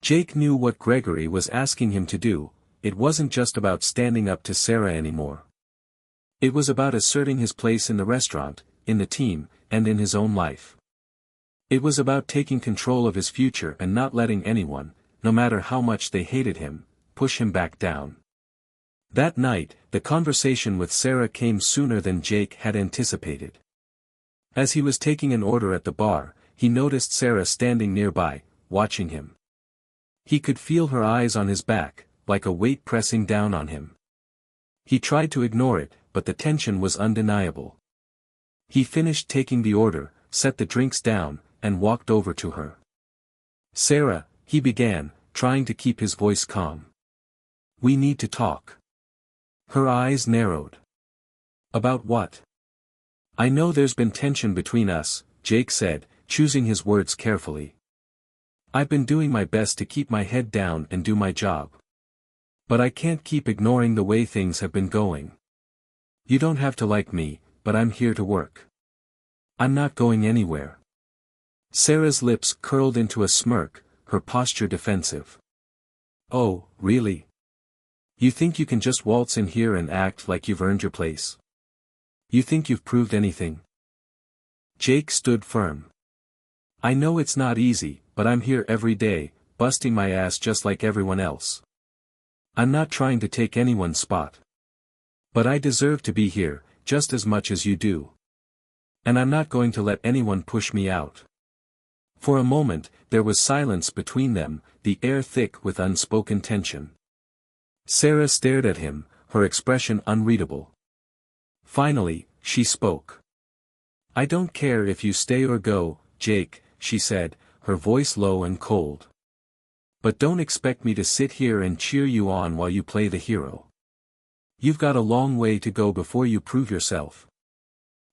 S1: Jake knew what Gregory was asking him to do. It wasn't just about standing up to Sarah anymore. It was about asserting his place in the restaurant, in the team, and in his own life. It was about taking control of his future and not letting anyone, no matter how much they hated him, push him back down. That night, the conversation with Sarah came sooner than Jake had anticipated. As he was taking an order at the bar, he noticed Sarah standing nearby, watching him. He could feel her eyes on his back, like a weight pressing down on him. He tried to ignore it, but the tension was undeniable. He finished taking the order, set the drinks down, and walked over to her. "Sarah," he began, trying to keep his voice calm. "We need to talk." Her eyes narrowed. "About what?" "I know there's been tension between us," Jake said, choosing his words carefully. "I've been doing my best to keep my head down and do my job. But I can't keep ignoring the way things have been going. You don't have to like me, but I'm here to work. I'm not going anywhere." Sarah's lips curled into a smirk, her posture defensive. "Oh, really? You think you can just waltz in here and act like you've earned your place? You think you've proved anything?" Jake stood firm. "I know it's not easy, but I'm here every day, busting my ass just like everyone else. I'm not trying to take anyone's spot. But I deserve to be here, just as much as you do. And I'm not going to let anyone push me out." For a moment, there was silence between them, the air thick with unspoken tension. Sarah stared at him, her expression unreadable. Finally, she spoke. "I don't care if you stay or go, Jake," she said, her voice low and cold. "But don't expect me to sit here and cheer you on while you play the hero. You've got a long way to go before you prove yourself."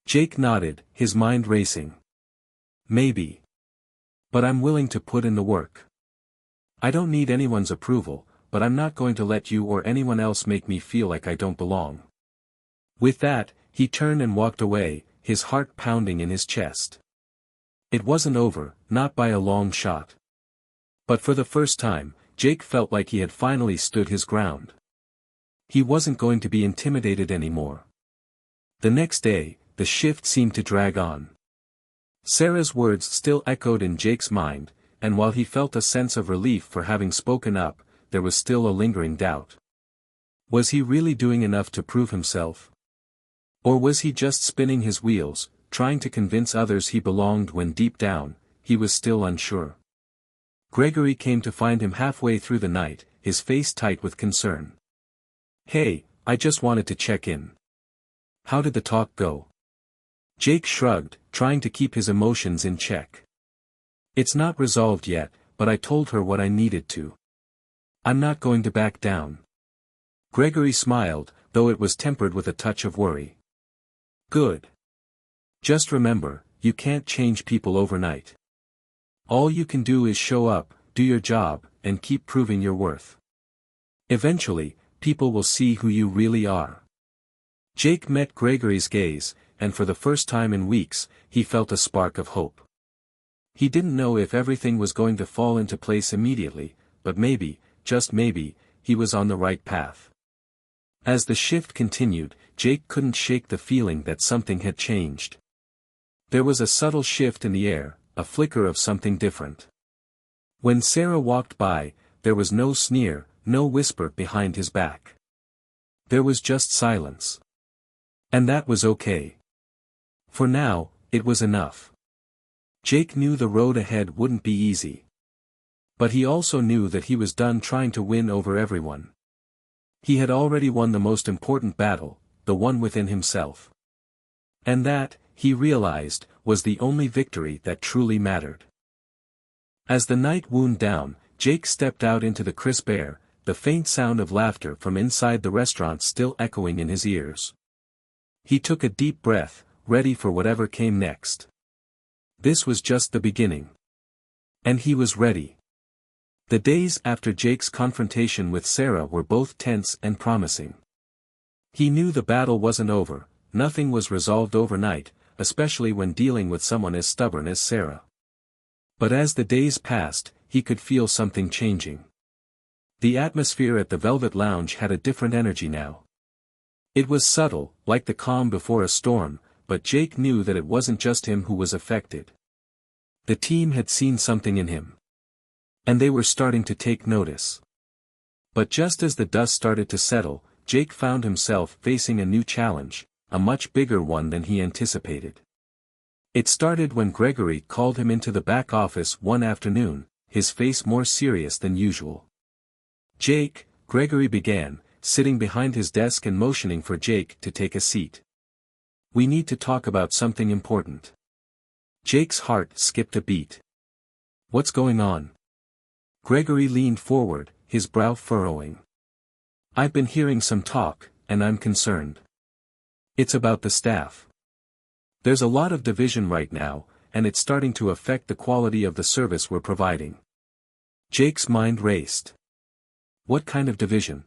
S1: Jake nodded, his mind racing. "Maybe. But I'm willing to put in the work. I don't need anyone's approval, but I'm not going to let you or anyone else make me feel like I don't belong." With that, he turned and walked away, his heart pounding in his chest. It wasn't over, not by a long shot. But for the first time, Jake felt like he had finally stood his ground. He wasn't going to be intimidated anymore. The next day, the shift seemed to drag on. Sarah's words still echoed in Jake's mind, and while he felt a sense of relief for having spoken up, there was still a lingering doubt. Was he really doing enough to prove himself? Or was he just spinning his wheels, trying to convince others he belonged when deep down, he was still unsure? Gregory came to find him halfway through the night, his face tight with concern. "Hey, I just wanted to check in. How did the talk go?" Jake shrugged, trying to keep his emotions in check. "It's not resolved yet, but I told her what I needed to. I'm not going to back down." Gregory smiled, though it was tempered with a touch of worry. "Good. Just remember, you can't change people overnight. All you can do is show up, do your job, and keep proving your worth. Eventually, people will see who you really are." Jake met Gregory's gaze, and for the first time in weeks, he felt a spark of hope. He didn't know if everything was going to fall into place immediately, but maybe, just maybe, he was on the right path. As the shift continued, Jake couldn't shake the feeling that something had changed. There was a subtle shift in the air, a flicker of something different. When Sarah walked by, there was no sneer, no whisper behind his back. There was just silence. And that was okay. For now, it was enough. Jake knew the road ahead wouldn't be easy. But he also knew that he was done trying to win over everyone. He had already won the most important battle, the one within himself. And that, he realized, was the only victory that truly mattered. As the night wound down, Jake stepped out into the crisp air, the faint sound of laughter from inside the restaurant still echoing in his ears. He took a deep breath, ready for whatever came next. This was just the beginning. And he was ready. The days after Jake's confrontation with Sarah were both tense and promising. He knew the battle wasn't over, nothing was resolved overnight, especially when dealing with someone as stubborn as Sarah. But as the days passed, he could feel something changing. The atmosphere at the Velvet Lounge had a different energy now. It was subtle, like the calm before a storm, but Jake knew that it wasn't just him who was affected. The team had seen something in him. And they were starting to take notice. But just as the dust started to settle, Jake found himself facing a new challenge, a much bigger one than he anticipated. It started when Gregory called him into the back office one afternoon, his face more serious than usual. "Jake," Gregory began, sitting behind his desk and motioning for Jake to take a seat. "We need to talk about something important." Jake's heart skipped a beat. "What's going on?" Gregory leaned forward, his brow furrowing. "I've been hearing some talk, and I'm concerned. It's about the staff. There's a lot of division right now, and it's starting to affect the quality of the service we're providing." Jake's mind raced. "What kind of division?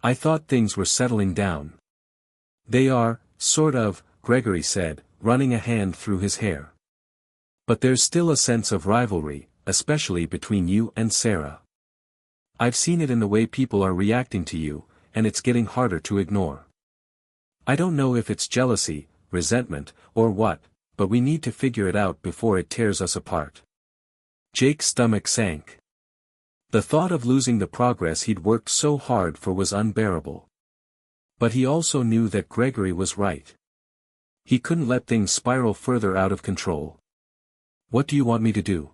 S1: I thought things were settling down." "They are, sort of," Gregory said, running a hand through his hair. "But there's still a sense of rivalry, especially between you and Sarah. I've seen it in the way people are reacting to you, and it's getting harder to ignore. I don't know if it's jealousy, resentment, or what, but we need to figure it out before it tears us apart." Jake's stomach sank. The thought of losing the progress he'd worked so hard for was unbearable. But he also knew that Gregory was right. He couldn't let things spiral further out of control. "What do you want me to do?"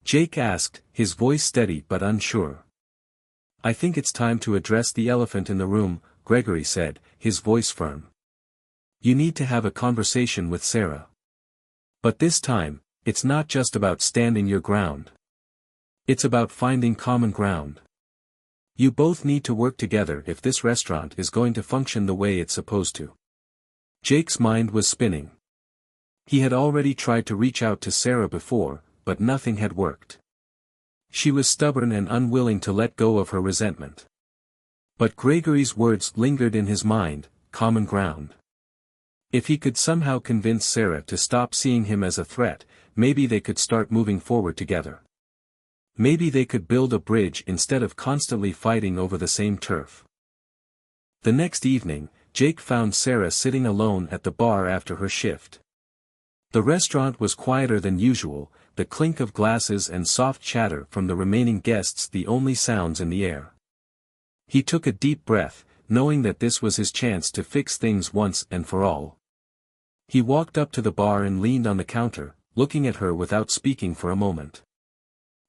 S1: Jake asked, his voice steady but unsure. "I think it's time to address the elephant in the room," Gregory said, his voice firm. "You need to have a conversation with Sarah. But this time, it's not just about standing your ground. It's about finding common ground. You both need to work together if this restaurant is going to function the way it's supposed to." Jake's mind was spinning. He had already tried to reach out to Sarah before, but nothing had worked. She was stubborn and unwilling to let go of her resentment. But Gregory's words lingered in his mind, common ground. If he could somehow convince Sarah to stop seeing him as a threat, maybe they could start moving forward together. Maybe they could build a bridge instead of constantly fighting over the same turf. The next evening, Jake found Sarah sitting alone at the bar after her shift. The restaurant was quieter than usual, the clink of glasses and soft chatter from the remaining guests the only sounds in the air. He took a deep breath, knowing that this was his chance to fix things once and for all. He walked up to the bar and leaned on the counter, looking at her without speaking for a moment.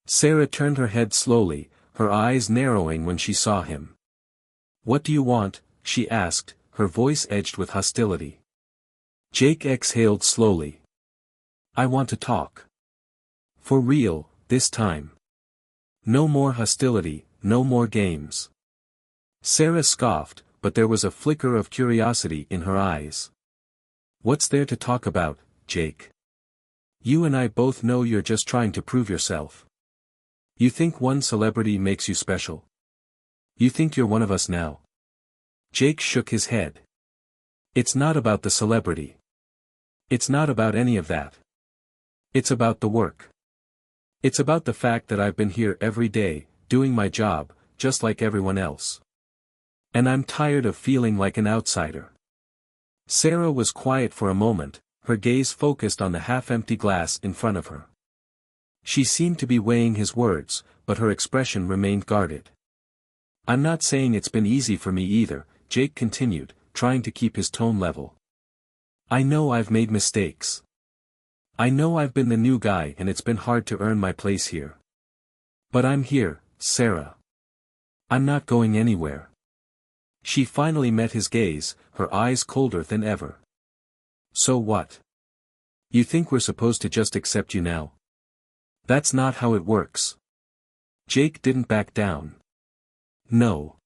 S1: Sarah turned her head slowly, her eyes narrowing when she saw him. "What do you want?" she asked, her voice edged with hostility. Jake exhaled slowly. "I want to talk. For real, this time. No more hostility, no more games." Sarah scoffed, but there was a flicker of curiosity in her eyes. "What's there to talk about, Jake? You and I both know you're just trying to prove yourself. You think one celebrity makes you special? You think you're one of us now?" Jake shook his head. "It's not about the celebrity. It's not about any of that. It's about the work. It's about the fact that I've been here every day, doing my job, just like everyone else. And I'm tired of feeling like an outsider." Sarah was quiet for a moment, her gaze focused on the half-empty glass in front of her. She seemed to be weighing his words, but her expression remained guarded. "I'm not saying it's been easy for me either," Jake continued, trying to keep his tone level. "I know I've made mistakes. I know I've been the new guy and it's been hard to earn my place here. But I'm here, Sarah. I'm not going anywhere. She finally met his gaze, her eyes colder than ever. So what? You think we're supposed to just accept you now? That's not how it works. Jake didn't back down. No.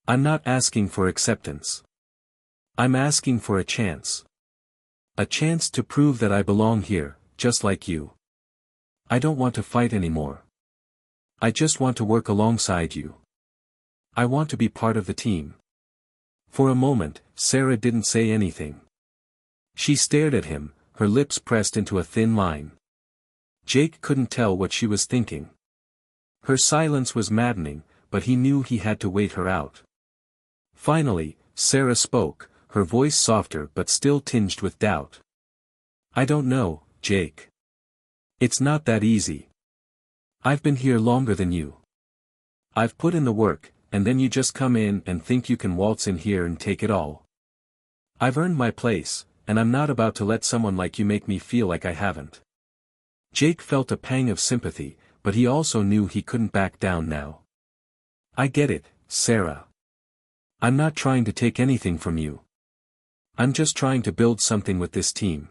S1: I'm not asking for acceptance. I'm asking for a chance. A chance to prove that I belong here, just like you. I don't want to fight anymore. I just want to work alongside you. I want to be part of the team. For a moment, Sarah didn't say anything. She stared at him, her lips pressed into a thin line. Jake couldn't tell what she was thinking. Her silence was maddening, but he knew he had to wait her out. Finally, Sarah spoke, her voice softer but still tinged with doubt. I don't know, Jake. It's not that easy. I've been here longer than you. I've put in the work, and then you just come in and think you can waltz in here and take it all. I've earned my place, and I'm not about to let someone like you make me feel like I haven't. Jake felt a pang of sympathy, but he also knew he couldn't back down now. I get it, Sarah. I'm not trying to take anything from you. I'm just trying to build something with this team.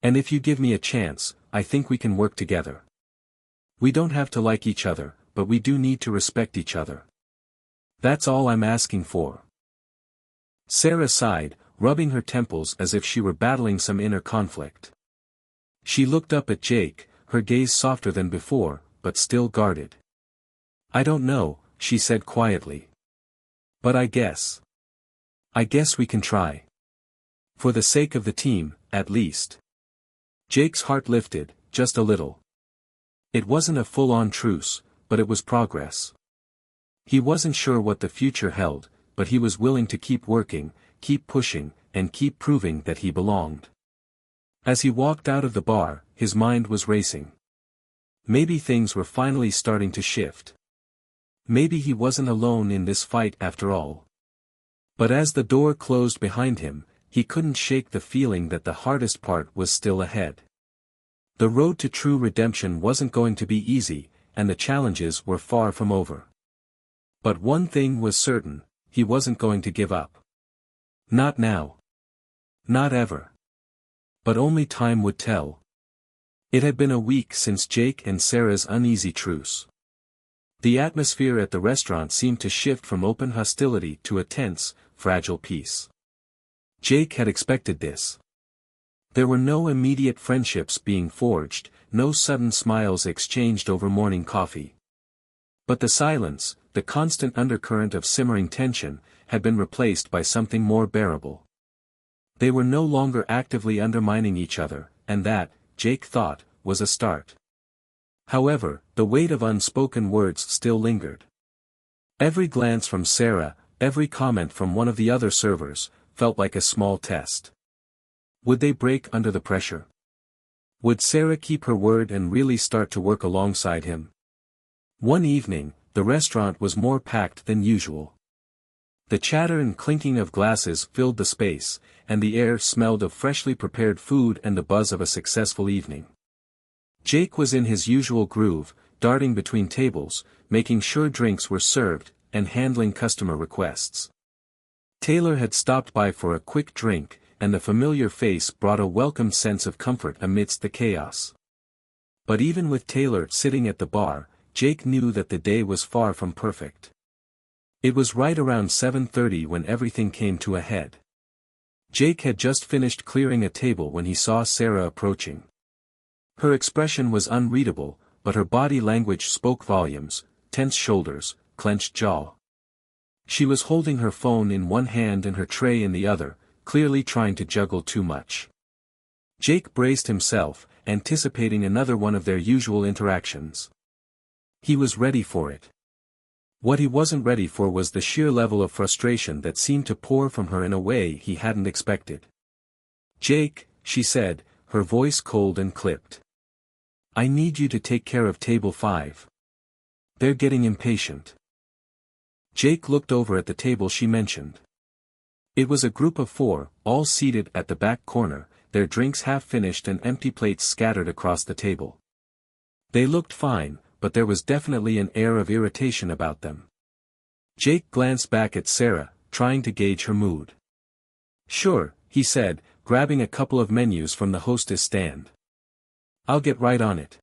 S1: And if you give me a chance, I think we can work together. We don't have to like each other, but we do need to respect each other. That's all I'm asking for. Sarah sighed, rubbing her temples as if she were battling some inner conflict. She looked up at Jake, her gaze softer than before, but still guarded. I don't know, she said quietly. But I guess we can try. For the sake of the team, at least. Jake's heart lifted, just a little. It wasn't a full-on truce, but it was progress. He wasn't sure what the future held, but he was willing to keep working, keep pushing, and keep proving that he belonged. As he walked out of the bar, his mind was racing. Maybe things were finally starting to shift. Maybe he wasn't alone in this fight after all. But as the door closed behind him, he couldn't shake the feeling that the hardest part was still ahead. The road to true redemption wasn't going to be easy, and the challenges were far from over. But one thing was certain, he wasn't going to give up. Not now. Not ever. But only time would tell. It had been a week since Jake and Sarah's uneasy truce. The atmosphere at the restaurant seemed to shift from open hostility to a tense, fragile peace. Jake had expected this. There were no immediate friendships being forged, no sudden smiles exchanged over morning coffee. But the silence, the constant undercurrent of simmering tension, had been replaced by something more bearable. They were no longer actively undermining each other, and that, Jake thought, was a start. However, the weight of unspoken words still lingered. Every glance from Sarah, every comment from one of the other servers, felt like a small test. Would they break under the pressure? Would Sarah keep her word and really start to work alongside him? One evening, the restaurant was more packed than usual. The chatter and clinking of glasses filled the space, and the air smelled of freshly prepared food and the buzz of a successful evening. Jake was in his usual groove, darting between tables, making sure drinks were served, and handling customer requests. Taylor had stopped by for a quick drink, and the familiar face brought a welcome sense of comfort amidst the chaos. But even with Taylor sitting at the bar, Jake knew that the day was far from perfect. It was right around 7:30 when everything came to a head. Jake had just finished clearing a table when he saw Sarah approaching. Her expression was unreadable, but her body language spoke volumes: tense shoulders, clenched jaw. She was holding her phone in one hand and her tray in the other, clearly trying to juggle too much. Jake braced himself, anticipating another one of their usual interactions. He was ready for it. What he wasn't ready for was the sheer level of frustration that seemed to pour from her in a way he hadn't expected. "Jake," she said, her voice cold and clipped. "I need you to take care of table 5. They're getting impatient." Jake looked over at the table she mentioned. It was a group of 4, all seated at the back corner, their drinks half finished and empty plates scattered across the table. They looked fine, but there was definitely an air of irritation about them. Jake glanced back at Sarah, trying to gauge her mood. "Sure," he said, grabbing a couple of menus from the hostess stand. "I'll get right on it."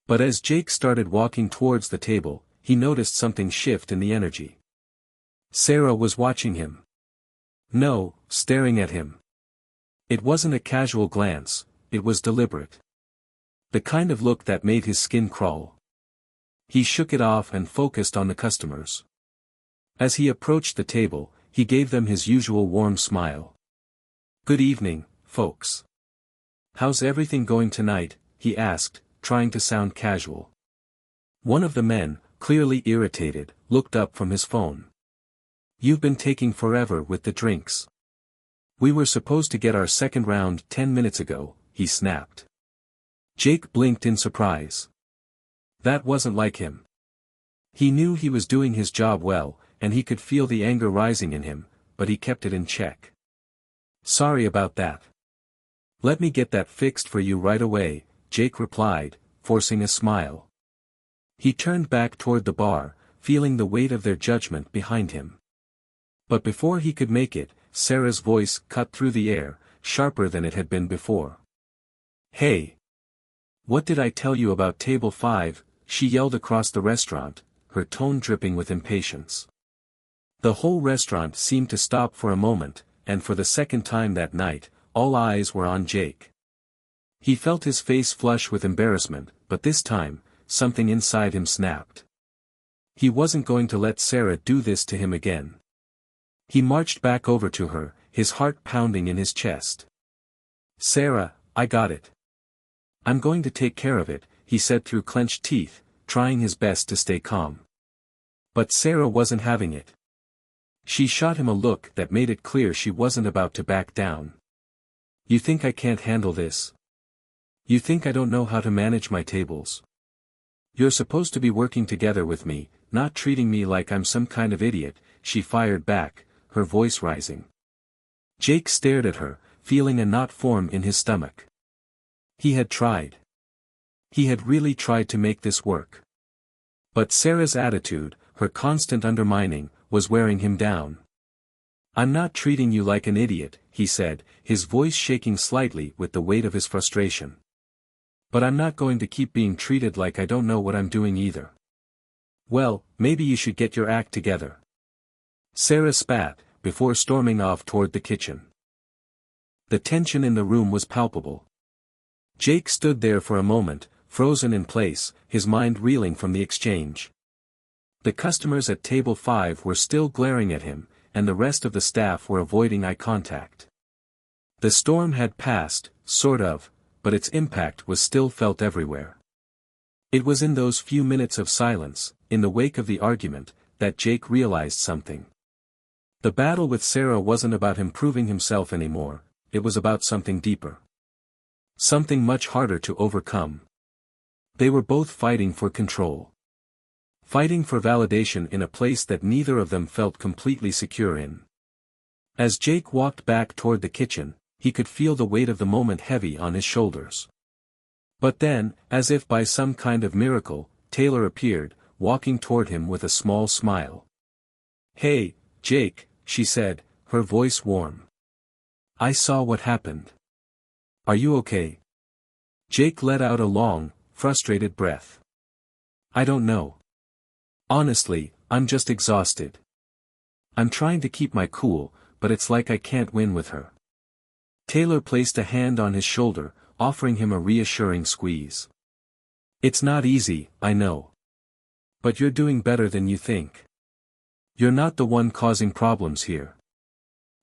S1: But as Jake started walking towards the table, he noticed something shift in the energy. Sarah was watching him. No, staring at him. It wasn't a casual glance, it was deliberate. The kind of look that made his skin crawl. He shook it off and focused on the customers. As he approached the table, he gave them his usual warm smile. "Good evening, folks. How's everything going tonight?" he asked, trying to sound casual. One of the men, clearly irritated, looked up from his phone. "You've been taking forever with the drinks. We were supposed to get our second round 10 minutes ago," he snapped. Jake blinked in surprise. That wasn't like him. He knew he was doing his job well, and he could feel the anger rising in him, but he kept it in check. "Sorry about that. Let me get that fixed for you right away," Jake replied, forcing a smile. He turned back toward the bar, feeling the weight of their judgment behind him. But before he could make it, Sarah's voice cut through the air, sharper than it had been before. "Hey! What did I tell you about table 5? She yelled across the restaurant, her tone dripping with impatience. The whole restaurant seemed to stop for a moment, and for the second time that night, all eyes were on Jake. He felt his face flush with embarrassment, but this time, something inside him snapped. He wasn't going to let Sarah do this to him again. He marched back over to her, his heart pounding in his chest. "Sarah, I got it. I'm going to take care of it," he said through clenched teeth, trying his best to stay calm. But Sarah wasn't having it. She shot him a look that made it clear she wasn't about to back down. "You think I can't handle this? You think I don't know how to manage my tables? You're supposed to be working together with me, not treating me like I'm some kind of idiot," she fired back, her voice rising. Jake stared at her, feeling a knot form in his stomach. He had tried. He had really tried to make this work. But Sarah's attitude, her constant undermining, was wearing him down. "I'm not treating you like an idiot," he said, his voice shaking slightly with the weight of his frustration. "But I'm not going to keep being treated like I don't know what I'm doing either." "Well, maybe you should get your act together." Sarah spat, before storming off toward the kitchen. The tension in the room was palpable. Jake stood there for a moment, frozen in place, his mind reeling from the exchange. The customers at table 5 were still glaring at him, and the rest of the staff were avoiding eye contact. The storm had passed, sort of, but its impact was still felt everywhere. It was in those few minutes of silence, in the wake of the argument, that Jake realized something. The battle with Sarah wasn't about him proving himself anymore, it was about something deeper. Something much harder to overcome. They were both fighting for control. Fighting for validation in a place that neither of them felt completely secure in. As Jake walked back toward the kitchen, he could feel the weight of the moment heavy on his shoulders. But then, as if by some kind of miracle, Taylor appeared, walking toward him with a small smile. "Hey, Jake," she said, her voice warm. "I saw what happened. Are you okay?" Jake let out a long, frustrated breath. "I don't know. Honestly, I'm just exhausted. I'm trying to keep my cool, but it's like I can't win with her." Taylor placed a hand on his shoulder, offering him a reassuring squeeze. "It's not easy, I know. But you're doing better than you think. You're not the one causing problems here.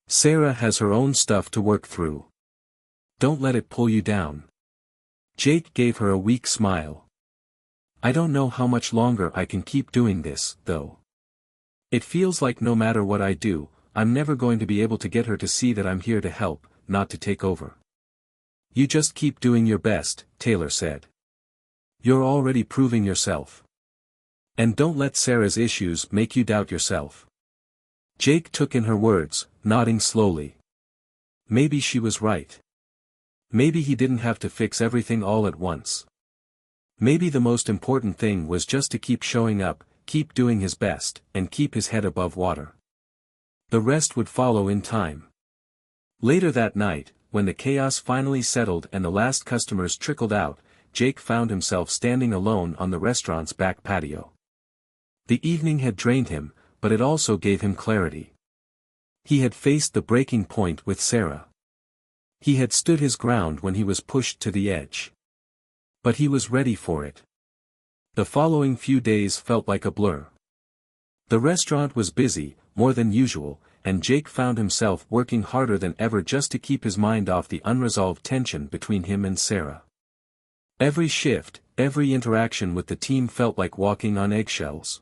S1: Sarah has her own stuff to work through. Don't let it pull you down." Jake gave her a weak smile. "I don't know how much longer I can keep doing this, though. It feels like no matter what I do, I'm never going to be able to get her to see that I'm here to help, not to take over." "You just keep doing your best," Taylor said. "You're already proving yourself. And don't let Sarah's issues make you doubt yourself." Jake took in her words, nodding slowly. Maybe she was right. Maybe he didn't have to fix everything all at once. Maybe the most important thing was just to keep showing up, keep doing his best, and keep his head above water. The rest would follow in time. Later that night, when the chaos finally settled and the last customers trickled out, Jake found himself standing alone on the restaurant's back patio. The evening had drained him, but it also gave him clarity. He had faced the breaking point with Sarah. He had stood his ground when he was pushed to the edge. But he was ready for it. The following few days felt like a blur. The restaurant was busy, more than usual, and Jake found himself working harder than ever just to keep his mind off the unresolved tension between him and Sarah. Every shift, every interaction with the team felt like walking on eggshells.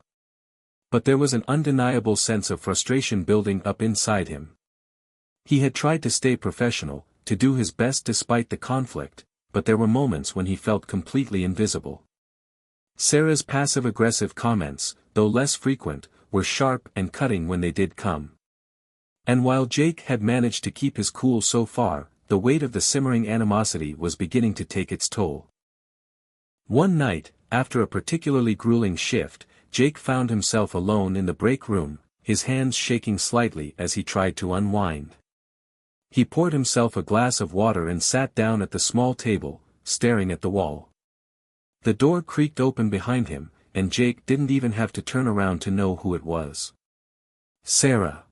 S1: But there was an undeniable sense of frustration building up inside him. He had tried to stay professional, to do his best despite the conflict, but there were moments when he felt completely invisible. Sarah's passive-aggressive comments, though less frequent, were sharp and cutting when they did come. And while Jake had managed to keep his cool so far, the weight of the simmering animosity was beginning to take its toll. One night, after a particularly grueling shift, Jake found himself alone in the break room, his hands shaking slightly as he tried to unwind. He poured himself a glass of water and sat down at the small table, staring at the wall. The door creaked open behind him, and Jake didn't even have to turn around to know who it was. "Sarah.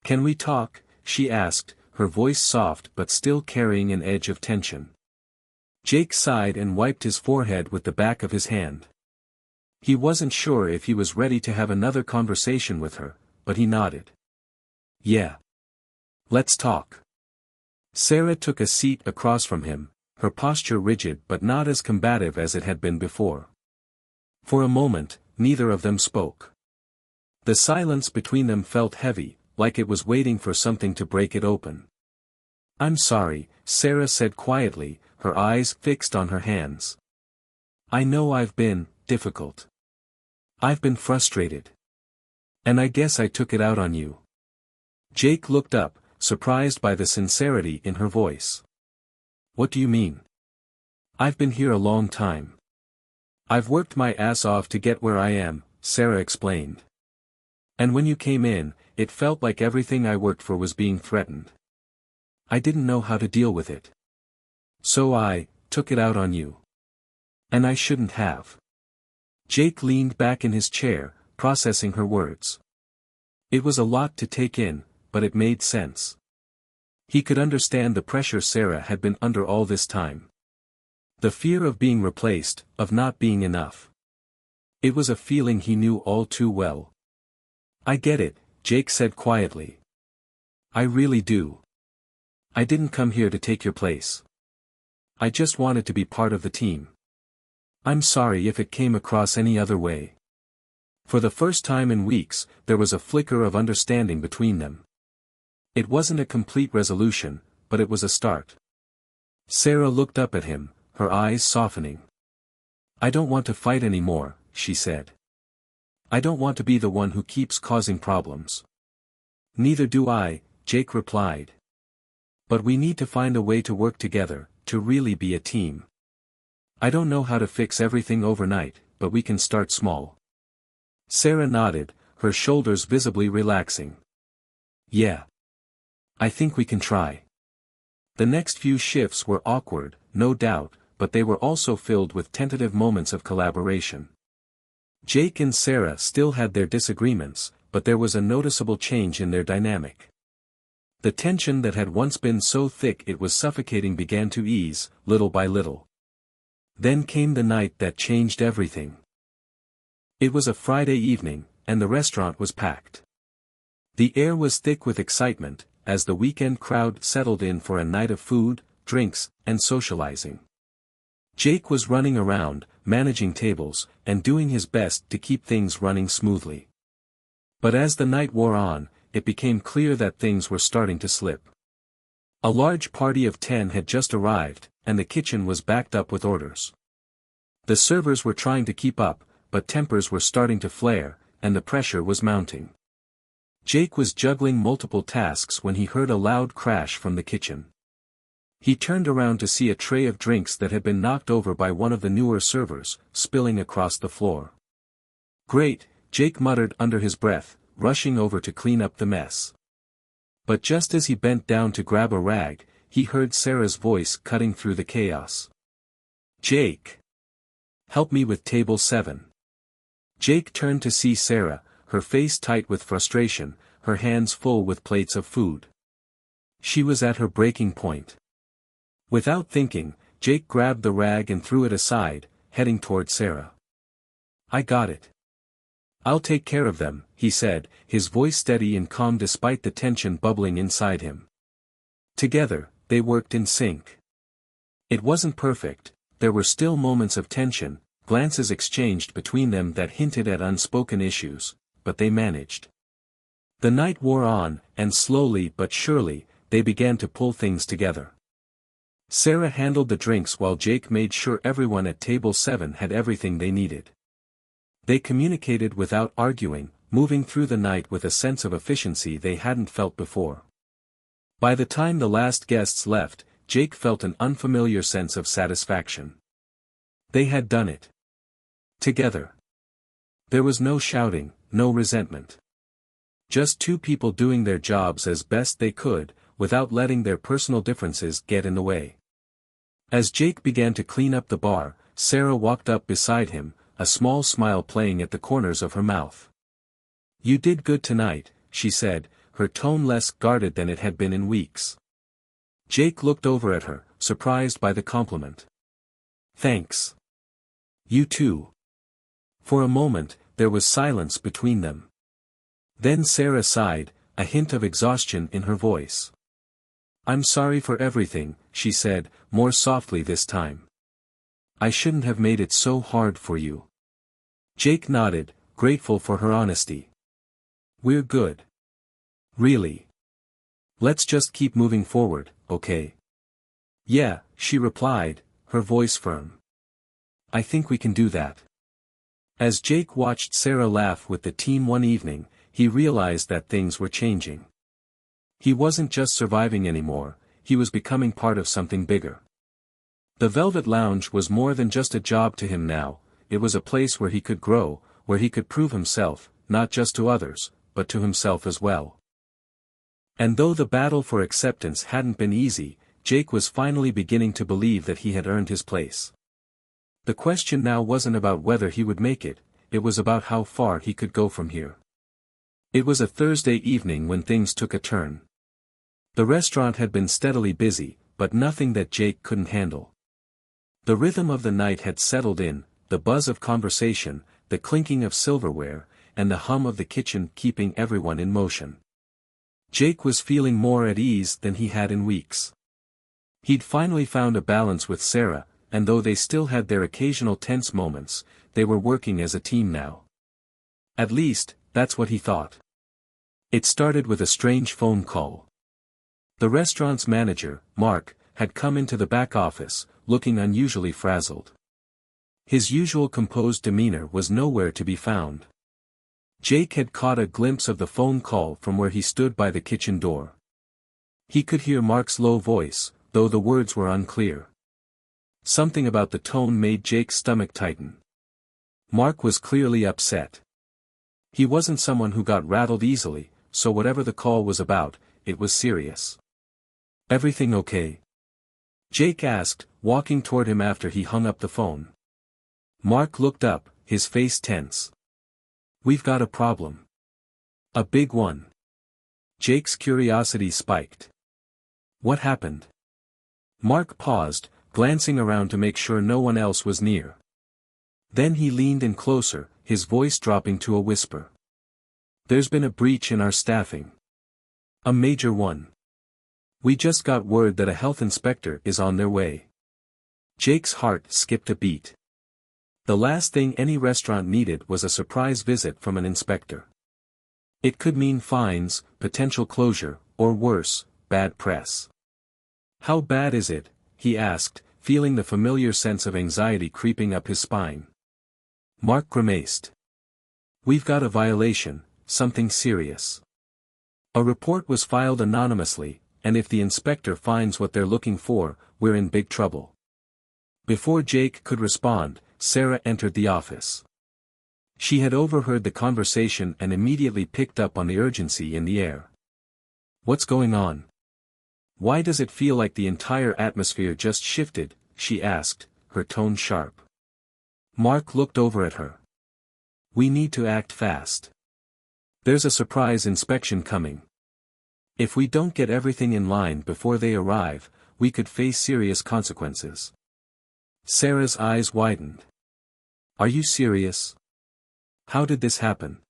S1: Can we talk?" she asked, her voice soft but still carrying an edge of tension. Jake sighed and wiped his forehead with the back of his hand. He wasn't sure if he was ready to have another conversation with her, but he nodded. "Yeah. Let's talk." Sarah took a seat across from him, her posture rigid but not as combative as it had been before. For a moment, neither of them spoke. The silence between them felt heavy, like it was waiting for something to break it open. "I'm sorry," Sarah said quietly, her eyes fixed on her hands. "I know I've been difficult. I've been frustrated. And I guess I took it out on you." Jake looked up, surprised by the sincerity in her voice. "What do you mean?" "I've been here a long time. I've worked my ass off to get where I am," Sarah explained. "And when you came in, it felt like everything I worked for was being threatened. I didn't know how to deal with it. So I took it out on you. And I shouldn't have." Jake leaned back in his chair, processing her words. It was a lot to take in, but it made sense. He could understand the pressure Sarah had been under all this time. The fear of being replaced, of not being enough. It was a feeling he knew all too well. "I get it," Jake said quietly. "I really do. I didn't come here to take your place. I just wanted to be part of the team. I'm sorry if it came across any other way." For the first time in weeks, there was a flicker of understanding between them. It wasn't a complete resolution, but it was a start. Sarah looked up at him, her eyes softening. "I don't want to fight anymore," she said. "I don't want to be the one who keeps causing problems." "Neither do I," Jake replied. "But we need to find a way to work together, to really be a team. I don't know how to fix everything overnight, but we can start small." Sarah nodded, her shoulders visibly relaxing. "Yeah. I think we can try." The next few shifts were awkward, no doubt, but they were also filled with tentative moments of collaboration. Jake and Sarah still had their disagreements, but there was a noticeable change in their dynamic. The tension that had once been so thick it was suffocating began to ease, little by little. Then came the night that changed everything. It was a Friday evening, and the restaurant was packed. The air was thick with excitement, as the weekend crowd settled in for a night of food, drinks, and socializing. Jake was running around, managing tables, and doing his best to keep things running smoothly. But as the night wore on, it became clear that things were starting to slip. A large party of 10 had just arrived, and the kitchen was backed up with orders. The servers were trying to keep up, but tempers were starting to flare, and the pressure was mounting. Jake was juggling multiple tasks when he heard a loud crash from the kitchen. He turned around to see a tray of drinks that had been knocked over by one of the newer servers, spilling across the floor. "Great," Jake muttered under his breath, rushing over to clean up the mess. But just as he bent down to grab a rag, he heard Sarah's voice cutting through the chaos. "Jake! Help me with table 7. Jake turned to see Sarah, her face tight with frustration, her hands full with plates of food. She was at her breaking point. Without thinking, Jake grabbed the rag and threw it aside, heading toward Sarah. "I got it. I'll take care of them," he said, his voice steady and calm despite the tension bubbling inside him. Together, they worked in sync. It wasn't perfect, there were still moments of tension, glances exchanged between them that hinted at unspoken issues, but they managed. The night wore on, and slowly but surely, they began to pull things together. Sarah handled the drinks while Jake made sure everyone at table 7 had everything they needed. They communicated without arguing, moving through the night with a sense of efficiency they hadn't felt before. By the time the last guests left, Jake felt an unfamiliar sense of satisfaction. They had done it. Together. There was no shouting, no resentment. Just two people doing their jobs as best they could, without letting their personal differences get in the way. As Jake began to clean up the bar, Sarah walked up beside him, a small smile playing at the corners of her mouth. "You did good tonight," she said, her tone less guarded than it had been in weeks. Jake looked over at her, surprised by the compliment. "Thanks. You too." For a moment, there was silence between them. Then Sarah sighed, a hint of exhaustion in her voice. "I'm sorry for everything," she said, more softly this time. "I shouldn't have made it so hard for you." Jake nodded, grateful for her honesty. "We're good. Really. Let's just keep moving forward, okay?" "Yeah," she replied, her voice firm. "I think we can do that." As Jake watched Sarah laugh with the team one evening, he realized that things were changing. He wasn't just surviving anymore, he was becoming part of something bigger. The Velvet Lounge was more than just a job to him now, it was a place where he could grow, where he could prove himself, not just to others, but to himself as well. And though the battle for acceptance hadn't been easy, Jake was finally beginning to believe that he had earned his place. The question now wasn't about whether he would make it, it was about how far he could go from here. It was a Thursday evening when things took a turn. The restaurant had been steadily busy, but nothing that Jake couldn't handle. The rhythm of the night had settled in, the buzz of conversation, the clinking of silverware, and the hum of the kitchen keeping everyone in motion. Jake was feeling more at ease than he had in weeks. He'd finally found a balance with Sarah, and though they still had their occasional tense moments, they were working as a team now. At least, that's what he thought. It started with a strange phone call. The restaurant's manager, Mark, had come into the back office, looking unusually frazzled. His usual composed demeanor was nowhere to be found. Jake had caught a glimpse of the phone call from where he stood by the kitchen door. He could hear Mark's low voice, though the words were unclear. Something about the tone made Jake's stomach tighten. Mark was clearly upset. He wasn't someone who got rattled easily, so whatever the call was about, it was serious. "Everything okay?" Jake asked, walking toward him after he hung up the phone. Mark looked up, his face tense. "We've got a problem. A big one." Jake's curiosity spiked. "What happened?" Mark paused, glancing around to make sure no one else was near. Then he leaned in closer, his voice dropping to a whisper. "There's been a breach in our staffing. A major one. We just got word that a health inspector is on their way." Jake's heart skipped a beat. The last thing any restaurant needed was a surprise visit from an inspector. It could mean fines, potential closure, or worse, bad press. "How bad is it?" he asked, feeling the familiar sense of anxiety creeping up his spine. Mark grimaced. "We've got a violation, something serious. A report was filed anonymously, and if the inspector finds what they're looking for, we're in big trouble. Before Jake could respond, Sarah entered the office. She had overheard the conversation and immediately picked up on the urgency in the air. "What's going on? Why does it feel like the entire atmosphere just shifted?" she asked, her tone sharp. Mark looked over at her. "We need to act fast. There's a surprise inspection coming. If we don't get everything in line before they arrive, we could face serious consequences." Sarah's eyes widened. "Are you serious? How did this happen?"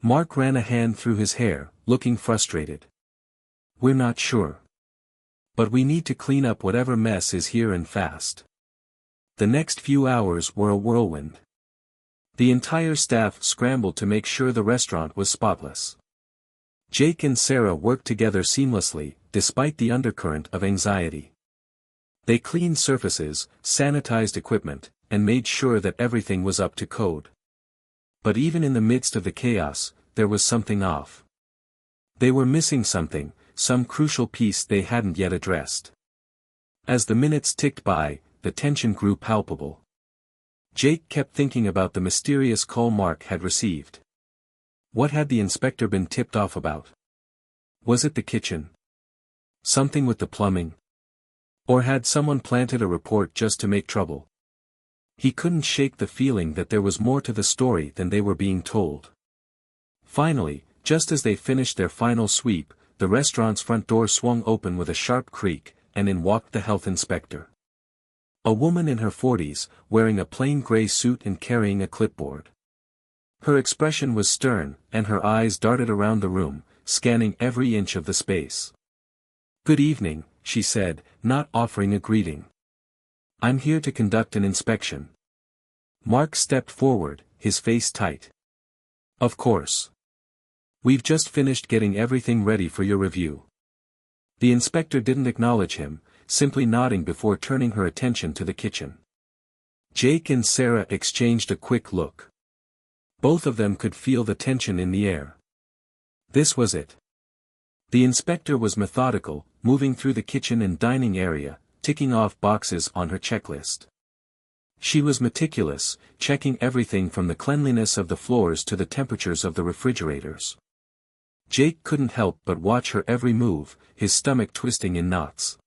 S1: Mark ran a hand through his hair, looking frustrated. "We're not sure. But we need to clean up whatever mess is here and fast." The next few hours were a whirlwind. The entire staff scrambled to make sure the restaurant was spotless. Jake and Sarah worked together seamlessly, despite the undercurrent of anxiety. They cleaned surfaces, sanitized equipment, and made sure that everything was up to code. But even in the midst of the chaos, there was something off. They were missing something, some crucial piece they hadn't yet addressed. As the minutes ticked by, the tension grew palpable. Jake kept thinking about the mysterious call Mark had received. What had the inspector been tipped off about? Was it the kitchen? Something with the plumbing? Or had someone planted a report just to make trouble? He couldn't shake the feeling that there was more to the story than they were being told. Finally, just as they finished their final sweep, the restaurant's front door swung open with a sharp creak, and in walked the health inspector. A woman in her 40s, wearing a plain gray suit and carrying a clipboard. Her expression was stern, and her eyes darted around the room, scanning every inch of the space. "Good evening," she said, not offering a greeting. "I'm here to conduct an inspection." Mark stepped forward, his face tight. "Of course. We've just finished getting everything ready for your review." The inspector didn't acknowledge him, simply nodding before turning her attention to the kitchen. Jake and Sarah exchanged a quick look. Both of them could feel the tension in the air. This was it. The inspector was methodical, moving through the kitchen and dining area, ticking off boxes on her checklist. She was meticulous, checking everything from the cleanliness of the floors to the temperatures of the refrigerators. Jake couldn't help but watch her every move, his stomach twisting in knots.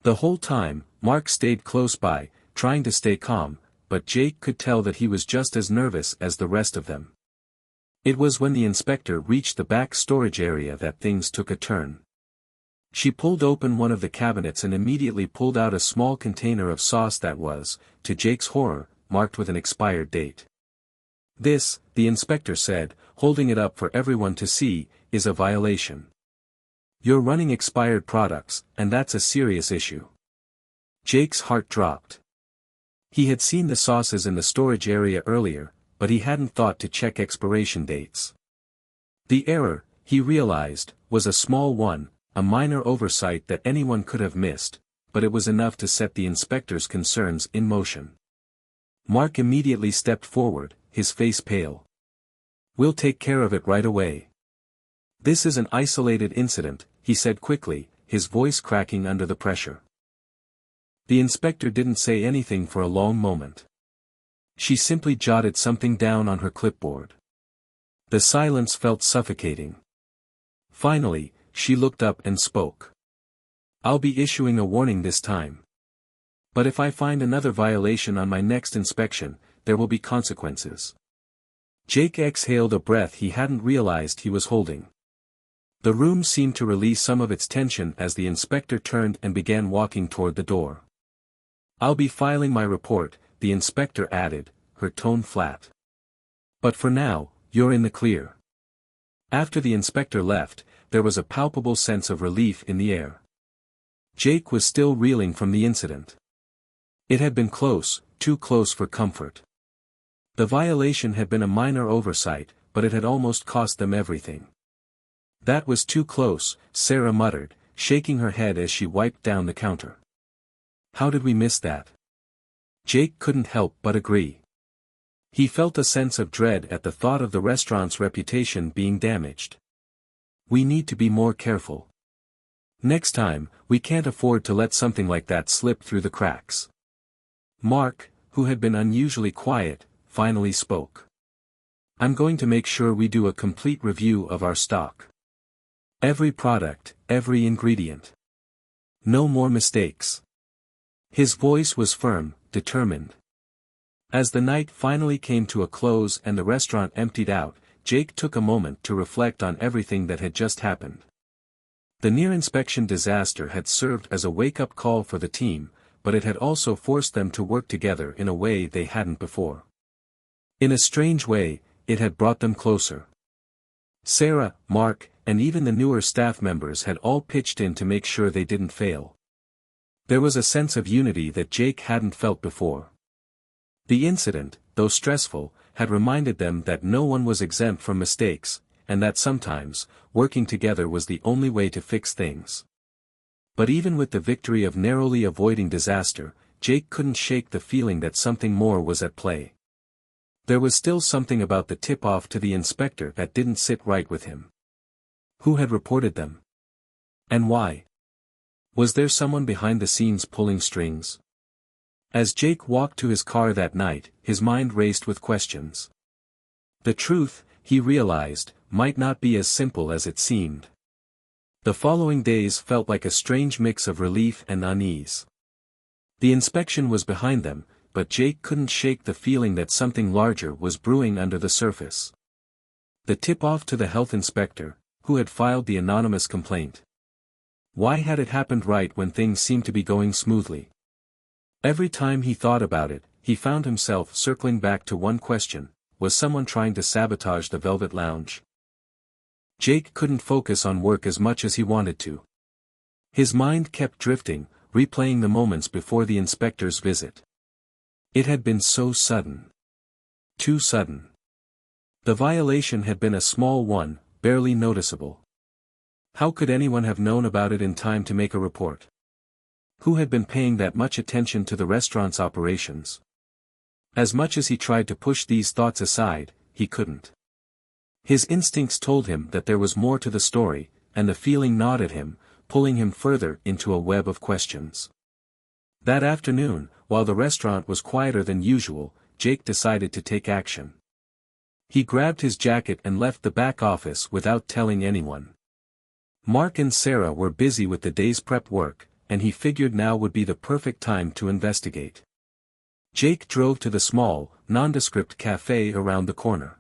S1: The whole time, Mark stayed close by, trying to stay calm, but Jake could tell that he was just as nervous as the rest of them. It was when the inspector reached the back storage area that things took a turn. She pulled open one of the cabinets and immediately pulled out a small container of sauce that was, to Jake's horror, marked with an expired date. "This," the inspector said, holding it up for everyone to see, "is a violation. You're running expired products, and that's a serious issue." Jake's heart dropped. He had seen the sauces in the storage area earlier, but he hadn't thought to check expiration dates. The error, he realized, was a small one, a minor oversight that anyone could have missed, but it was enough to set the inspector's concerns in motion. Mark immediately stepped forward, his face pale. "We'll take care of it right away. This is an isolated incident," he said quickly, his voice cracking under the pressure. The inspector didn't say anything for a long moment. She simply jotted something down on her clipboard. The silence felt suffocating. Finally, she looked up and spoke. "I'll be issuing a warning this time. But if I find another violation on my next inspection, there will be consequences." Jake exhaled a breath he hadn't realized he was holding. The room seemed to release some of its tension as the inspector turned and began walking toward the door. "I'll be filing my report," the inspector added, her tone flat. "But for now, you're in the clear." After the inspector left, there was a palpable sense of relief in the air. Jake was still reeling from the incident. It had been close, too close for comfort. The violation had been a minor oversight, but it had almost cost them everything. "That was too close," Sarah muttered, shaking her head as she wiped down the counter. "How did we miss that?" Jake couldn't help but agree. He felt a sense of dread at the thought of the restaurant's reputation being damaged. "We need to be more careful." Next time, we can't afford to let something like that slip through the cracks. Mark, who had been unusually quiet, finally spoke. I'm going to make sure we do a complete review of our stock. Every product, every ingredient. No more mistakes. His voice was firm, determined. As the night finally came to a close and the restaurant emptied out, Jake took a moment to reflect on everything that had just happened. The near-inspection disaster had served as a wake-up call for the team, but it had also forced them to work together in a way they hadn't before. In a strange way, it had brought them closer. Sarah, Mark, and even the newer staff members had all pitched in to make sure they didn't fail. There was a sense of unity that Jake hadn't felt before. The incident, though stressful, had reminded them that no one was exempt from mistakes, and that sometimes, working together was the only way to fix things. But even with the victory of narrowly avoiding disaster, Jake couldn't shake the feeling that something more was at play. There was still something about the tip-off to the inspector that didn't sit right with him. Who had reported them? And why? Was there someone behind the scenes pulling strings? As Jake walked to his car that night, his mind raced with questions. The truth, he realized, might not be as simple as it seemed. The following days felt like a strange mix of relief and unease. The inspection was behind them, but Jake couldn't shake the feeling that something larger was brewing under the surface. The tip-off to the health inspector, who had filed the anonymous complaint. Why had it happened right when things seemed to be going smoothly? Every time he thought about it, he found himself circling back to one question: was someone trying to sabotage the Velvet Lounge? Jake couldn't focus on work as much as he wanted to. His mind kept drifting, replaying the moments before the inspector's visit. It had been so sudden. Too sudden. The violation had been a small one, barely noticeable. How could anyone have known about it in time to make a report? Who had been paying that much attention to the restaurant's operations? As much as he tried to push these thoughts aside, he couldn't. His instincts told him that there was more to the story, and the feeling gnawed at him, pulling him further into a web of questions. That afternoon, while the restaurant was quieter than usual, Jake decided to take action. He grabbed his jacket and left the back office without telling anyone. Mark and Sarah were busy with the day's prep work, and he figured now would be the perfect time to investigate. Jake drove to the small, nondescript cafe around the corner.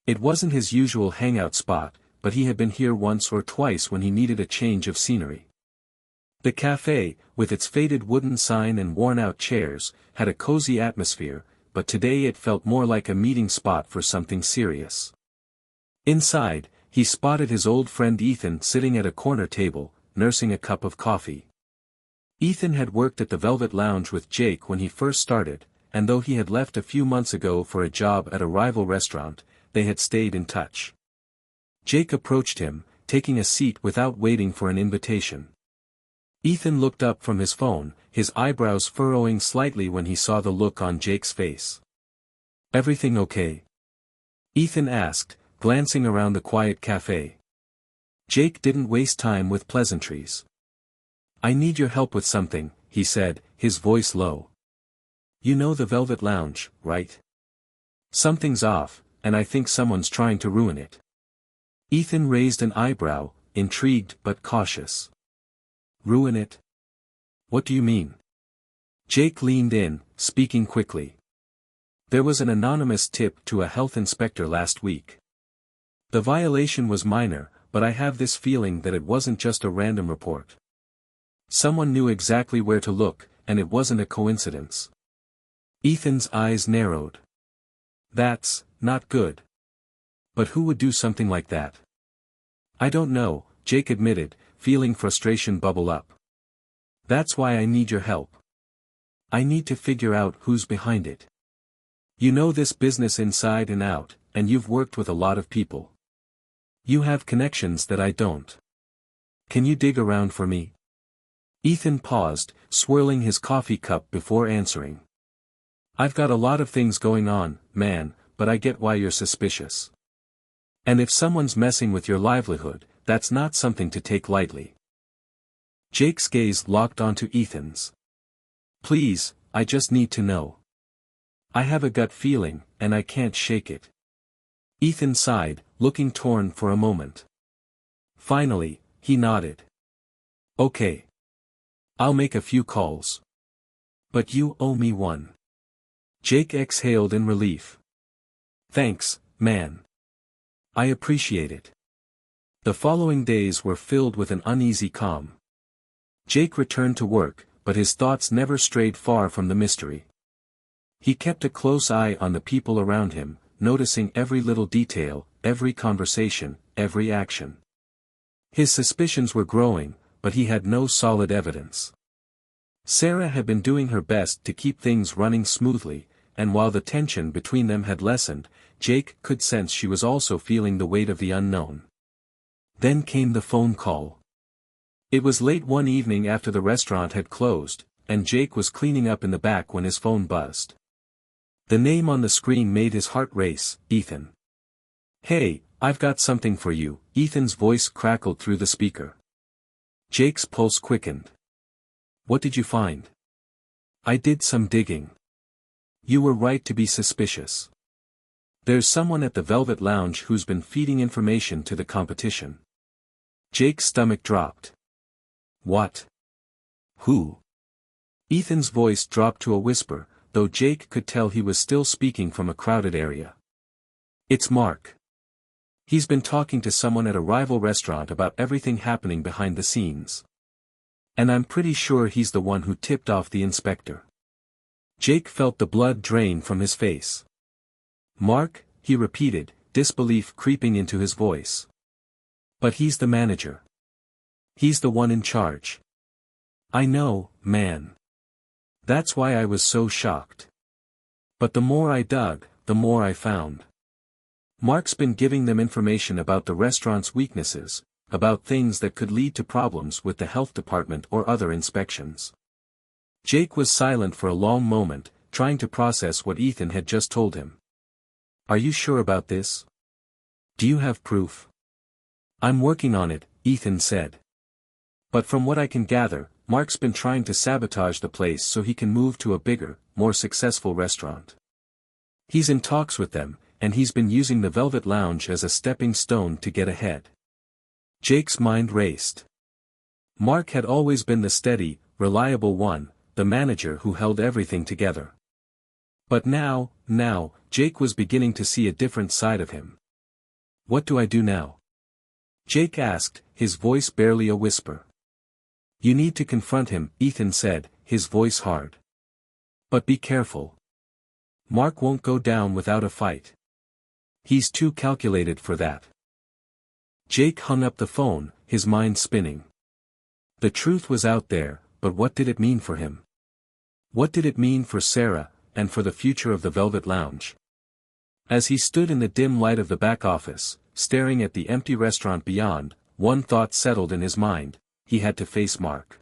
S1: It wasn't his usual hangout spot, but he had been here once or twice when he needed a change of scenery. The cafe, with its faded wooden sign and worn-out chairs, had a cozy atmosphere, but today it felt more like a meeting spot for something serious. Inside, he spotted his old friend Ethan sitting at a corner table, nursing a cup of coffee. Ethan had worked at the Velvet Lounge with Jake when he first started, and though he had left a few months ago for a job at a rival restaurant, they had stayed in touch. Jake approached him, taking a seat without waiting for an invitation. Ethan looked up from his phone, his eyebrows furrowing slightly when he saw the look on Jake's face. "Everything okay?" Ethan asked, glancing around the quiet cafe. Jake didn't waste time with pleasantries. "I need your help with something," he said, his voice low. "You know the Velvet Lounge, right? Something's off, and I think someone's trying to ruin it." Ethan raised an eyebrow, intrigued but cautious. "Ruin it? What do you mean?" Jake leaned in, speaking quickly. "There was an anonymous tip to a health inspector last week. The violation was minor, but I have this feeling that it wasn't just a random report. Someone knew exactly where to look, and it wasn't a coincidence." Ethan's eyes narrowed. "That's not good. But who would do something like that?" "I don't know," Jake admitted, feeling frustration bubble up. "That's why I need your help. I need to figure out who's behind it. You know this business inside and out, and you've worked with a lot of people. You have connections that I don't. Can you dig around for me?" Ethan paused, swirling his coffee cup before answering. "I've got a lot of things going on, man, but I get why you're suspicious. And if someone's messing with your livelihood, that's not something to take lightly. Jake's gaze locked onto Ethan's. Please, I just need to know. I have a gut feeling, and I can't shake it. Ethan sighed, looking torn for a moment. Finally, he nodded. Okay. I'll make a few calls. But you owe me one. Jake exhaled in relief. Thanks, man. I appreciate it. The following days were filled with an uneasy calm. Jake returned to work, but his thoughts never strayed far from the mystery. He kept a close eye on the people around him, noticing every little detail, every conversation, every action. His suspicions were growing, but he had no solid evidence. Sarah had been doing her best to keep things running smoothly, and while the tension between them had lessened, Jake could sense she was also feeling the weight of the unknown. Then came the phone call. It was late one evening after the restaurant had closed, and Jake was cleaning up in the back when his phone buzzed. The name on the screen made his heart race, Ethan. Hey, I've got something for you, Ethan's voice crackled through the speaker. Jake's pulse quickened. What did you find? I did some digging. You were right to be suspicious. There's someone at the Velvet Lounge who's been feeding information to the competition. Jake's stomach dropped. What? Who? Ethan's voice dropped to a whisper, though Jake could tell he was still speaking from a crowded area. It's Mark. He's been talking to someone at a rival restaurant about everything happening behind the scenes. And I'm pretty sure he's the one who tipped off the inspector. Jake felt the blood drain from his face. Mark, he repeated, disbelief creeping into his voice. But he's the manager. He's the one in charge. I know, man. That's why I was so shocked. But the more I dug, the more I found. Mark's been giving them information about the restaurant's weaknesses, about things that could lead to problems with the health department or other inspections. Jake was silent for a long moment, trying to process what Ethan had just told him. Are you sure about this? Do you have proof? I'm working on it, Ethan said. But from what I can gather, Mark's been trying to sabotage the place so he can move to a bigger, more successful restaurant. He's in talks with them, and he's been using the Velvet Lounge as a stepping stone to get ahead. Jake's mind raced. Mark had always been the steady, reliable one, the manager who held everything together. But now, Jake was beginning to see a different side of him. What do I do now? Jake asked, his voice barely a whisper. You need to confront him, Ethan said, his voice hard. But be careful. Mark won't go down without a fight. He's too calculated for that. Jake hung up the phone, his mind spinning. The truth was out there, but what did it mean for him? What did it mean for Sarah, and for the future of the Velvet Lounge? As he stood in the dim light of the back office, staring at the empty restaurant beyond, one thought settled in his mind: he had to face Mark.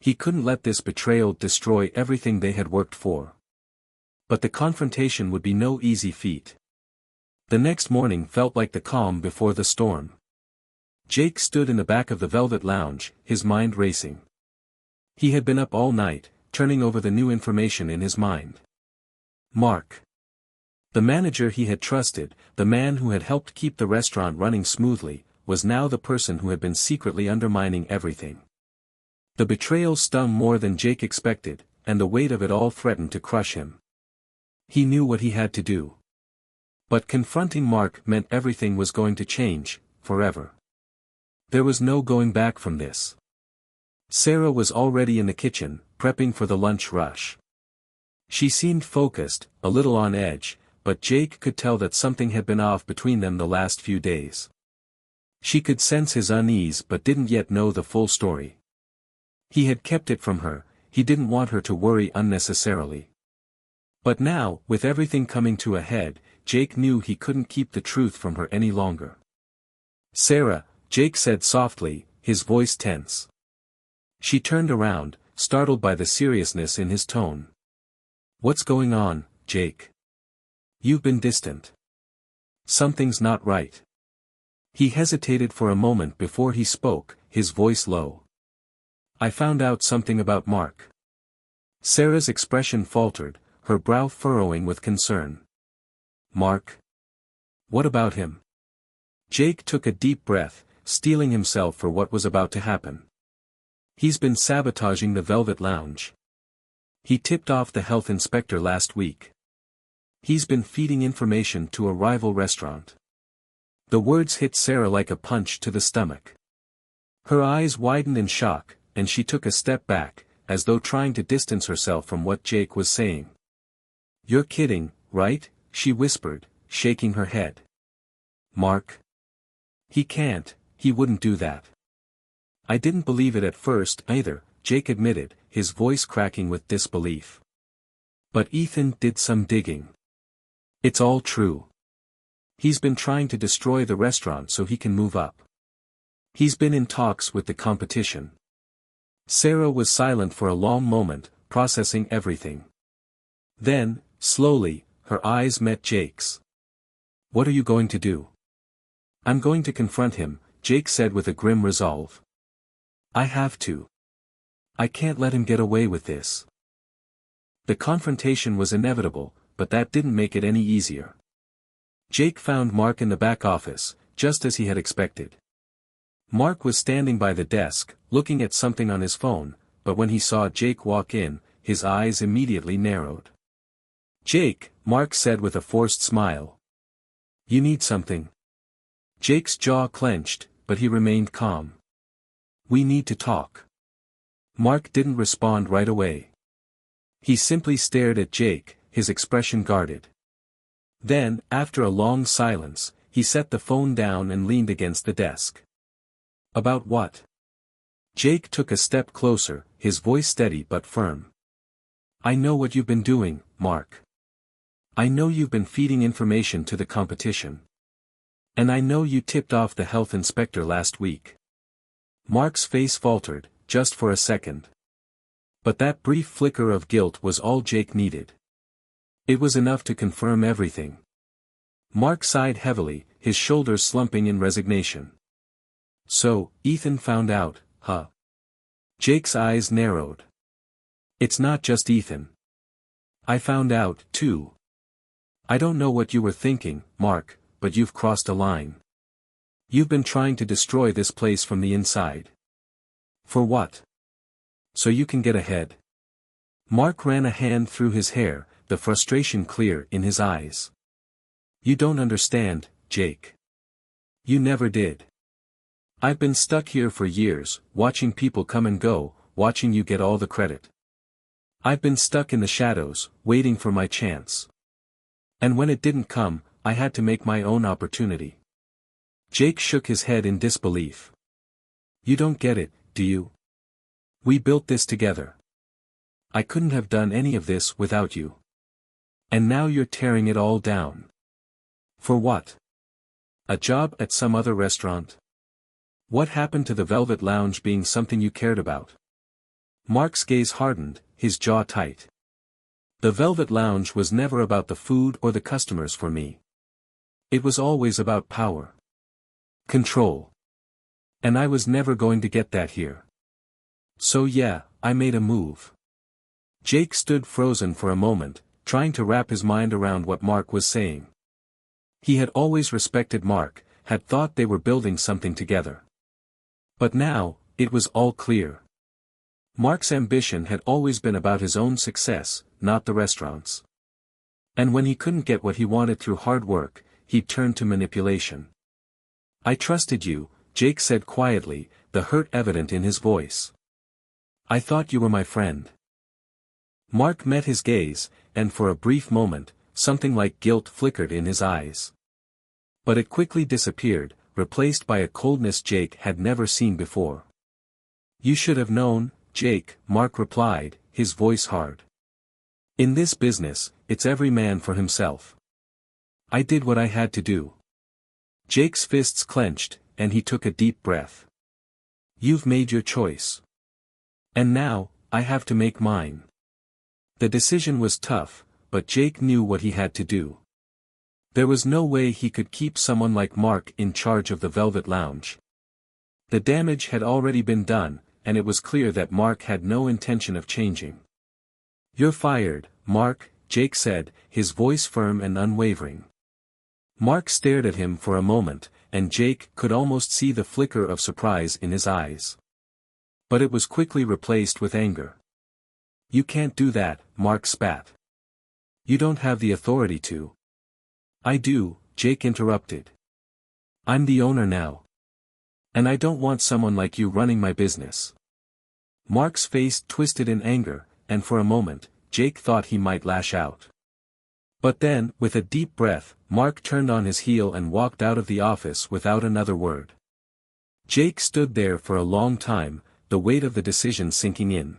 S1: He couldn't let this betrayal destroy everything they had worked for. But the confrontation would be no easy feat. The next morning felt like the calm before the storm. Jake stood in the back of the Velvet Lounge, his mind racing. He had been up all night, turning over the new information in his mind. Mark. The manager he had trusted, the man who had helped keep the restaurant running smoothly, was now the person who had been secretly undermining everything. The betrayal stung more than Jake expected, and the weight of it all threatened to crush him. He knew what he had to do. But confronting Mark meant everything was going to change, forever. There was no going back from this. Sarah was already in the kitchen, prepping for the lunch rush. She seemed focused, a little on edge, but Jake could tell that something had been off between them the last few days. She could sense his unease but didn't yet know the full story. He had kept it from her, he didn't want her to worry unnecessarily. But now, with everything coming to a head, Jake knew he couldn't keep the truth from her any longer. Sarah, Jake said softly, his voice tense. She turned around, startled by the seriousness in his tone. What's going on, Jake? You've been distant. Something's not right. He hesitated for a moment before he spoke, his voice low. I found out something about Mark. Sarah's expression faltered, her brow furrowing with concern. Mark? What about him? Jake took a deep breath, steeling himself for what was about to happen. He's been sabotaging the Velvet Lounge. He tipped off the health inspector last week. He's been feeding information to a rival restaurant. The words hit Sarah like a punch to the stomach. Her eyes widened in shock, and she took a step back, as though trying to distance herself from what Jake was saying. You're kidding, right? She whispered, shaking her head. Mark? He can't, he wouldn't do that. I didn't believe it at first either, Jake admitted, his voice cracking with disbelief. But Ethan did some digging. It's all true. He's been trying to destroy the restaurant so he can move up. He's been in talks with the competition. Sarah was silent for a long moment, processing everything. Then, slowly, her eyes met Jake's. What are you going to do? I'm going to confront him, Jake said with a grim resolve. I have to. I can't let him get away with this. The confrontation was inevitable, but that didn't make it any easier. Jake found Mark in the back office, just as he had expected. Mark was standing by the desk, looking at something on his phone, but when he saw Jake walk in, his eyes immediately narrowed. Jake, Mark said with a forced smile. You need something. Jake's jaw clenched, but he remained calm. We need to talk. Mark didn't respond right away. He simply stared at Jake, his expression guarded. Then, after a long silence, he set the phone down and leaned against the desk. About what? Jake took a step closer, his voice steady but firm. I know what you've been doing, Mark. I know you've been feeding information to the competition. And I know you tipped off the health inspector last week. Mark's face faltered, just for a second. But that brief flicker of guilt was all Jake needed. It was enough to confirm everything. Mark sighed heavily, his shoulders slumping in resignation. So, Ethan found out, huh? Jake's eyes narrowed. It's not just Ethan. I found out, too. I don't know what you were thinking, Mark, but you've crossed a line. You've been trying to destroy this place from the inside. For what? So you can get ahead. Mark ran a hand through his hair, the frustration clear in his eyes. You don't understand, Jake. You never did. I've been stuck here for years, watching people come and go, watching you get all the credit. I've been stuck in the shadows, waiting for my chance. And when it didn't come, I had to make my own opportunity. Jake shook his head in disbelief. You don't get it, do you? We built this together. I couldn't have done any of this without you. And now you're tearing it all down. For what? A job at some other restaurant? What happened to the Velvet Lounge being something you cared about? Mark's gaze hardened, his jaw tight. The Velvet Lounge was never about the food or the customers for me. It was always about power. Control. And I was never going to get that here. So yeah, I made a move. Jake stood frozen for a moment, trying to wrap his mind around what Mark was saying. He had always respected Mark, had thought they were building something together. But now, it was all clear. Mark's ambition had always been about his own success, not the restaurant's. And when he couldn't get what he wanted through hard work, he turned to manipulation. I trusted you, Jake said quietly, the hurt evident in his voice. I thought you were my friend. Mark met his gaze, and for a brief moment, something like guilt flickered in his eyes. But it quickly disappeared, replaced by a coldness Jake had never seen before. You should have known, Jake, Mark replied, his voice hard. In this business, it's every man for himself. I did what I had to do. Jake's fists clenched, and he took a deep breath. You've made your choice. And now, I have to make mine. The decision was tough, but Jake knew what he had to do. There was no way he could keep someone like Mark in charge of the Velvet Lounge. The damage had already been done, and it was clear that Mark had no intention of changing. "You're fired, Mark," Jake said, his voice firm and unwavering. Mark stared at him for a moment, and Jake could almost see the flicker of surprise in his eyes. But it was quickly replaced with anger. "You can't do that," Mark spat. "You don't have the authority to." "I do," Jake interrupted. "I'm the owner now. And I don't want someone like you running my business." Mark's face twisted in anger, and for a moment, Jake thought he might lash out. But then, with a deep breath, Mark turned on his heel and walked out of the office without another word. Jake stood there for a long time, the weight of the decision sinking in.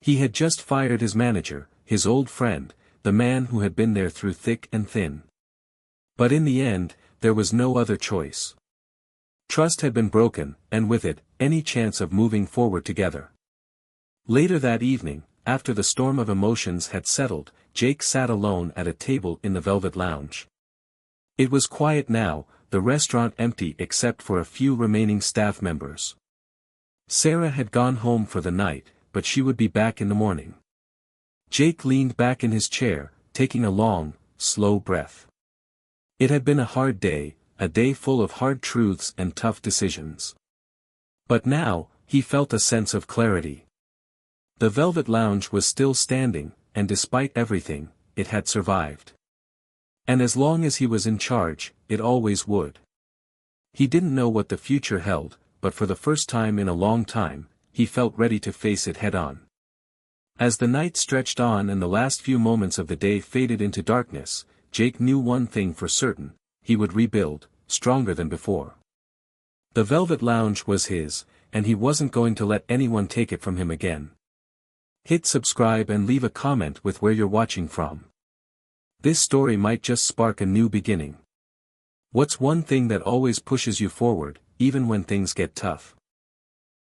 S1: He had just fired his manager, his old friend, the man who had been there through thick and thin. But in the end, there was no other choice. Trust had been broken, and with it, any chance of moving forward together. Later that evening, after the storm of emotions had settled, Jake sat alone at a table in the Velvet Lounge. It was quiet now, the restaurant empty except for a few remaining staff members. Sarah had gone home for the night, but she would be back in the morning. Jake leaned back in his chair, taking a long, slow breath. It had been a hard day, a day full of hard truths and tough decisions. But now, he felt a sense of clarity. The Velvet Lounge was still standing, and despite everything, it had survived. And as long as he was in charge, it always would. He didn't know what the future held, but for the first time in a long time, he felt ready to face it head-on. As the night stretched on and the last few moments of the day faded into darkness, Jake knew one thing for certain: he would rebuild, stronger than before. The Velvet Lounge was his, and he wasn't going to let anyone take it from him again. Hit subscribe and leave a comment with where you're watching from. This story might just spark a new beginning. What's one thing that always pushes you forward, even when things get tough?